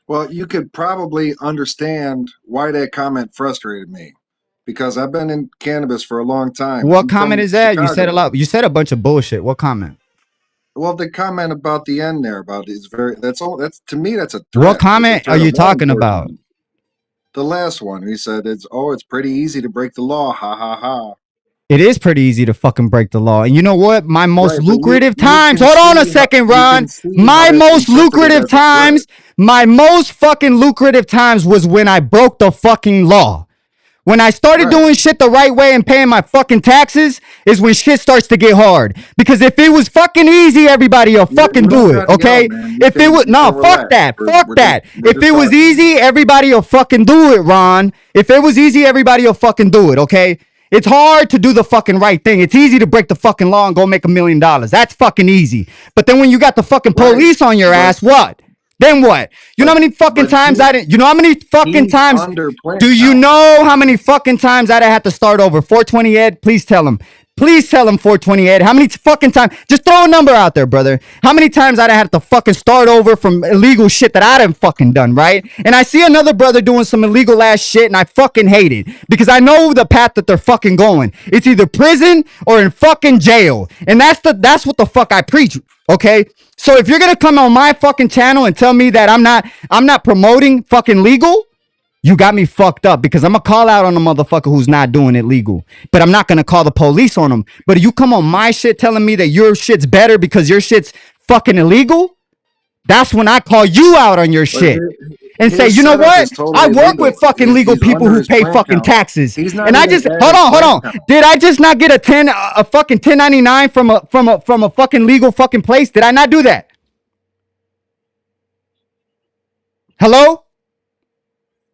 Well, you could probably understand why that comment frustrated me, because I've been in cannabis for a long time. What I'm comment from is that? You said a Chicago. lot. You said a bunch of bullshit. What comment? Well, the comment about the end there about is very. That's all. That's to me. That's a threat. What It's a comment threat are you of law talking about? enforcement. The last one, he said, it's pretty easy to break the law. Ha ha ha. It is pretty easy to fucking break the law. And you know what? My most Right, but lucrative you times. can Hold on a see how second, you Ron. can see My how that's most interpreted lucrative as a threat. times. My most fucking lucrative times was when I broke the fucking law. When I started Right. doing shit the right way and paying my fucking taxes is when shit starts to get hard. Because if it was fucking easy, everybody will fucking We don't do it, gotta okay? yell, man. If it was You no, can fuck relax. that. Fuck We're that. just If it was talking. easy, everybody will fucking do it, Ron. If it was easy, everybody will fucking do it, okay? It's hard to do the fucking right thing. It's easy to break the fucking law and go make $1 million. That's fucking easy. But then when you got the fucking Right, police on your but ass, what? Then what? You know how but many fucking but times I didn't? You know how many fucking he's times? under plant Do you count. know how many fucking times I'd have had to start over? 420 Ed, please tell him. Please tell him 420 Ed. How many fucking times? Just throw a number out there, brother. How many times I'd have had to fucking start over from illegal shit that I done fucking done, right? And I see another brother doing some illegal ass shit and I fucking hate it because I know the path that they're fucking going. It's either prison or in fucking jail. And that's what the fuck I preach. Okay? So if you're gonna come on my fucking channel and tell me that I'm not promoting fucking legal, you got me fucked up because I'm gonna call out on the motherfucker who's not doing it legal. But I'm not gonna call the police on him. But if you come on my shit telling me that your shit's better because your shit's fucking illegal, that's when I call you out on your But shit. And say, his you know setup what? is totally I work illegal. with fucking legal He's people under who his pay plant fucking count. taxes. He's not And I even just at hold his on. plant count. Did I just not get a fucking 1099 from a fucking legal fucking place? Did I not do that? Hello?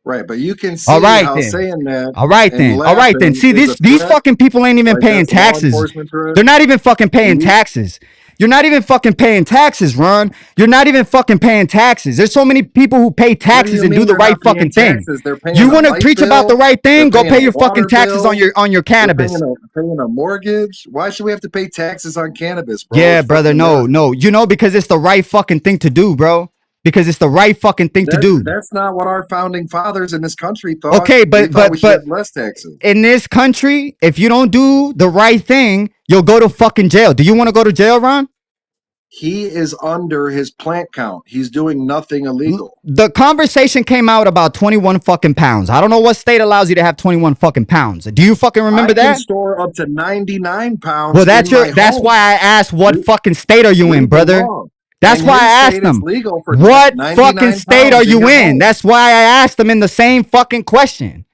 Right, but you can All see right how then. saying that All right and then. All right then. laughing See, is a these threat. fucking people ain't even Like paying that's a law taxes. enforcement threat. They're not even fucking paying And you, taxes. You're not even fucking paying taxes, Ron. You're not even fucking paying taxes. There's so many people who pay what do taxes you and do mean the they're right not paying fucking thing. taxes? They're paying You a want to light preach about the bill. right They're thing? Go paying pay a your fucking water taxes on bill. your They're cannabis. paying a mortgage. Why should we have to pay taxes on cannabis, bro? Yeah, It's brother. fucking nuts. No. You know, because it's the right fucking thing to do, bro. Because it's the right fucking thing to do. That's not what our founding fathers in this country thought. Okay, They thought we should have less taxes. in this country, if you don't do the right thing, you'll go to fucking jail. Do you want to go to jail, Ron? He is under his plant count. He's doing nothing illegal. The conversation came out about 21 fucking pounds. I don't know what state allows you to have 21 fucking pounds. Do you fucking remember I can that? store up to 99 pounds. Well, that's in my that's home. why I asked what Read- fucking state are you in, Read the brother? law. That's In why I his asked state, it's them. legal for What 99 fucking state are pounds in you your in? home. That's why I asked them in the same fucking question.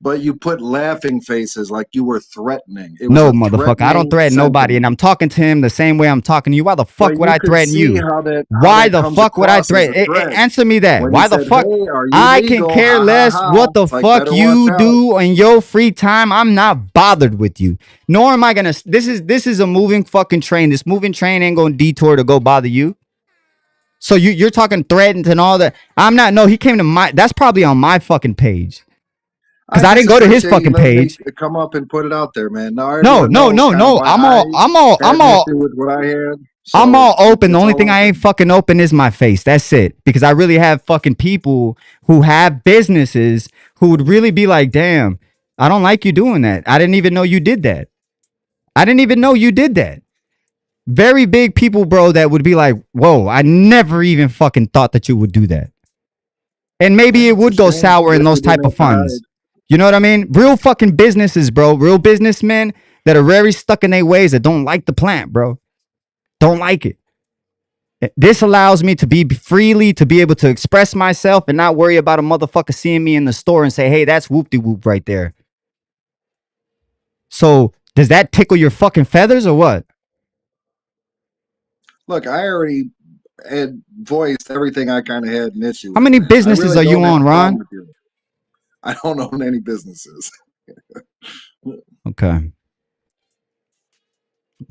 But you put laughing faces like you were threatening. It was No, a motherfucker. I don't threatening threaten nobody, and sentiment. I'm talking to him the same way I'm talking to you. Why the fuck But would you I could threaten see you? how Why the comes fuck would I across as a threaten? threat. Answer me that. When he Why the said, fuck? "Hey, are you I can legal? care Ha ha less ha!" what the It's like, fuck better watch you out. do in your free time. I'm not bothered with you. Nor am I gonna. This is a moving fucking train. This moving train ain't gonna detour to go bother you. So you're talking threats and all that. I'm not. No, he came to my. That's probably on my fucking page because I just didn't go to his appreciate you fucking letting me page. come up and put it out there, man. Now No, everyone no, knows no, kind of no. why I had I'm an all issue with what I had. I'm So all open. The it's only all thing I open. ain't fucking open is my face. That's it. Because I really have fucking people who have businesses who would really be like, damn, I don't like you doing that. I didn't even know you did that. I didn't even know you did that. Very big people, bro, that would be like, whoa, I never even fucking thought that you would do that. And maybe Yeah, it it's a would go shame. sour in Wish those we didn't type of have to hide. funds. You know what I mean? Real fucking businesses, bro. Real businessmen that are very stuck in their ways that don't like the plant, bro. Don't like it. This allows me to be freely, to be able to express myself and not worry about a motherfucker seeing me in the store and say, hey, that's whoop-de-whoop right there. So does that tickle your fucking feathers or what? Look, I already had voiced everything I kind of had an issue How with, many man. I businesses really are you don't have on, a problem Ron? with you. I don't own any businesses. Okay.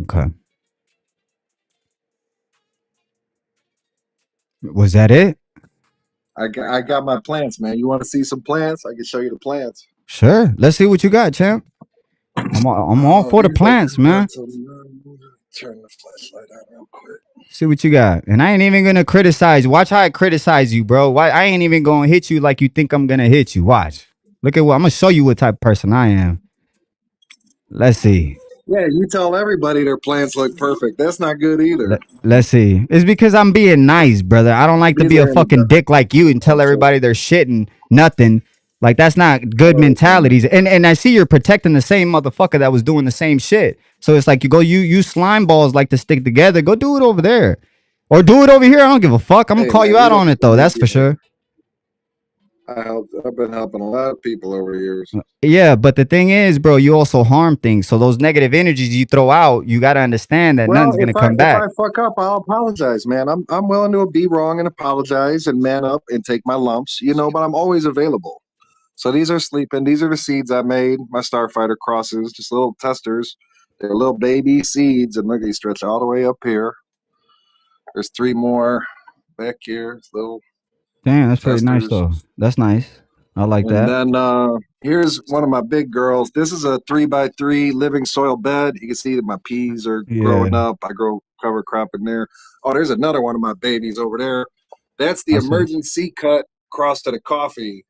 Okay. Was that it? I got my plants, man. You want to see some plants? I can show you the plants. Sure. Let's see what you got, champ. I'm all Oh, for the these look plants, man. turn the flashlight on real quick. See what you got. And I ain't even gonna criticize. Watch how I criticize you, bro. Why I ain't even gonna hit you like you think I'm gonna hit you. Watch. Look at what I'm gonna show you what type of person I am. Let's see. Yeah, you tell everybody their plants look perfect. That's not good either. Let's see. It's because I'm being nice, brother. I don't like to These be a are in the fucking dick like you and tell everybody they're shit and nothing. Like that's not good mentalities. And I see you're protecting the same motherfucker that was doing the same shit. So it's like you slime balls like to stick together. Go do it over there. Or do it over here. I don't give a fuck. I'm gonna Hey, call man, you we out don't on it though. That's for sure. I've been helping a lot of people over the years. Yeah, but the thing is, bro, you also harm things. So those negative energies you throw out, you gotta understand that Well, nothing's gonna come if I back. fuck up, I'll apologize, man. I'm willing to be wrong and apologize and man up and take my lumps, you know. But I'm always available. So these are sleeping. These are the seeds I made. My starfighter crosses, just little testers. They're little baby seeds, and look, they stretch all the way up here. There's 3 more back here, little Damn, that's pretty nice testers. though. That's nice. I like And that. then here's one of my big girls. This is a 3x3 living soil bed. You can see that my peas are Yeah, growing up. I grow cover crop in there. Oh, there's another one of my babies over there. That's the I see. emergency cut cross to the coffee.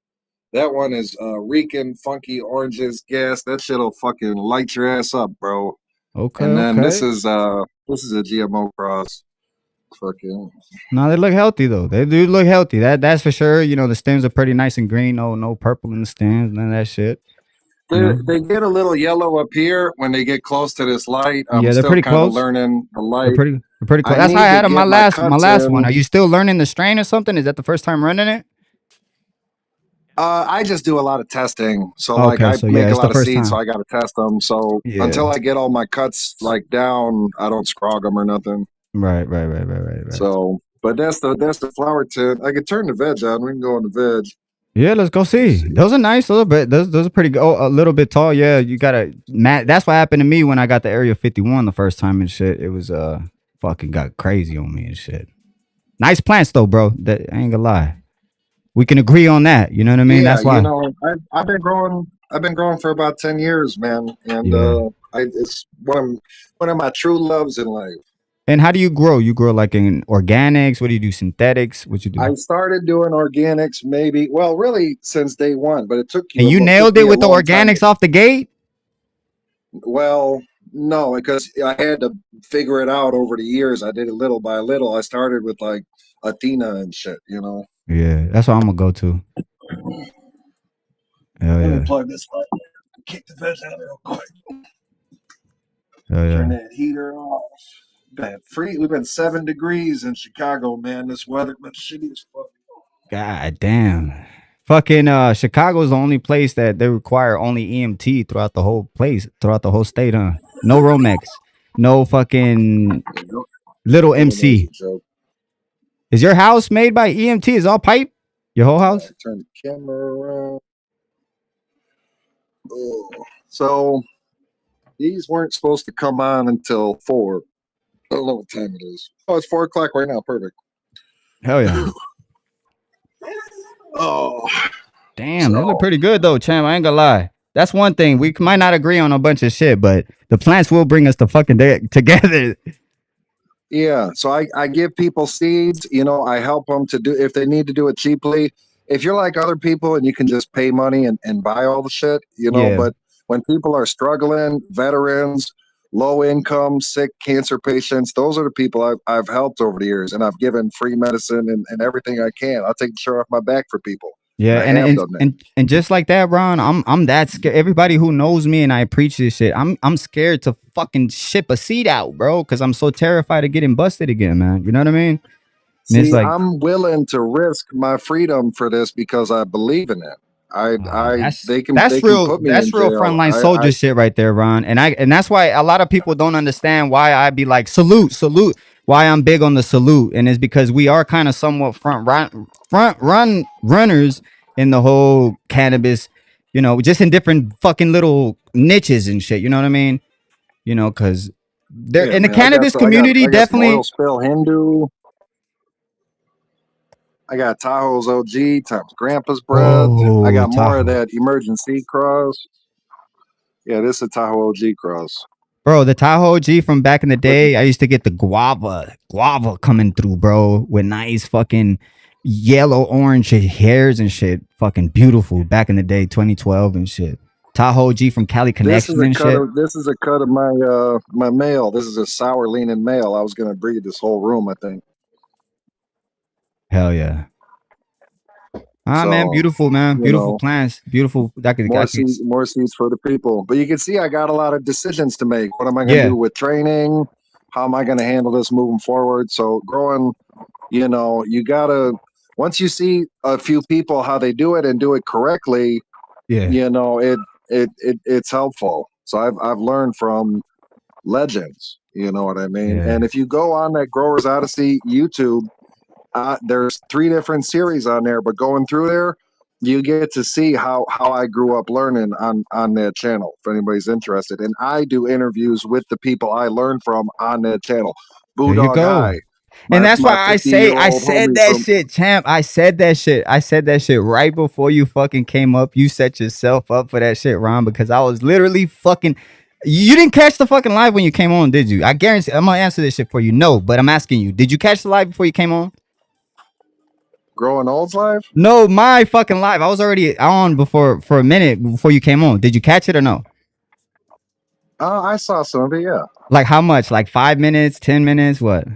That one is reeking funky oranges gas. That shit'll fucking light your ass up, bro. Okay, And then okay. this is a GMO cross. Fucking No, they look healthy though. They do look healthy. That's for sure. You know, the stems are pretty nice and green. No purple in the stems, none of that shit. You know. they get a little yellow up here when they get close to this light. I'm Yeah, they're still pretty kind of close. learning the They're light. pretty close. I That's how I need to had on my get my last cuts one. in. Are you still learning the strain or something? Is that the first time running it? I just do a lot of testing. So like Okay, I so yeah, make a it's the lot of first seeds, so time. I got to test them. So until Yeah. I get all my cuts like down, I don't scrog them or nothing. Right. So, but that's the flower tint. I could turn the veg on. We can go on the veg. Yeah, let's go Let's see. see. Those are nice. Those are pretty good. Oh, a little bit tall. Yeah, you gotta That's what happened to me when I got the Area 51 the first time and shit. It was fucking got crazy on me and shit. Nice plants though, bro. That I ain't gonna lie. We can agree on that. You know what I mean? Yeah, That's why. I've been growing. I've been growing for about 10 years, man, and Yeah. it's one of my true loves in life. And how do you grow? You grow like in organics? What do you do? Synthetics? What you do? I started doing organics maybe, well, really since day one, but it And you took nailed it me a with the long time. organics off the gate? Well, no, because I had to figure it out over the years. I did it little by little. I started with like Athena and shit, you know. Yeah, that's what I'm gonna go to. Hell Let me yeah. plug this light. Kick the veg out real quick. Hell Turn yeah. that heater off. We've been 7 degrees in Chicago, man. This weather been shitty as fuck. God damn. Fucking Chicago is the only place that they require only EMT throughout the whole place, throughout the whole state, huh? No Romex. No fucking little Illinois is MC. a joke. Is your house made by EMT? Is all pipe? Your whole house? Turn the camera around. Oh. So these weren't supposed to come on until 4. I don't know what time it is. Oh, it's 4 o'clock right now. Perfect. Hell yeah. Oh, Damn, they look so pretty good though, champ. I ain't gonna lie. That's one thing. We might not agree on a bunch of shit, but the plants will bring us the fucking day together. yeah. So I give people seeds. You know, I help them to do if they need to do it cheaply. If you're like other people and you can just pay money and buy all the shit, you know, Yeah. but when people are struggling, veterans, low income, sick, cancer patients, those are the people I've helped over the years, and I've given free medicine and everything I can. I'll take the shirt off my back for people, Yeah, and I have done that. and just like that, Ron, I'm that scared. Everybody who knows me and I preach this shit, I'm scared to fucking ship a seed out, bro, because I'm so terrified of getting busted again, man. You know what I mean? And it's See, like, I'm willing to risk my freedom for this because I believe in it. They can That's real. put me in That's real jail. frontline soldier shit right there, Ron. And that's why a lot of people don't understand why I be like salute. Why I'm big on the salute, and it's because we are kind of somewhat runners in the whole cannabis. You know, just in different fucking little niches and shit. You know what I mean? You know, because there Yeah, in the man. cannabis community, I got some oil definitely. spill Hindu. I got Tahoe's OG times Grandpa's bread. I Oh, got more of Tahoe. that emergency cross. Yeah, this is a Tahoe OG cross. Bro, the Tahoe G from back in the But day, I used to get the guava coming through, bro, with nice fucking yellow orange hairs and shit. Fucking beautiful back in the day, 2012 and shit. Tahoe G from Cali Connection and shit. this is a cut of my male. This is a sour leaning male. I was gonna breed this whole room, I think. Hell yeah. Ah, man, So, beautiful, man. you Beautiful know, plants. Beautiful. more seeds for the people. But you can see I got a lot of decisions to make. What am I gonna Yeah, do with training? How am I gonna handle this moving forward? So growing, you know, you gotta once you see a few people how they do it and do it correctly, yeah, you know, it's helpful. So I've learned from legends, you know what I mean? yeah. And if you go on that Growers Odyssey YouTube, there's 3 different series on there, but going through there, you get to see how I grew up learning on that channel. If anybody's interested, and I do interviews with the people I learned from on that channel. There you Boodog go. High, And that's my why I 50 say year I old said homie that from shit, champ. I said that shit. I said that shit right before you fucking came up. You set yourself up for that shit, Ron, because I was literally fucking. You didn't catch the fucking live when you came on, did you? I guarantee. I'm gonna answer this shit for you. No, but I'm asking you. Did you catch the live before you came on? Growing Olds Live. No, my fucking live. I was already on before for a minute before you came on. Did you catch it or no? I saw some of it. Yeah, Like how much? Like 5 minutes, 10 minutes? What?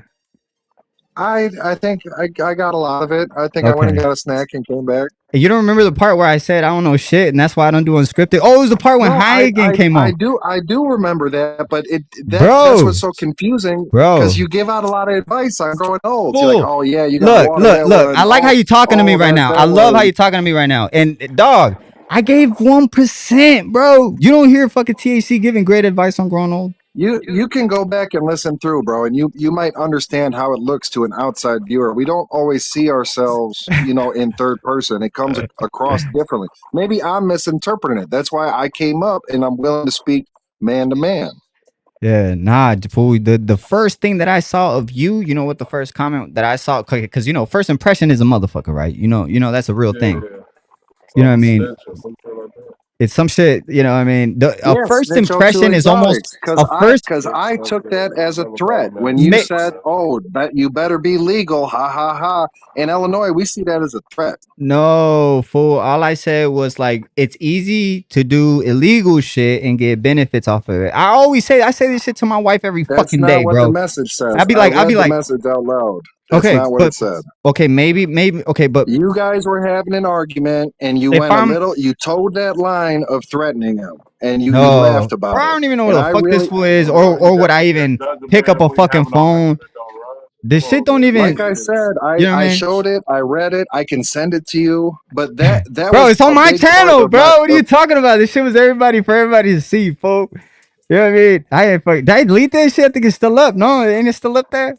I think I got a lot of it. I think I went and Okay. got a snack and came back. You don't remember the part where I said I don't know shit, and that's why I don't do unscripted. Oh, it was the part when No, High again came on, I do remember that, but that's bro. what's so confusing because Bro, you give out a lot of advice on growing olds. You're like, fool. oh yeah, you got to water that Look. one. I like how you talking to me Oh right now. I that love how one. you talking to me right now. And dog, I gave 1%, bro. You don't hear fucking THC giving great advice on growing old. You can go back and listen through, bro, and you might understand how it looks to an outside viewer. We don't always see ourselves, you know, in third person. It comes across differently. Maybe I'm misinterpreting it. That's why I came up and I'm willing to speak man to man. Yeah, nah, fool. The first thing that I saw of you, you know what the first comment that I saw, because you know, first impression is a motherfucker, right? You know that's a real Yeah, thing. yeah. It's You know like what I a mean? snitch or something like that. It's some shit. You know what I mean? A Yes, first snitch on two impression is almost exotics. a first. Cause Yes, I that's took that as a never thought threat of when you messaging like said, that. "Oh, that you better be legal." Ha ha ha. In Illinois, we see that as a threat. No, fool. All I said was like it's easy to do illegal shit and get benefits off of it. I say this shit to my wife every That's fucking not day, what the bro. message says. I'd be Read the like, message out loud. That's okay, not what it but said. okay, maybe, okay, but You guys were having an argument, and you if went a I'm little. You towed that line of threatening him, and you laughed no, bro, about I it. don't even know what And the I fuck this really, fool is, Well, bro, or would I you just even judging pick up man a when you fucking having an phone? argument, though, right? This Come shit on, don't man. even, like I said, you know what I I mean? showed it. I read it. I can send it to you. But that Bro, was it's on a my big part channel, of my. bro. What are you talking about? This shit was for everybody to see, folks. You know what I mean? I ain't fuck. Did I delete that shit? I think it's still up. No, ain't it still up there?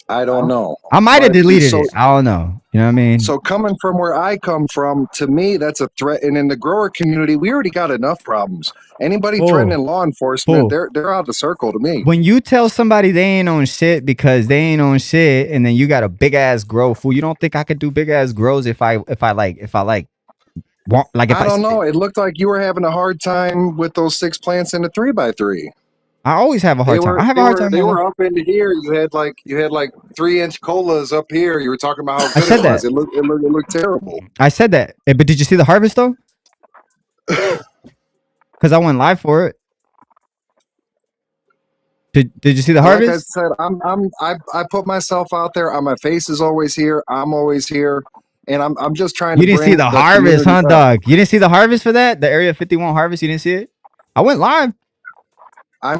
I don't know, I might have but deleted it. I don't know. You know what I mean? so coming from where I come from, to me, that's a threat. And in the grower community, we already got enough problems. Anybody Fool, threatening law enforcement, fool. they're out of the circle to me. When you tell somebody they ain't on shit because they ain't on shit, and then you got a big ass grow, fool, you don't think I could do big ass grows if I want like if I don't know. It looked like you were having a hard time with those 6 plants in the 3x3. I always have a hard time. I have a hard time in They my life. were up into here. You had like 3-inch colas up here. You were talking about how I good it said was. that. It looked terrible. I said that. But did you see the harvest though? Because I went live for it. Did you see the Like I harvest? said, I put myself out there. My face is always here. I'm always here, and I'm just trying to You didn't see bring the the harvest, community huh, up. dog? You didn't see the harvest for that? The Area 51 harvest? You didn't see it? I went live. I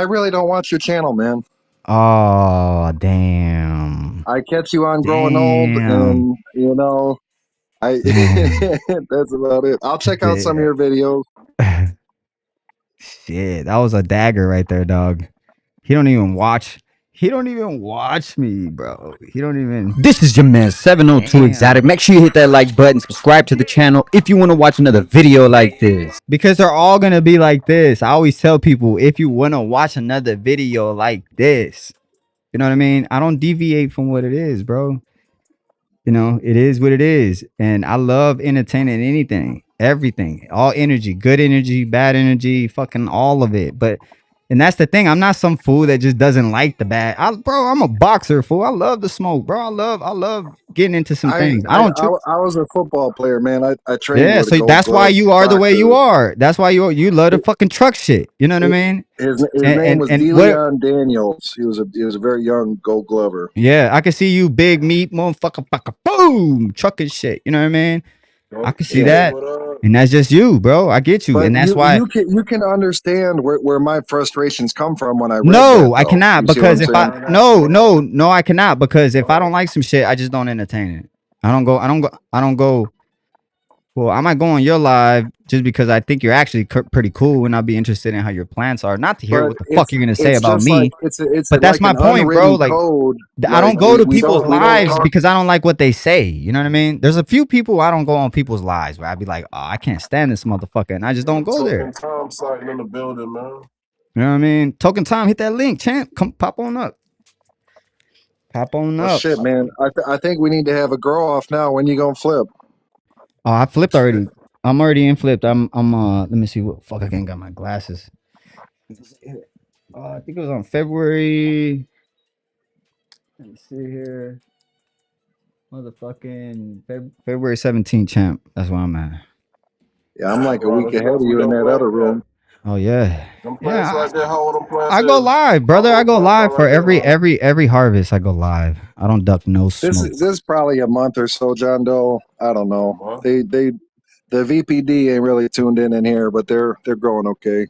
really don't watch your channel, man. Oh, damn. I catch you on growing old, Damn. and you know, That's about it. I'll check out some of your videos. Shit, that was a dagger right there, dog. He don't even watch. He don't even watch me, bro. He don't even. This is your man 702 Damn. Exotic. Make sure you hit that like button, subscribe to the channel if you want to watch another video like this. Because they're all gonna be like this. I always tell people if you wanna watch another video like this, you know what I mean? I don't deviate from what it is, bro. You know, it is what it is. And I love entertaining anything, everything, all energy, good energy, bad energy, fucking all of it. But and that's the thing. I'm not some fool that just doesn't like the bad. Bro, I'm a boxer, fool. I love the smoke, bro. I love getting into some things. I don't. I was a football player, man. I trained Yeah, with a so Gold that's why Glove you are the way you boxer. are. That's why you love the fucking truck shit. You know what I mean? His name was And what? DeLeon Daniels. He was a very young Gold Glover. Yeah, I can see you, big meat, motherfucker, boom, trucking shit. You know what I mean? I can see Yeah. Hey, that, what up? and that's just you, bro. I get you, But and that's why. you can understand where my frustrations come from when I read No, that I though. cannot You see what I'm because if I saying? no, I cannot because if I don't like some shit, I just don't entertain it. I don't go. Well, I might go on your live just because I think you're actually pretty cool, and I'll be interested in how your plants are. Not to hear But what the fuck you're gonna say it's about just like me, but that's like my an point, bro. unwritten Like code. I don't Like go to we people's don't lives talk. because I don't like what they say. You know what I mean? There's a few people I don't go on people's lives where I'd be like, oh, I can't stand this motherfucker, and I just don't go there. Token Tom sighting in the building, man. You know what I mean? Token time, hit that link, champ. Come pop on up. Pop on Well, up. shit, man. I think we need to have a grow off now. When you gonna flip? Oh, I flipped already. I'm already in flipped. I'm let me see what fuck I can't got my glasses. I think it was on February. Let me see here. Motherfucking February 17th, champ. That's where I'm at. Yeah, I'm like a Bro, week that's ahead of definitely you in dope, that man. other Yeah. room. Oh yeah. Them plants Yeah, right there, how old them plants I go is? live, How brother. I old go plants are live for right there, man? every harvest. I go live. I don't duck no This smoke. is probably a month or so, John Doe. I don't know. Huh? They the VPD ain't really tuned in here, but they're growing okay.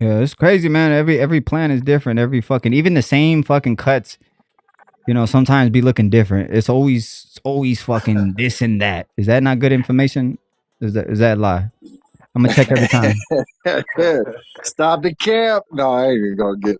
Yeah, it's crazy, man. Every plant is different. Every fucking even the same fucking cuts, you know, sometimes be looking different. It's always fucking this and that. Is that not good information? Is that a lie? I'm gonna check every time. Stop the camp. No, I ain't even gonna get.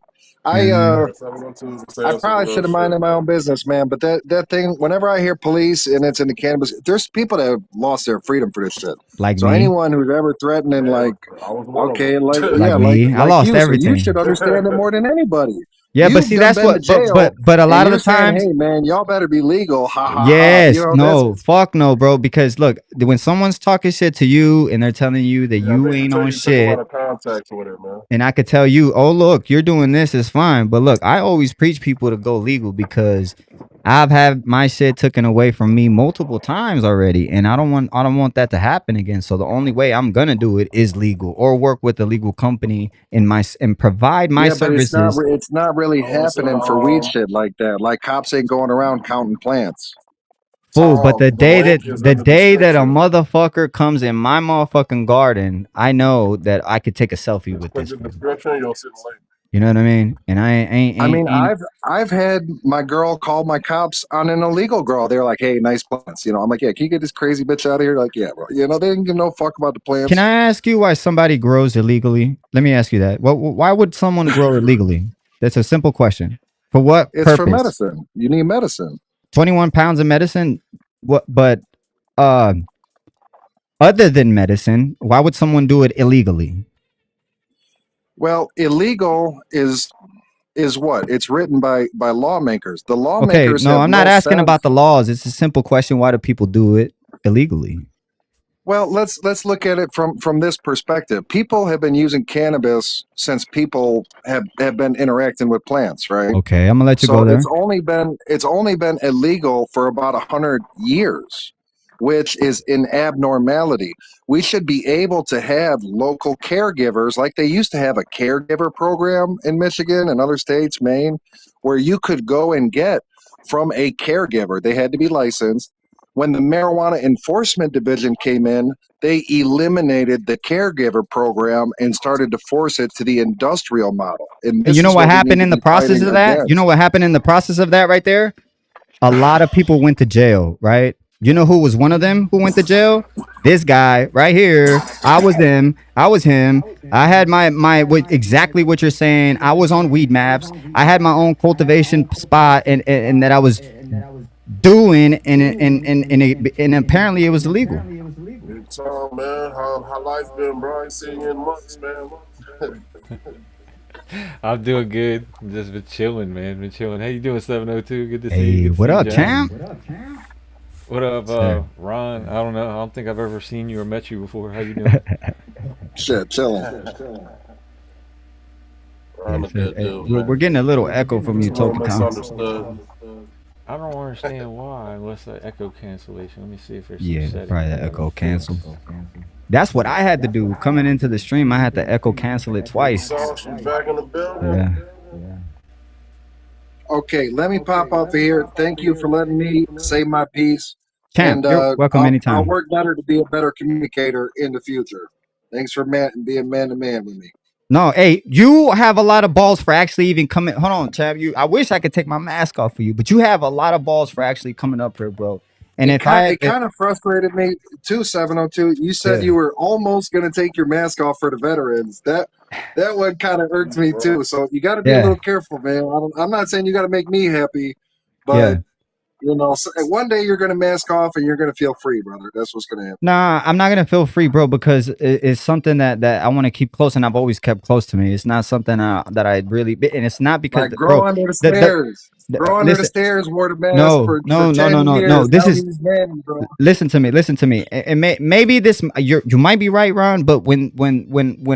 You know what I mean? Yeah, 712 I saying some probably real should have shit. minded my own business, man. But that thing, whenever I hear police and it's in the cannabis, there's people that have lost their freedom for this shit. Like So me. anyone who's ever threatening, Yeah, like, I was one of okay, like Like yeah, them. me. I like lost you, so you everything. should understand it more than anybody. Yeah, but You've see done that's been to what jail, but a and lot of you're the saying, times. hey, man, y'all better be legal. Ha ha ha. You Yes, know, that's no, fuck no, bro. Because look, when someone's talking shit to you and they're telling you that Yeah, you make ain't sure on you take a lot shit, of contacts with it, man. and I could tell you, oh look, you're doing this is fine. But look, I always preach people to go legal because I've had my shit taken away from me multiple times already, and I don't want that to happen again. So the only way I'm gonna do it is legal or work with a legal company and provide my yeah, but services. it's not really Listen, happening for weed shit like that. Like cops ain't going around counting plants. Fool, but Tom, the link is the in the day that a description. motherfucker comes in my motherfucking garden, I know that I could take a selfie Just with click this the fool. description, you'll see the link. You know what I mean? And I I mean, ain't I've had my girl call my cops on an illegal girl. They're like, "Hey, nice plants." You know, I'm like, "Yeah, can you get this crazy bitch out of here?" Like, "Yeah, bro." You know, they didn't give no fuck about the Can plants. I ask you why somebody grows illegally? Let me ask you that. Why would someone grow illegally? That's a simple question. For what It's for purpose? medicine. You need medicine. 21 pounds of medicine? What? But uh, other than medicine, why would someone do it illegally? Well, illegal is what? It's written by lawmakers. The Okay, lawmakers no, have I'm not no asking about sense. the laws. It's a simple question. Why do people do it illegally? Well, let's look at it from this perspective. People have been using cannabis since people have been interacting with plants, right? Okay, I'm gonna let you So go there. it's only been illegal for about 100 years, which is an abnormality. We should be able to have local caregivers like they used to have a caregiver program in Michigan and other states, Maine, where you could go and get from a caregiver. They had to be licensed. When the marijuana enforcement division came in, they eliminated the caregiver program and started to force it to the industrial model. And And you this know is what what we need happened to in the be process fighting of that? You know against. what happened in the process of that right there? a lot of people went to jail, right? You know who was one of them who went to jail? This guy right here. I was them. I was him. I had exactly what you're saying. I was on weed maps. I had my own cultivation spot, and that I was doing, and apparently it was illegal. Good time, man. How life been, bro? I ain't seen you in months, man. I'm doing good. Just been chilling, man. Been chilling. How you doing, 702? Good to see you. Hey, Good to what see you, up, Jack. champ? What up, Sir. Ron? I don't know. I don't think I've ever seen you or met you before. How you doing? Shit, chilling. I'm Yes, a sir. good Hey, dude, we're man. getting a little echo from It's you a little talking, Tom. misunderstood. I don't understand why, unless the echo cancellation. Let me see if there's some Yeah, setting probably I the gotta echo cancel. fix. That's what I had to do. Coming into the stream, I had to echo cancel it Big twice. Sauce, you back in the building? Yeah. Okay, let me pop off of here. Thank you for letting me say my piece, Champ, and you're welcome I'll anytime. work better to be a better communicator in the future. Thanks for being man to man with me. No, hey, you have a lot of balls for actually even coming. Hold on, champ. I wish I could take my mask off for you, but you have a lot of balls for actually coming up here, bro. And It if I kind had, it kind of frustrated me too. 702. You said yeah, you were almost going to take your mask off for the veterans. That one kind of irks me Bro. too. So you got to be a yeah, little careful, man. I'm not saying you got to make me happy, but yeah. one day you're going to mask off and you're going to feel free, brother. That's what's going to happen. Nah, I'm not gonna feel free, bro, because it's something that I want to keep close, and I've always kept close to me. It's not something that I really, and it's not because, Like bro, grow under the the, stairs. Grow under the listen, stairs. Wore the mask no, for no, no, no, 10 no, no. years. This Now is he's man, bro. listen to me, and maybe this you might be right, Ron, but when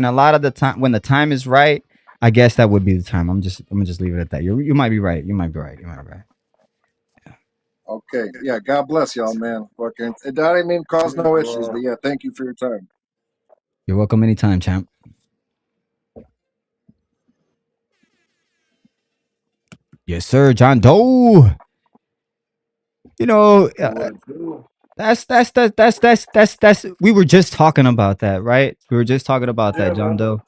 a lot of the time when the time is right, I guess that would be the time. I'm gonna just leave it at that. You might be right. You might be right. You might be right. Okay. Yeah. God bless y'all, man. Fucking. That didn't mean cause Peace, no issues, bro. but yeah, thank you for your time. You're welcome anytime, champ. Yes, sir, John Doe. You know, Do what it do. that's we were just talking about that, right? We were just talking about that, Yeah, John man. Doe.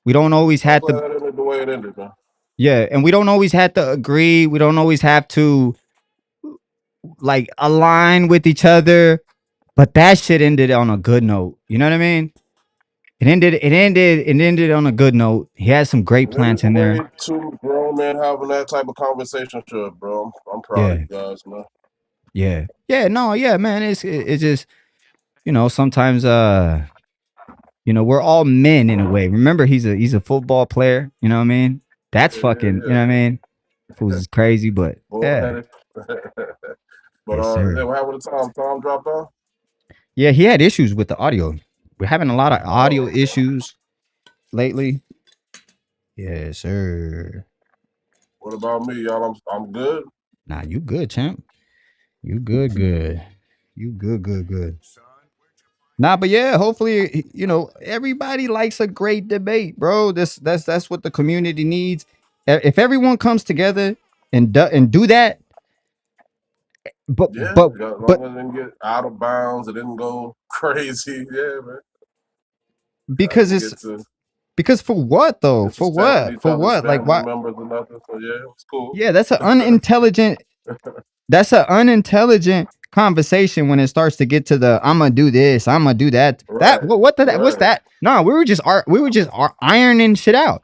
We don't always I'm have to, glad that ended the way it ended, man. yeah, and we don't always have to agree. We don't always have to like align with each other, but that shit ended on a good note. You know what I mean? It ended on a good note. He had some great It ended plants the in way there. two grown men having that type of conversation should, bro. I'm proud of Yeah, you guys, man. yeah, no, yeah, man. It's just, sometimes we're all men in a way. Remember, he's a football player. You know what I mean? That's fucking. You know Yeah, what I mean? Fools is crazy, but yeah, bullheaded. But yes, yeah, sir. what happened to Tom? Tom dropped off. Yeah, he had issues with the audio. We're having a lot of audio Oh, issues lately. Yes, sir. what about me, y'all? I'm good. Nah, you good, champ. You good, good. You good, good, good. Nah, but yeah, hopefully, everybody likes a great debate, bro. That's what the community needs. If everyone comes together and do that, but Yeah, but as but long as it didn't get out of bounds, it didn't go crazy. Yeah, man. I because didn't it's get to because for what though? For disrespecting what? each For other's what? Like family why? members or nothing. So yeah, it was cool. Yeah, that's an unintelligent conversation when it starts to get to the I'm gonna do this, I'm gonna do that. That Right, what's right. that? No, we were just ironing shit out.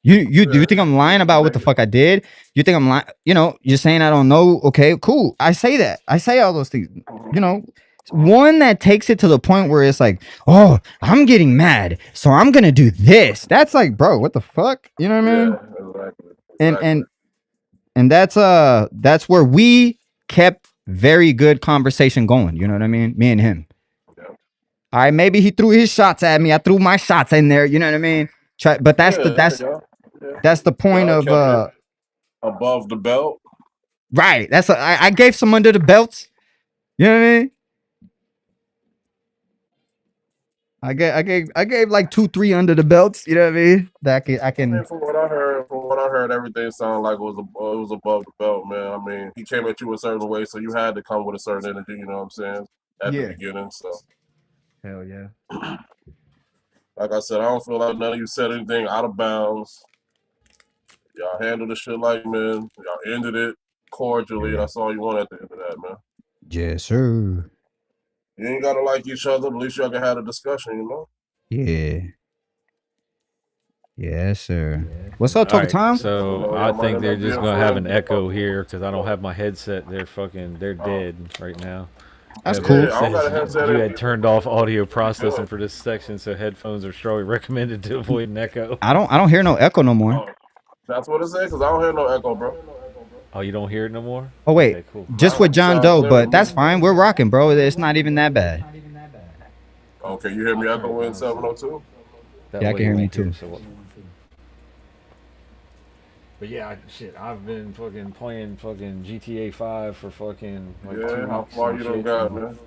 You do you Yeah, think I'm lying to about what make the it. fuck I did? You think I'm lying? You're saying I don't know. Okay, cool. I say that. I say all those things. Mhm, You know, mhm. one that takes it to the point where it's like, oh, I'm getting mad, so I'm gonna do this. That's like, bro, what the fuck? You know what I Yeah, mean? exactly, And exactly. and and that's where we kept very good conversation going. You know what I mean? Me and him. Yeah, All right, maybe he threw his shots at me. I threw my shots in there. You know what I mean? But that's the yeah, that's yeah, yeah. that's the point Y'all of kept it above the belt. right. I gave some under the belts. You know what I mean? I gave like 2, 3 under the belts. You know what I mean? That I I mean, can. from what I heard, everything sounded like it was above the belt, man. I mean, he came at you a certain way, so you had to come with a certain energy. You know what I'm saying? At the Yeah. beginning, so Hell yeah. like I said, I don't feel like none of you said anything out of bounds. Y'all handled the shit like men. Y'all ended it. cordially. Yeah. That's all you want at the end of that, man. Yes, sir. You ain't gotta like each other, but at least y'all can have a discussion, you know? Yeah. Yes, sir. What's up, All Total right, Tom? so Y'all I might think end they're up just being gonna have an friends. echo here because I don't have my headset. They're dead right now. That's Yeah, cool. I don't got a Says headset you in had turned off audio processing either. for this section, so headphones are strongly recommended to avoid an echo. I don't hear no echo no more. Oh, that's what it said, because I don't hear no echo, bro. Oh, you don't hear it no more? Oh wait, Okay, cool. just with John Sound Doe, clear to but that's me. fine. We're rocking, bro. It's not even that bad. Okay, you hear me I'll turn echo it in down so 702? that Yeah, I way can you hear me won't hear too. it. But yeah, shit, I've been fucking playing fucking GTA 5 for fucking like Yeah, 2 how weeks far and you done shit. got, And man?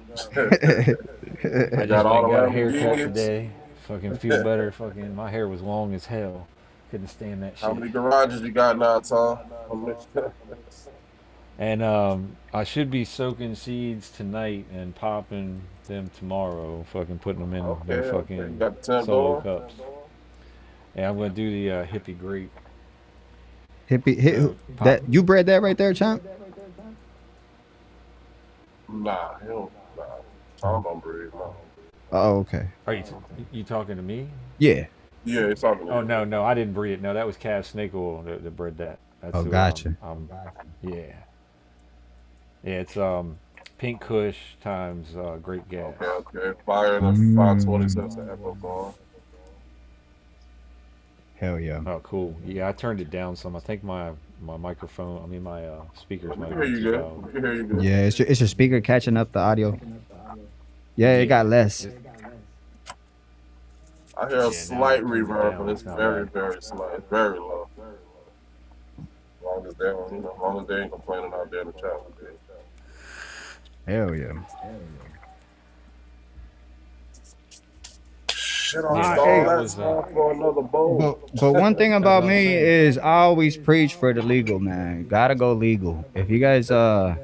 I just Got went all and the got a haircut Lamborghinis? today. Fucking feel better. Fucking my hair was long as hell. Couldn't stand that How shit. many garages you got now, Tom? How many- And I should be soaking seeds tonight and popping them tomorrow. Fucking putting them in Okay, them okay. You fucking got the tent solo going? cups. And I'm gonna do the hippie grape. Hippie, hit, Pop. that you bred that right there, champ? Nah, he don't. Nah, Tom don't breathe, no. Oh, okay. Are you talking to me? Yeah. Yeah, he's talking to Oh you. no, I didn't breed it. No, that was calf snake oil that bred that. That's Oh, who gotcha. yeah. Yeah, it's pink kush times great gas. Okay, okay. Fire and 520 cents an echo going. Hell yeah. Oh, cool. Yeah, I turned it down some. I think my microphone, I mean my speakers We might can have hear been you too good. loud. We can hear you good. Yeah, it's your speaker catching up the audio. Yeah, it got less. I hear a slight reverb, but it's It's not very, bad. very slight. It's very low. As long as they don't, as long as they ain't complaining out there in the chat. Okay. Hell yeah. Shit on Yeah, stall. that That's was time for another bowl. But one thing that's what about I'm me saying. is I always preach for the legal, man. Gotta go legal. If you guys want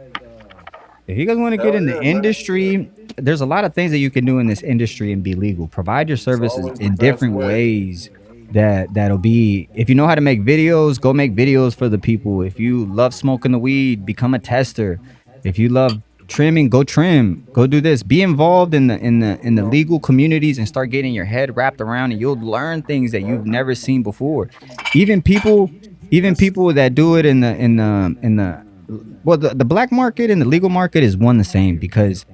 to get Hell in the yeah, man. industry, there's a lot of things that you can do in this industry and be legal. Provide your It's services always the in best different way. ways that'll be. If you know how to make videos, go make videos for the people. If you love smoking the weed, become a tester. If you love trimming, go trim. Go do this. Be involved in the legal communities and start getting your head wrapped around, and you'll learn things that you've never seen before. Even people that do it in the well, the black market and the legal market is one the same, because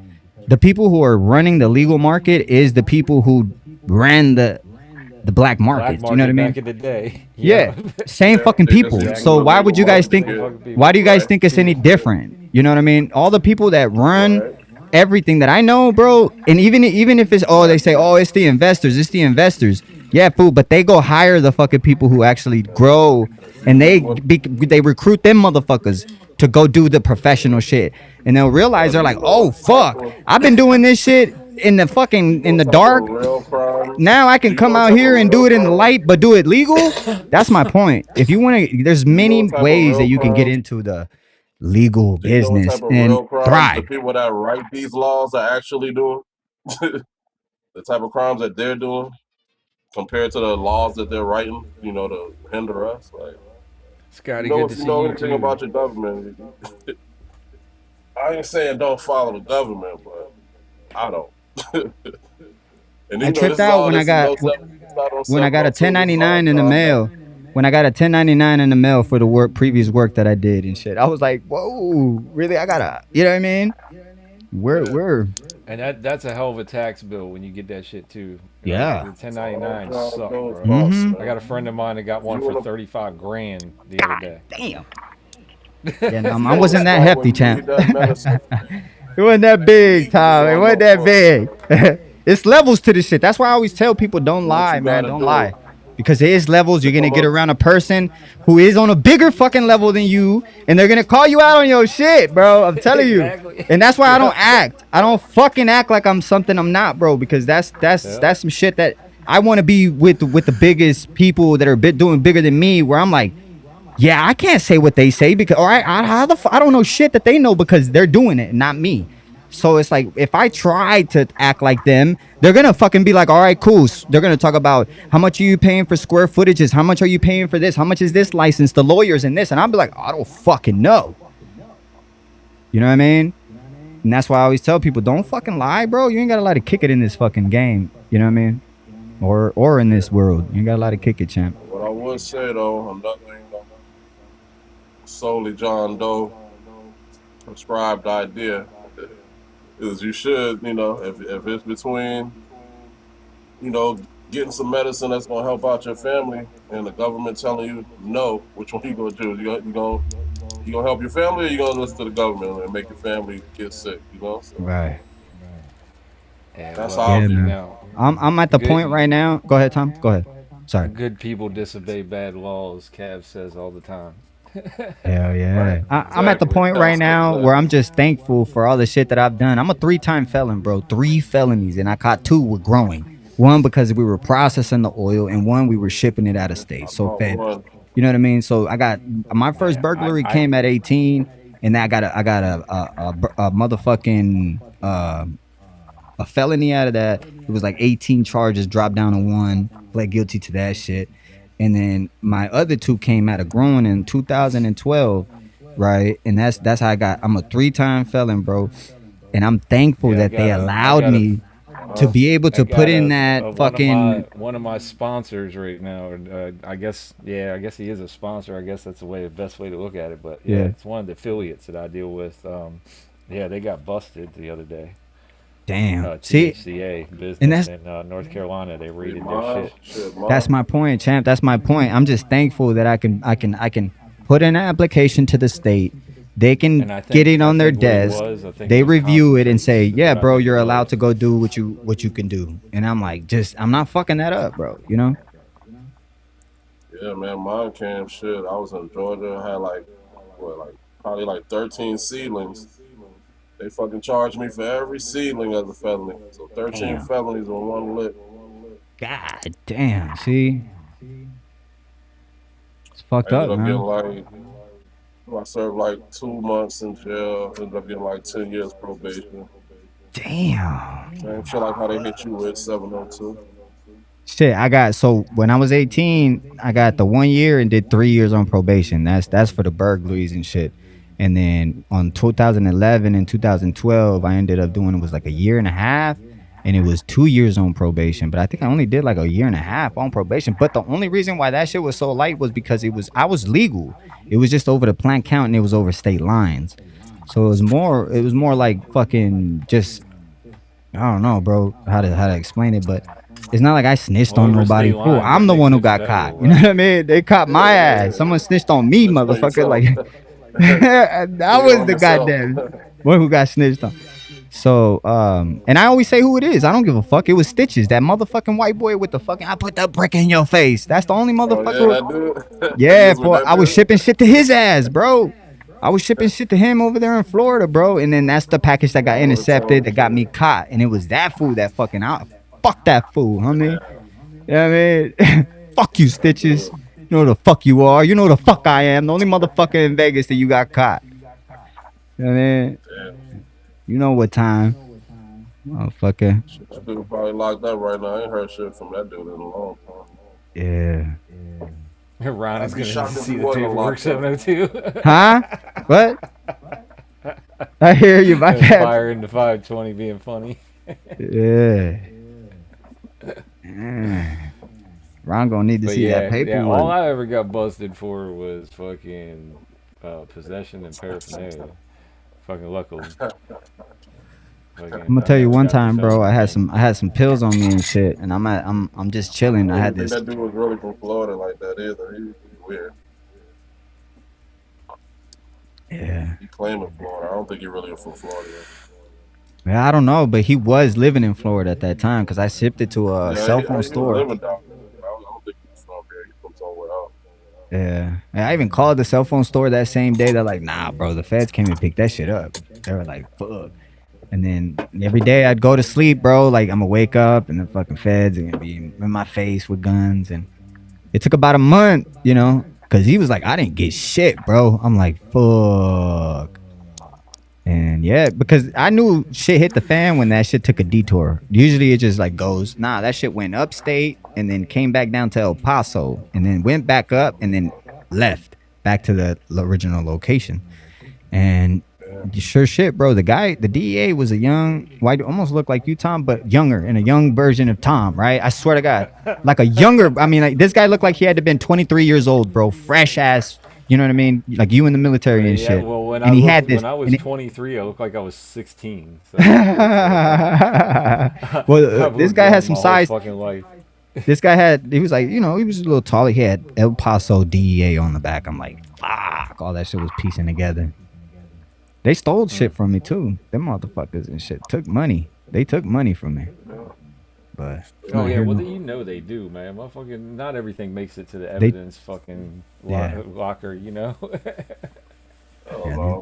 the people who are running the legal market is the people who ran the black Black markets. You know what I market mean? back in the day. Yeah, Yeah. same Yeah, fucking they just people. use So the why legal would you guys market to think? Same get fucking people. Why do you guys right, think it's any different? You know what I mean? All the people that run right. everything that I know, bro, and even if it's they say it's the investors. Yeah, fool, but they go hire the fucking people who actually grow, and they recruit them motherfuckers to go do the professional shit, and they'll realize they're like, oh fuck, I've been doing this shit in the dark. Real crimes? Now I Do can you know come what out type of here and do real it in the crimes? light, but do it legal. That's my point. If you want to, there's Do you know what many type of ways that real you can get crimes? into the legal Do you know what business type of and real crimes the thrive. people that write these laws are actually doing? The type of crimes that they're doing compared to the laws that they're writing, to hinder us. Like, Scotty, good to if you see know you anything too. about your government, I ain't saying don't follow the government, but I don't. And I tripped out when I this is got no it's not on when I got a 702. This is all 1099 in the John mail. Doe. When I got a 1099 in the mail for the previous work that I did and shit, I was like, "Whoa, really? I gotta, you know what I mean? Yeah. We're And that's a hell of a tax bill when you get that shit too. Like yeah. the All 1099 John suck, Doe's bro. boss, Mm-hmm. I man. got a friend of mine that got You one for wanna 35 grand the other God day. damn. Yeah, no, you I wanna wasn't that start hefty, when you champ. need that medicine? It wasn't that big, Just Tom. It run wasn't no that book, big. man. It's levels to this shit. That's why I always tell people, don't Do what lie, you man. gotta Don't do. lie. Because there is levels. You're To gonna come get up, around a person who is on a bigger fucking level than you, and they're gonna call you out on your shit, bro. I'm telling you. Exactly. And that's why I don't Yep. act. I don't fucking act like I'm something I'm not, bro. Because Yep. that's some shit that I want to be with the biggest people that are doing bigger than me. Where I'm like, yeah, I can't say what they say because, all right, I don't know shit that they know because they're doing it, not me. So it's like if I try to act like them, they're gonna fucking be like, all right, cool. They're gonna talk about how much are you paying for square footages, how much are you paying for this, how much is this license, the lawyers and this, and I'll be like, I don't fucking know. You know what I mean? And that's why I always tell people, don't fucking lie, bro. You ain't got a lot to kick it in this fucking game. You know what I mean? Or in this world, you ain't got a lot to kick it, champ. What I would say though, another solely John Doe prescribed idea is you should, if it's between, getting some medicine that's gonna help out your family and the government telling you no, which one you gonna do? You gonna help your family, or you gonna listen to the government and make your family get sick? So Right. Yeah, that's well, how I Yeah, view man. it. now, I'm at the point good right now. Go ahead, Tom. Go ahead. Sorry. good people disobey bad laws. Cav says all the time. Hell Right, yeah. I'm at the exactly. point Gotta right stick to now that. where I'm just thankful for all the shit that I've done. I'm a 3-time felon, bro. 3 felonies, and I caught 2 with growing. One because we were processing the oil, and one we were shipping it out of state. I So caught fed. one. You know what I mean? So I got my first I, I, burglary I came at 18, and then I got a motherfucking a felony out of that. It was like 18 charges, dropped down to 1, pled guilty to that shit. And then my other 2 came out of growing in 2012, right? And that's how I'm a 3-time felon, bro. And I'm thankful yeah, that they I allowed got a, me to be able I to put got in that fucking one of my sponsors right now. I guess I guess he is a sponsor. I guess that's the best way to look at it. But yeah, yeah. it's one of the affiliates that I deal with. Yeah, they got busted the other day. Damn. See, THCA and business that's in North Carolina. They See, raided their mine, shit. shit, That's mine. my point, champ. That's my point. I'm just thankful that I can put in an application to the state. They can And get it I on their think what it desk. was, I think it They was review it and say, concentrates, is "Yeah, what I bro, think it you're allowed was. to go do what you can do." And I'm like, I'm not fucking that up, bro. You know? Yeah, man, mine came shit. I was in Georgia. I had probably like 13 seedlings. They fucking charged me for every seedling as a felony. So 13 Damn. felonies on one lick. God damn. See, it's fucked I ended up, up getting man. like, I served like 2 months in jail. Ended up getting like 10 years probation. Damn. Same shit like how they hit you with 702. Shit, so when I was 18, I got the 1 year and did 3 years on probation. That's for the burglaries and shit. And then on 2011 and 2012, I ended up doing it was like a year and a half, and it was 2 years on probation. But I think I only did like a year and a half on probation. But the only reason why that shit was so light was because I was legal. It was just over the plant count and it was over state lines. So it was more like fucking just I don't know, bro, how to explain it, but it's not like I snitched Well, on over nobody. state Fool, lines, that I'm the one makes who it got caught. federal, You know what right? I mean? They caught my Yeah, ass. Someone snitched on me, snitched on motherfucker. yourself. Like I Nigga was on the yourself. goddamn one who got snitched on. So, and I always say who it is. I don't give a fuck. It was Stitches, that motherfucking white boy with the fucking I put the brick in your face. That's the only Oh yeah, motherfucker. that dude. You Yeah, was with for that I was dude. shipping shit to his ass, bro. I was shipping shit to him over there in Florida, bro. And then that's the package that got I would have intercepted told that got you. me caught. And it was that fool that fucking out. Fuck that fool, homie. You know what I mean? Fuck you, Stitches. You know the fuck you are. You know the fuck I am. The only motherfucker in Vegas that you got caught. You know what I mean? Damn. You know what time. Motherfucker. Shit, that dude probably locked up right now. I ain't heard shit from that dude in a long time. Yeah. Ron is I'd be gonna shocked if he see the wasn't paperwork locked up. 702. Huh? What? I hear you, my And bad. fire into 520 being funny. Yeah. Ron gonna need to But see that yeah, all paperwork. I ever got busted for was fucking possession and paraphernalia. Fucking luckily. I'm Fucking, gonna I tell you never one got the time, bro. felony thing. I had some pills on me and shit, and I'm just I chilling. I don't had even think this. that dude was really from Florida like that either. He's weird. Yeah. He claiming Florida. I don't think he really from Florida. Yeah, I don't know, but he was living in Florida at that time because I shipped it to a Yeah, cell phone he was store. living down there. I don't think he's from here. He's from somewhere else. Yeah. And I even called the cell phone store that same day. They're like, nah, bro, the feds came and picked that shit up. They were like, fuck. And then every day I'd go to sleep, bro. Like, I'm gonna wake up and the fucking feds are gonna be in my face with guns. And it took about a month, you know, because he was like, I didn't get shit, bro. I'm like, fuck. And yeah, because I knew shit hit the fan when that shit took a detour. Usually it just like goes, nah, that shit went upstate and then came back down to El Paso and then went back up and then left back to the original location. And Sure shit, bro. The guy, the DEA was a young white, almost looked like you, Tom, but younger and a young version of Tom, right? I swear to God, like a younger. I mean, like this guy looked like he had to been 23 years old, bro. Fresh ass. You know what I mean? Like you in the military and Yeah, shit. well, And he had this. when I was And 23, I looked like I was 16. So well, I've this looked guy had young some my whole size. fucking life. This guy had. He was like, you know, he was a little taller. He had El Paso DEA on the back. I'm like, fuck. All that shit was piecing together. They stole shit from me too. Them motherfuckers and shit took money. They took money from me. But Oh not yeah, here well no- you know they do, man. Motherfucking, not everything makes it to the they evidence fucking yeah, locker, you know.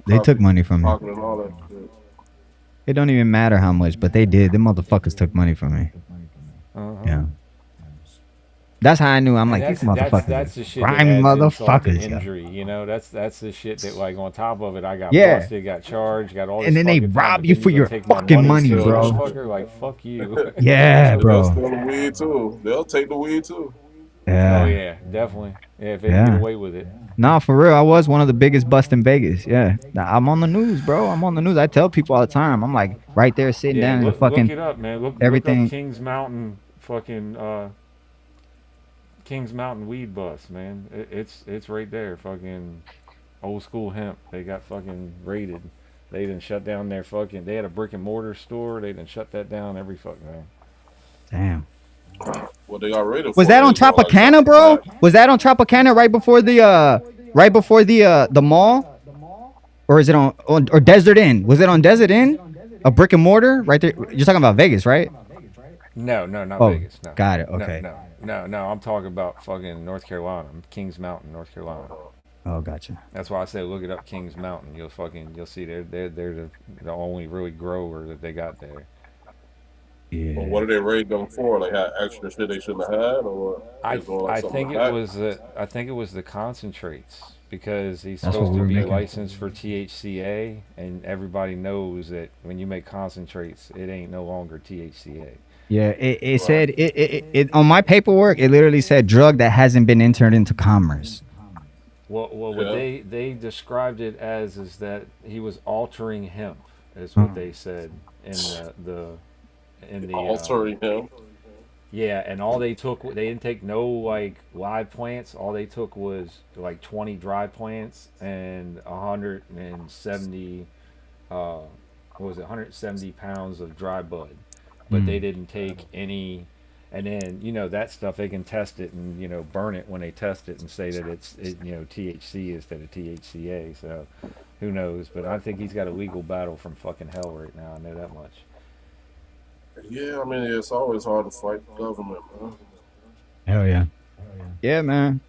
they took money from me. Pocket and all that shit. It don't even matter how much, but they did. Them motherfuckers took money from me. Yeah. That's how I knew. I'm And like, these motherfuckers that's the shit that grimy adds insult to motherfuckers. Yeah. injury, you know. That's the shit that, like, on top of it, I got Yeah. busted, got charged, got all this And then they fucking time, rob but you then for gonna your take my fucking money, still, bro. motherfucker. Like, fuck you. Yeah, They'll bro. steal the weed too. They'll take the weed too. Oh Yeah. yeah, definitely. Yeah, if they can get Yeah. away with it. Nah, for real. I was one of the biggest busts in Vegas. Yeah. Nah, I'm on the news, bro. I'm on the news. I tell people all the time. I'm like right there sitting Yeah, down in the look fucking it up, man. Look up everything. Kings Mountain fucking Kings Mountain weed bust, man. It's right there, fucking old school hemp. They got fucking raided. They didn't shut down their fucking. They had a brick and mortar store. They didn't shut that down every fucking thing. Damn. What they got raided for? Was that on They got, like, Tropicana, something bro? bad. Was that on Tropicana right before the mall? Or is it on or Desert Inn? Was it on Desert Inn? A brick and mortar right there. You're talking about Vegas, right? No, not Oh, Vegas. No. got it. No, Okay. no. I'm talking about fucking North Carolina, Kings Mountain, North Carolina. Oh, gotcha. That's why I say look it up, Kings Mountain. You'll see they're the only really grower that they got there. Yeah. But what did they raid them for? They had extra shit they shouldn't have had, or what? They I doing, like, I something think like it that? was the concentrates because he's That's what supposed we to were be making. licensed for THCA, and everybody knows that when you make concentrates, it ain't no longer THCA. Yeah, it said it on my paperwork. It literally said drug that hasn't been entered into commerce. Well, what Yeah. they described it as is that he was altering hemp, is what they said in the Altering him. yeah, and all they took, they didn't take no like live plants. All they took was like 20 dry plants and 170, what was it, 170 pounds of dry bud. But they didn't take any, and then that stuff they can test it and burn it when they test it and say that it's THC instead of THCA. So who knows? But I think he's got a legal battle from fucking hell right now. I know that much. Yeah, I mean, it's always hard to fight the government, man. Hell yeah. Yeah, man.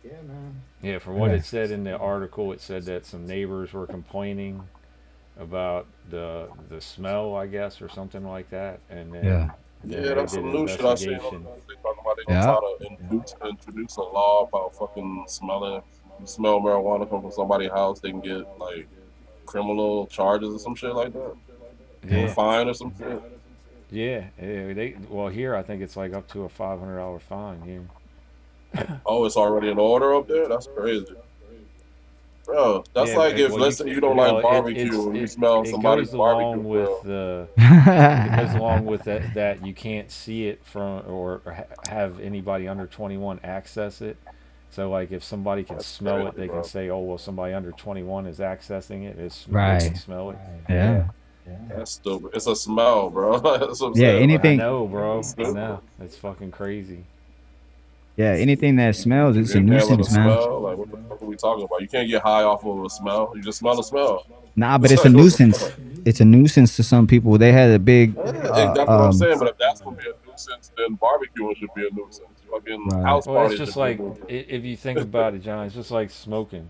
Yeah, for what it said in the article, it said that some neighbors were complaining about the smell, I guess, or something like that, and then Yeah. then Yeah, they that's did some an new shit I seen. investigation. They talking about they gonna Yeah. try to introduce a law about fucking smelling. You smell marijuana come from somebody's house, they can get like criminal charges or some shit like that. Or Yeah, fine or some shit. yeah. Here I think it's like up to a $500 fine here. Oh, it's already in order up there? That's crazy. Bro, that's Yeah, like if well, let's say you don't like barbecue and you smell it somebody's goes barbecue along with grill. the it goes along with that you can't see it from or have anybody under 21 access it. So like if somebody can That's smell crazy, it, they bro. can say, oh well, somebody under 21 is accessing it. They Right. can smell it. Yeah. That's stupid. It's a smell, bro. That's what I'm Yeah, saying. anything- I know, bro. I Stupid. know. It's fucking crazy. Yeah, anything that smells, it's a You can't let nuisance, a man. smell. Like, what the fuck are we talking about? You can't get high off of a smell. You just smell the smell. Nah, but it's a nuisance. It's a nuisance to some people. They had a big. Yeah, that's what I'm saying. But if that's gonna be a nuisance, then barbecuing should be a nuisance. Fucking Right. house Well, parties it's just should be a like nuisance. if you think about it, John. It's just like smoking.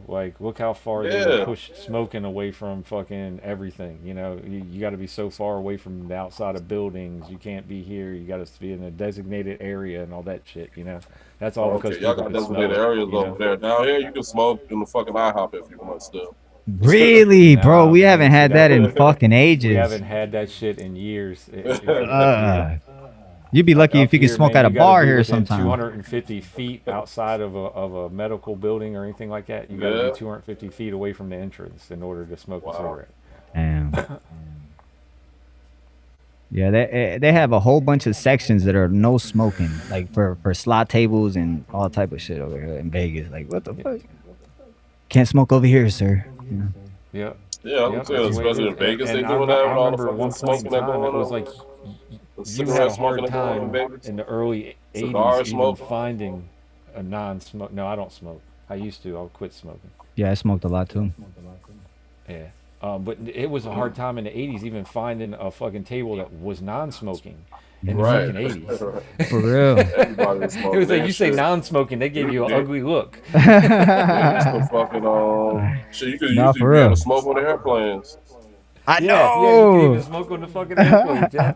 Like look how far they Yeah. push smoking away from fucking everything. You got to be so far away from the outside of buildings. You can't be here. You got to be in a designated area and all that shit. That's all because Okay, y'all people got can smell designated it, areas over there. Down here, you can smoke in the fucking IHOP if you want still. Really, bro? Nah, We man, haven't had see, that in fucking We ages. haven't had that shit in years. You'd be lucky if you could Here, smoke man, at a you gotta bar be here within sometime. 250 feet outside of a medical building or anything like that. You got to Yeah. be 250 feet away from the entrance in order to smoke a Wow. cigarette. Damn. Yeah, they have a whole bunch of sections that are no smoking, like for slot tables and all type of shit over here in Vegas. Like, what the fuck? Can't smoke over here, sir. You know? Yep. Yeah, I'm Yep, that's saying, the way it especially is. in Vegas, they And doing that I with all the remember at fucking one point in smoking that time, it going was on. like The you had cigarette a smoking hard that going on in time Vegas. in the early 80s Cigar even smoke. finding a non-smoke. No, I don't smoke. I used to. I'll quit smoking. Yeah, I smoked a lot too. Yeah. But it was a hard time in the 80s even finding a fucking table that was non-smoking in the Right. fucking 80s. For real. Everybody was It smoking was like that you say shit. non-smoking, they gave you an ugly look. They used to fucking shit. You could Nah, usually for be able real. to smoke on the airplanes. I Yeah, you can even know. smoke on the fucking airplanes, yeah.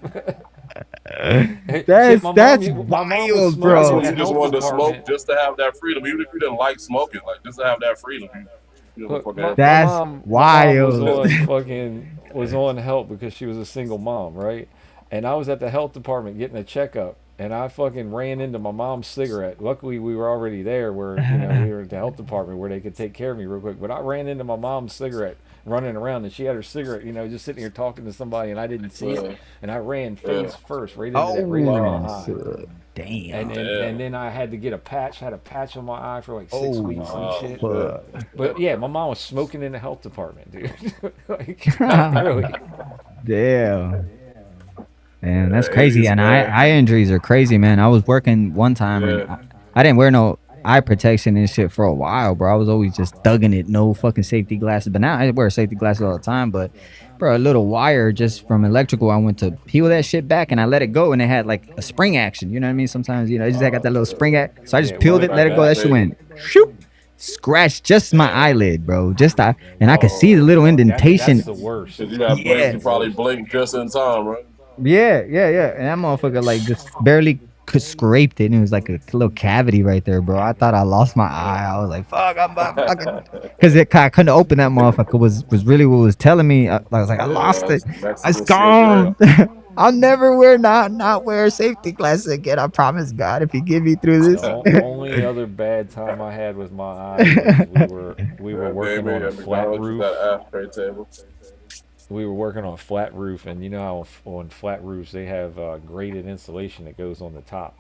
Shit, That's my mom was wild, That's smoking in when bro. the you just health wanted to smoke department. just to have that freedom, even if you didn't like smoking, like just to have that freedom. You know, Look, fucking my airplane. That's mom was wild. on fucking was on help because she was a single mom, right? And I was at the health department getting a checkup, and I fucking ran into my mom's cigarette. Luckily, we were already there, where we were at the health department where they could take care of me real quick. But I ran into my mom's cigarette running around, and she had her cigarette, just sitting here talking to somebody, and I didn't see it, Yeah, and I ran yeah. face first right into my Oh, eye. shit. And Damn. then Damn. and then I had to get a patch. Had a patch on my eye for like 6 weeks and Oh shit. shit. Fuck. But yeah, my mom was smoking in the health department, dude. Like really. Damn. Man, Yeah, that's crazy. 80s, And man. eye injuries are crazy, man. I was working one time and Yeah. I didn't wear no eye protection and shit for a while, bro. I was always just thugging it, no fucking safety glasses. But now I wear safety glasses all the time. But bro, a little wire just from electrical, I went to peel that shit back and I let it go and it had like a spring action. You know what I mean? Sometimes, it just got that little spring act. So I just Yeah, one peeled of it, the let it go. Back That best. shit baby. went shoop. Scratched just my Damn. eyelid, bro. Just and I could see the Oh, little That's indentation. the worst. cause you had That's blink. Yeah. You the probably worst. blinked just in time, right? Yeah. And that motherfucker like just barely could scraped it, and it was like a little cavity right there, bro. I thought I lost my eye. I was like, "Fuck, I'm about fucking," because I couldn't open that motherfucker. Was really what was telling me. I was like, I lost Yeah, it. it's It's Mexican cigarette. gone. I'll never not wear safety glasses again. I promise God. If you get me through The this, only other bad time I had with my eye was we were Yeah, working baby. on a At flat McDonald's, you got roof. an ashtray table. We were working on a flat roof, and you know how on flat roofs they have graded insulation that goes on the top.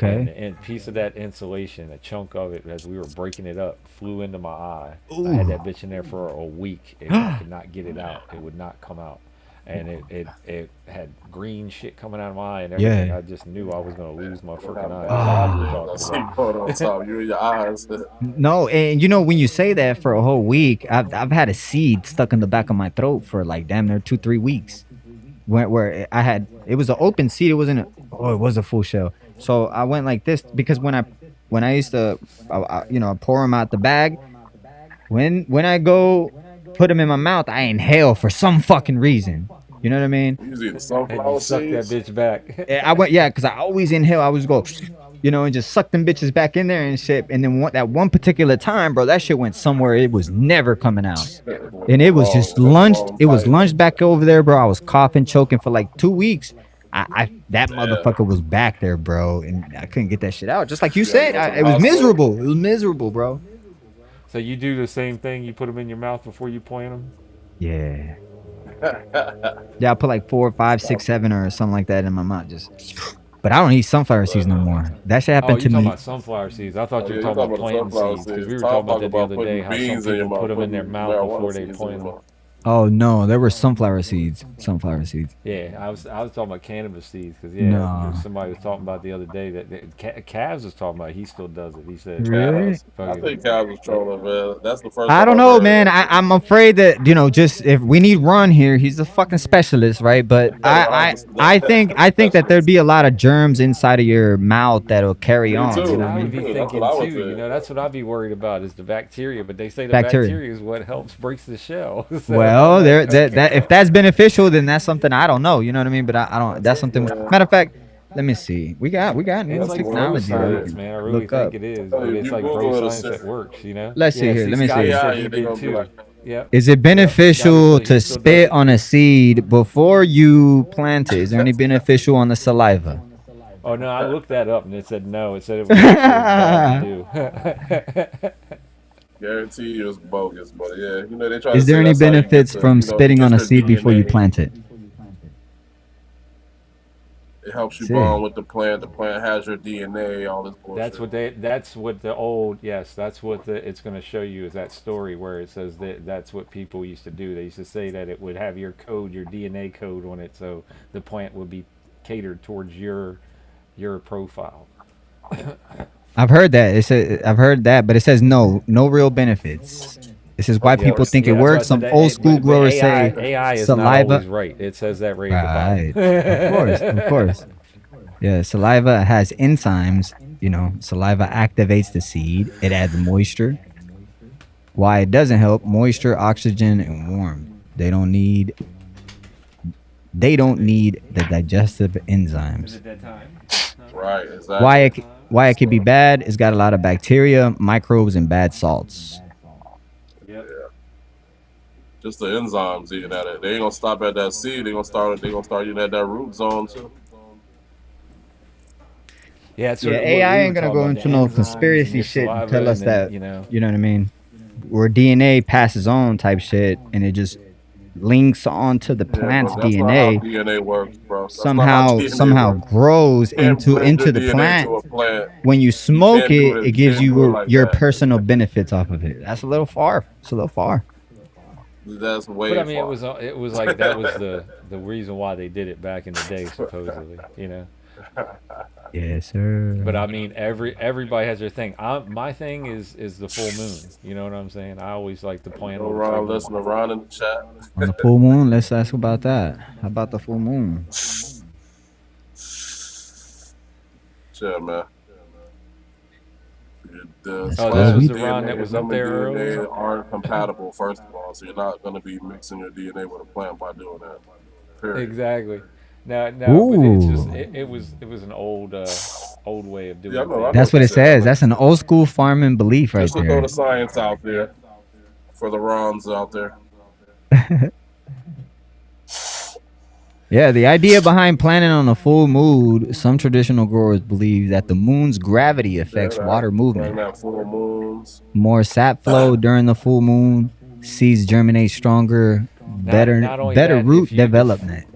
And okay. a piece of that insulation, a chunk of it, as we were breaking it up, flew into my eye. I had Ooh. that bitch in there for a week, and I could not get it out. It would not come out, and it had green shit coming out of my eye and everything. Yeah. I just knew I was gonna lose my Look freaking how eye. bad That's all it we were is. I talking see about. going on top. You and your eyes. No, and when you say that for a whole week, I've had a seed stuck in the back of my throat for like damn near 2-3 weeks. Where I had it was an open seed. It wasn't. It was a full shell. So I went like this because when I used to, I pour them out the bag. When I go put them in my mouth, I inhale for some fucking reason. You know what I mean? Usually the And you sunflower suck that seeds. bitch back. I went, yeah, because I always inhale. I was go, and just suck them bitches back in there and shit. And then that one particular time, bro, that shit went somewhere it was never coming out. And it was just lunged. Long It was pipe. lunged back over there, bro. I was coughing, choking for like 2 weeks. That Yeah. motherfucker was back there, bro, and I couldn't get that shit out. Just like you You gotta said, go to the it was hospital. miserable. It was miserable, bro. So you do the same thing. You put them in your mouth before you plant them. Yeah, yeah. I put like 4, 5, 6, 7, or something like that in my mouth. But I don't eat sunflower seeds no more. That shit Oh, happened you to talking me. about sunflower seeds? I thought Oh, you yeah, were you talking talking about about the planting sunflower seeds because seeds. we were Tom talking about talking that the about other day. putting How some beans in your people put mouth, them in their putting mouth before marijuana they seeds in plant your them. mouth. Oh no, there were sunflower seeds. Sunflower seeds. Yeah, I was talking about cannabis seeds because No, somebody was talking about the other day that Cavs was talking about. He still does it. He said, really? Cows. I "Fucking think cows was trolling, man. That's the first I time don't I've know, heard man. that shit. I'm afraid that just if we need Ron here, he's a fucking specialist, right? But Ron I was I I think I think that there'd specialist. be a lot of germs inside of your mouth that'll carry Me on. That's You what know too. what I I Me would mean? be too. That's what thinking I would too. think. That's what I'd be worried about is the bacteria. But they say the Bacteria. bacteria is what helps breaks the shell. So I'm Well, like, that if that's beneficial, then that's something I don't know. You know what I mean? But I don't. That's something. Yeah. Matter of fact, let me see. We got new it's That's like bro technology that we science, can man. I really look think up. it is. Tell But you, if it's you like bro Google it, science that works. Let's see Yeah. here. See, Let me Scotty see. AI, said he they're did gonna be too. like, Yep. Is it Yep. Scotty beneficial said he to still does spit it. on a seed before you plant it? Is there any beneficial on the saliva? Oh no, I looked that up and it said no. It said it was actually bad to do. Guarantee you it's bogus, but yeah, you know they try to Is there say any that's how you get benefits to, from you know, spitting on get a your seed before you DNA. plant it? It helps you See. bond with the plant. The plant has your DNA. All this That's bullshit. what they. That's what the old. Yes, that's what it's going to show you is that story where it says that that's what people used to do. They used to say that it would have your code, your DNA code on it, so the plant would be catered towards your profile. I've heard that. I've heard that, but it says no real benefits. It says why Of Yeah, people course, think it yeah. That's why I works. said Some that. old school But growers AI say AI is not saliva. always right. It says that right at the bottom. Right. Of course. Yeah, saliva has enzymes. You know, saliva activates the seed. It adds moisture. Why it doesn't help? Moisture, oxygen, and warmth. They don't need. They don't need the digestive enzymes. right, exactly. Why it could be bad? It's got a lot of bacteria, microbes, and bad salts. Just the enzymes eating at it. They ain't gonna stop at that seed. They gonna start. They gonna start eating at that root zone too. Yeah, it's Yeah, sort of what AI we ain't were gonna talking go about, the into no enzymes and conspiracy your shit and saliva, tell us and then that, you know what I mean? Where DNA passes on type shit and it just links onto the Yeah, plant's but that's not how DNA, DNA works, bro. That's not how somehow DNA somehow works. grows You can't blend your into the DNA plant. into a plant. When you You smoke can't do it, it. it You gives can't do it you like your that. personal benefits off of it. That's a little far. It's a little far. That's But way I mean, far. it was like that was the reason why they did it back in the day, supposedly. You know. Yes, sir. But I mean, everybody has their thing. My thing is the full moon. You know what I'm saying? I always like to plan Go on the full around, moon. listen around in the chat. On the full moon, let's ask about that. How about the full moon? Shit, man. The Let's Oh, go. this was plant's the Ron that DNA and was up human there earlier. DNA aren't compatible, first of all. So you're not going to be mixing your DNA with a plant by doing that. Period. Exactly. No, but it's just Ooh. it was an old way of Yeah, doing I know That's things. what what you're it saying. I says. know That's what an you're saying. old school farming belief right Just to throw there. the science out there for the Rons out there. Yeah, the idea behind planting on a full moon, some traditional growers believe that the moon's gravity Yeah, affects that. water Playing movement. that full moons. More sap flow during the full moon, seeds germinate stronger, Not only better that, root development.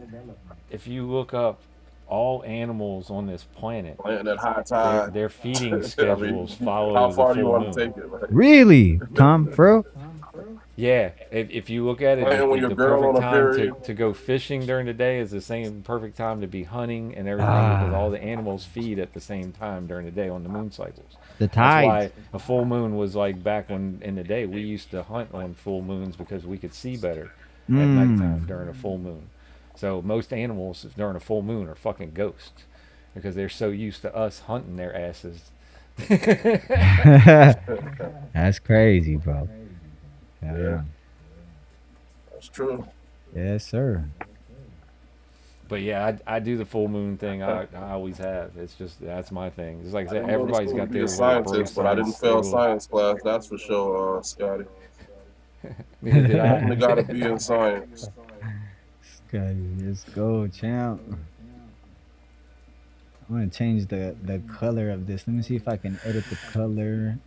if you look up all animals on this planet, Planting at high tide. their feeding I mean, schedules how follow the far do you full want to moon. take it? Right? Really, Tom, bro? Yeah, if you look at it, Planting when your the girl perfect on a time period. to go fishing during the day is the same perfect time to be hunting and everything because all Ah, the animals feed at the same time during the day on the moon cycles. the That's tides. why a full moon was like back when in the day we used to hunt on full moons because we could see better at nighttime Mm. during a full moon. So most animals during a full moon are fucking ghosts because they're so used to us hunting their asses. That's crazy, bro. Hell Yeah, yeah. that's true. Yes, sir. But yeah, I do the full moon thing. I always have. It's just that's my thing. It's like I I said, didn't go to everybody's school to got be their a little bro scientist, but I didn't science. Their fail little. science class. That's for sure, Scotty. Neither did Something got to I. be in science. Okay, let's go, champ. I'm gonna change the color of this. Let me see if I can edit the color.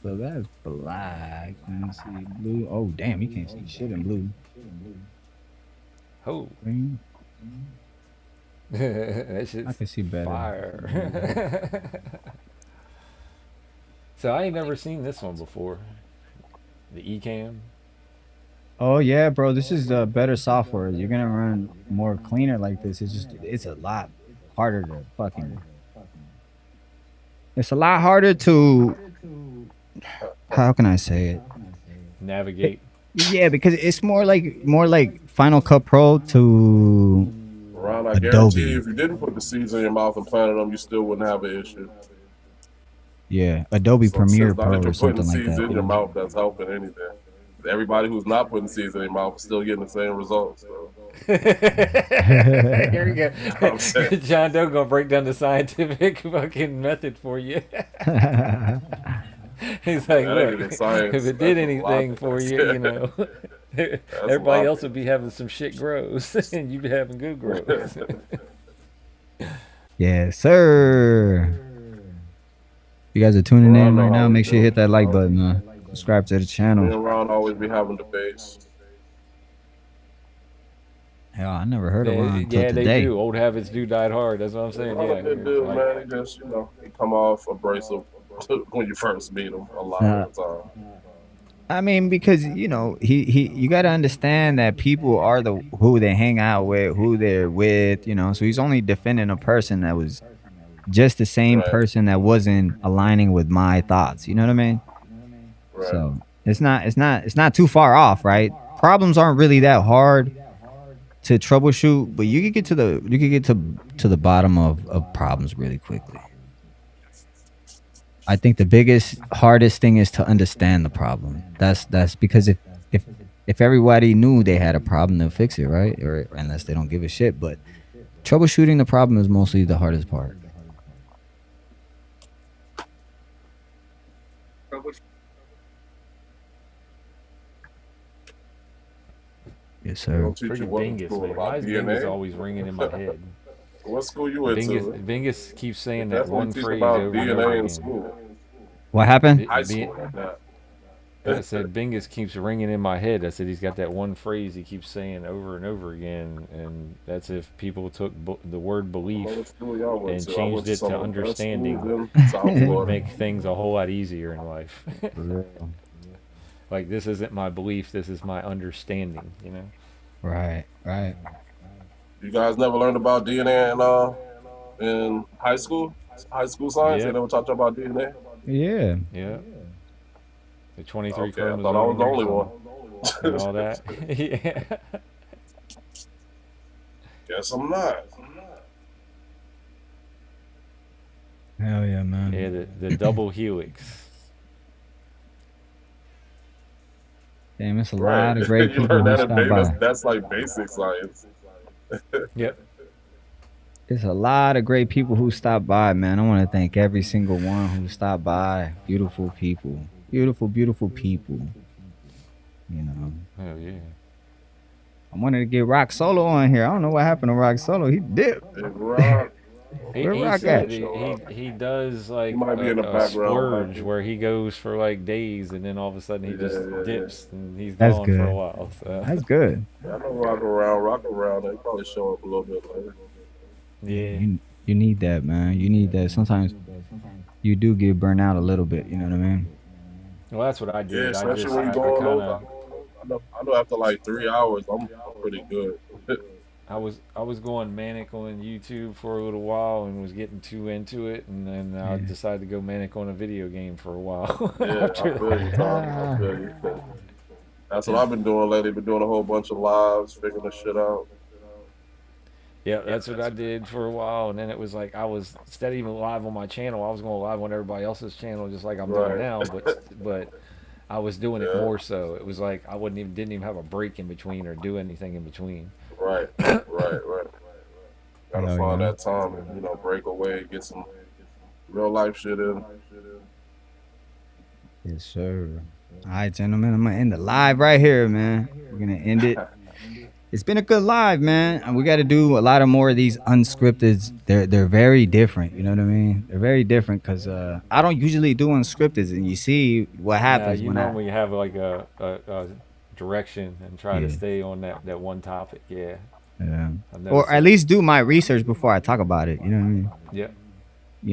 So that's black. Let me see blue. Oh damn, you can't see shit in blue. Oh, Green. that I shit's can see better. fire. So I ain't never seen this one before. The Ecamm. Oh yeah, bro. This is better software. You're gonna run more cleaner like this. It's a lot harder to fucking. It's a lot harder to. How can I say it? Navigate. Yeah, because it's more like Final Cut Pro to Ron, I guarantee you, Adobe. if you didn't put the seeds in your mouth and planted them, you still wouldn't have an issue. Yeah, Adobe So Premiere since now Pro that or you're putting something like seeds that. in You your know? mouth, that's helping anything. Everybody who's not putting seeds in their mouth is still getting the same results. So, Here we go. you know what I'm saying? John Doe gonna break down the scientific fucking method for you. He's like, That ain't look, even if science. it That's did just anything logic. for you, you know, That's everybody else logic. would be having some shit grows, and you'd be having good growth. Yes, sir. You guys are tuning Ron in know right how now. we Make sure you do. hit that like button. Subscribe to the Me channel. and Ron always be having debates. Hell, I never heard of Yeah, Ron until yeah, they today. do. Old habits do die hard. That's what I'm saying. Ron a Yeah, good it's dude, like man. He just, he come off abrasive when you first meet him a lot Uh, of the time. I mean, because you got to understand that people are the who they hang out with, who they're with. So he's only defending a person that was just the same Right, person that wasn't aligning with my thoughts. You know what I mean? right. So it's not too far off, right? Problems aren't really that hard to troubleshoot, but you can get to the bottom of problems really quickly. I think the biggest hardest thing is to understand the problem. That's because if everybody knew they had a problem, they'll fix it, right? Or unless they don't give a shit. But troubleshooting the problem is mostly the hardest part. Yes, They sir. don't teach you freaking what in Bingus, school man. Why about is Bingus DNA. always ringing in my head? What school you went Bingus, to? Bingus keeps They saying that definitely one teach phrase about over and over DNA in again. school. What happened? High school, like I that. said Bingus keeps ringing in my head. I said he's got that one phrase he keeps saying over and over again, and that's if people took the word belief What school y'all went and to? I went changed to it some to of the best schools understanding, in South it would Florida. make things a whole lot easier in life. For real. Like, this isn't my belief, this is my understanding, Right. You guys never learned about DNA in high school? High school science? They Yep, never taught you about DNA? Yeah. yeah. The 23 Okay, I thought I was the chromosomes only one. and all that. Yeah. Guess I'm not. Hell yeah, Yeah, man. the double helix. Damn, it's a Right. lot of great You people learned who that in stop Vegas? by. That's like basic science. Yep. There's a lot of great people who stop by, man. I want to thank every single one who stopped by. Beautiful people. Beautiful, beautiful people. You know. Oh, yeah. I wanted to get Rock Solo on here. I don't know what happened to Rock Solo. He dipped. Big Rock. Where He Rock said at? he does He like might be in the a background. splurge where he goes for like days and then all of a sudden he just Yeah. dips and he's That's gone for a good. while. So That's good. I know Rock around. They probably show up a little bit later. yeah, You need that, man. You need that. Sometimes you do get burnt out a little bit. You know what I mean? well that's what I Yeah, did. especially when I you go on kind those. of I know after like 3 hours, I'm pretty good. I was going manic on YouTube for a little while and was getting too into it, and then I Yeah. decided to go manic on a video game for a while. Yeah, After I feel you, that. Tom. I feel you. That's what I've been doing lately. Been doing a whole bunch of lives, figuring this shit out. Yeah, that's what I did for a while, and then it was like I was instead of even live on my channel, I was going live on everybody else's channel, just like I'm doing Right. now. But I was doing it Yeah. more so. It was like I didn't even have a break in between or do anything in between. Right. Gotta Hell find yeah. that time and break away, get some real life shit in. Yes, sir. All right, gentlemen. I'm gonna end the live right here, man. We're gonna end it. It's been a good live, man. And we got to do a lot of more of these unscripted. They're very different. You know what I mean? They're very different because I don't usually do unscripted, and you see what Yeah, happens you when normally have like a direction and try to Yeah. stay on that one topic. Yeah, yeah, I've noticed or at that. least do my research before I talk about it. You know what I mean? Yep.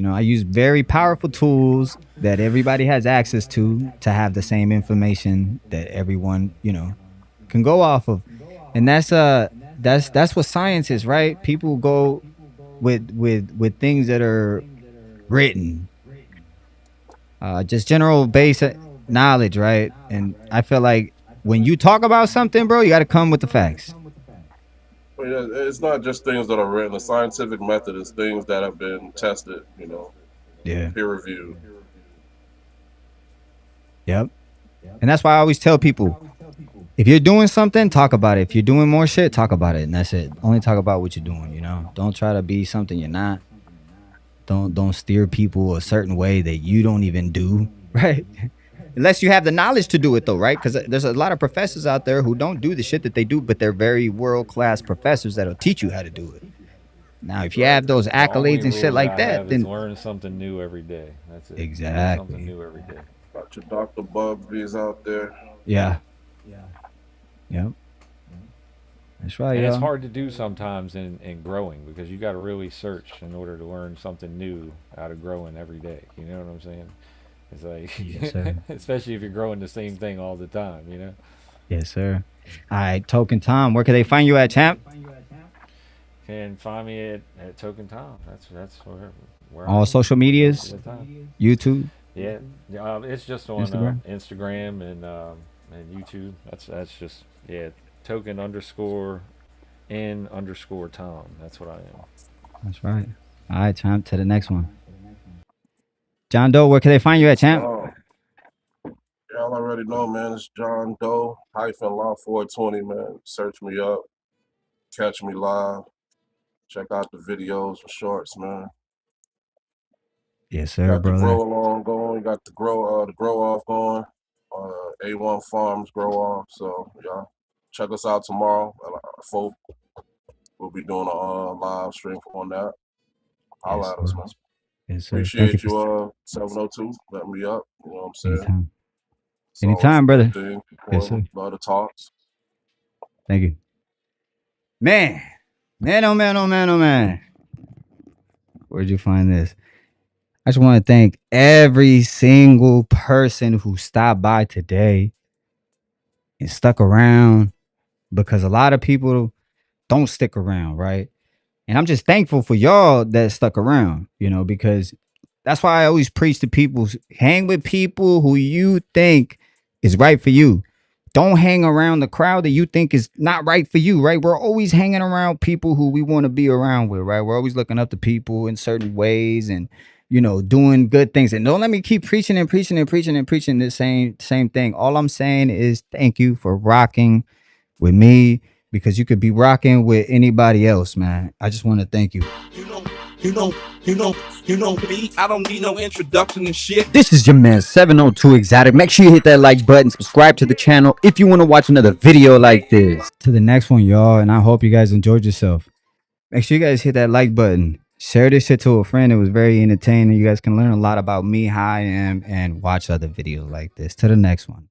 I use very powerful tools that everybody has access to have the same information that everyone can go off of, and that's what science is, right? People go with things that are written, just general basic knowledge, right? And I feel like when you talk about something, bro, you got to come with the facts. But yeah, it's not just things that are written. The scientific method is things that have been tested, Yeah. peer reviewed. Yep. And that's why I always tell people, if you're doing something, talk about it. If you're doing more shit, talk about it, and that's it. Only talk about what you're doing. Don't try to be something you're not. Don't steer people a certain way that you don't even do, right? Unless you have the knowledge to do it, though, right? Because there's a lot of professors out there who don't do the shit that they do, but they're very world-class professors that'll teach you how to do it. Now, if you have those The only accolades and shit rule that like I that, have is then learn something new every day. That's it. Learn something exactly. new every day. Got your Dr. Bugby's out there. Yeah. Yep. That's right, And it's y'all. hard to do sometimes in growing because you got to really search in order to learn something new out of growing every day. You know what I'm saying? It's Yes, like, sir. especially if you're growing the same thing all the time, you know? Yes, sir. All right, Token Tom. Where can they find you at, champ? Can find me at Token Tom. That's where I All am social most medias, of the time. YouTube, Yeah, it's just on Instagram. Instagram and YouTube. That's just yeah. Token underscore in underscore Tom. That's what I am. That's right. All right, champ. To the next one. John Doe, where can they find you at, Yes, champ? y'all already know, man. It's John Doe hyphen Law 420, man. Search me up, catch me live, check out the videos and shorts, man. Yes, sir, Got the brother. grow along going, got the grow off going. A1 Farms grow off. So y'all check us out tomorrow. Folk we'll be doing a live stream on that. Yes, Holla at sir. us, man. Yes, sir. Thank you Appreciate for you, 702, letting me up. You know what I'm saying? anytime. It's always a Anytime, good brother. thing. Yes, sir. Love the talks. Thank you. Man. Man, oh man, oh man, oh man. Where'd you find this? I just want to thank every single person who stopped by today and stuck around because a lot of people don't stick around, right? And I'm just thankful for y'all that stuck around, because that's why I always preach to people, hang with people who you think is right for you. Don't hang around the crowd that you think is not right for you, right? We're always hanging around people who we want to be around with, right? We're always looking up to people in certain ways and doing good things. And don't let me keep preaching and preaching and preaching and preaching the same thing. All I'm saying is thank you for rocking with me because you could be rocking with anybody else, man. I just want to thank you. You know, you know me. I don't need no introduction and shit. This is your man 702 Exotic. Make sure you hit that like button, subscribe to the channel if you want to watch another video like this. To the next one, y'all, and I hope you guys enjoyed yourself. Make sure you guys hit that like button. Share this shit to a friend. It was very entertaining. You guys can learn a lot about me, how I am, and watch other videos like this. To the next one.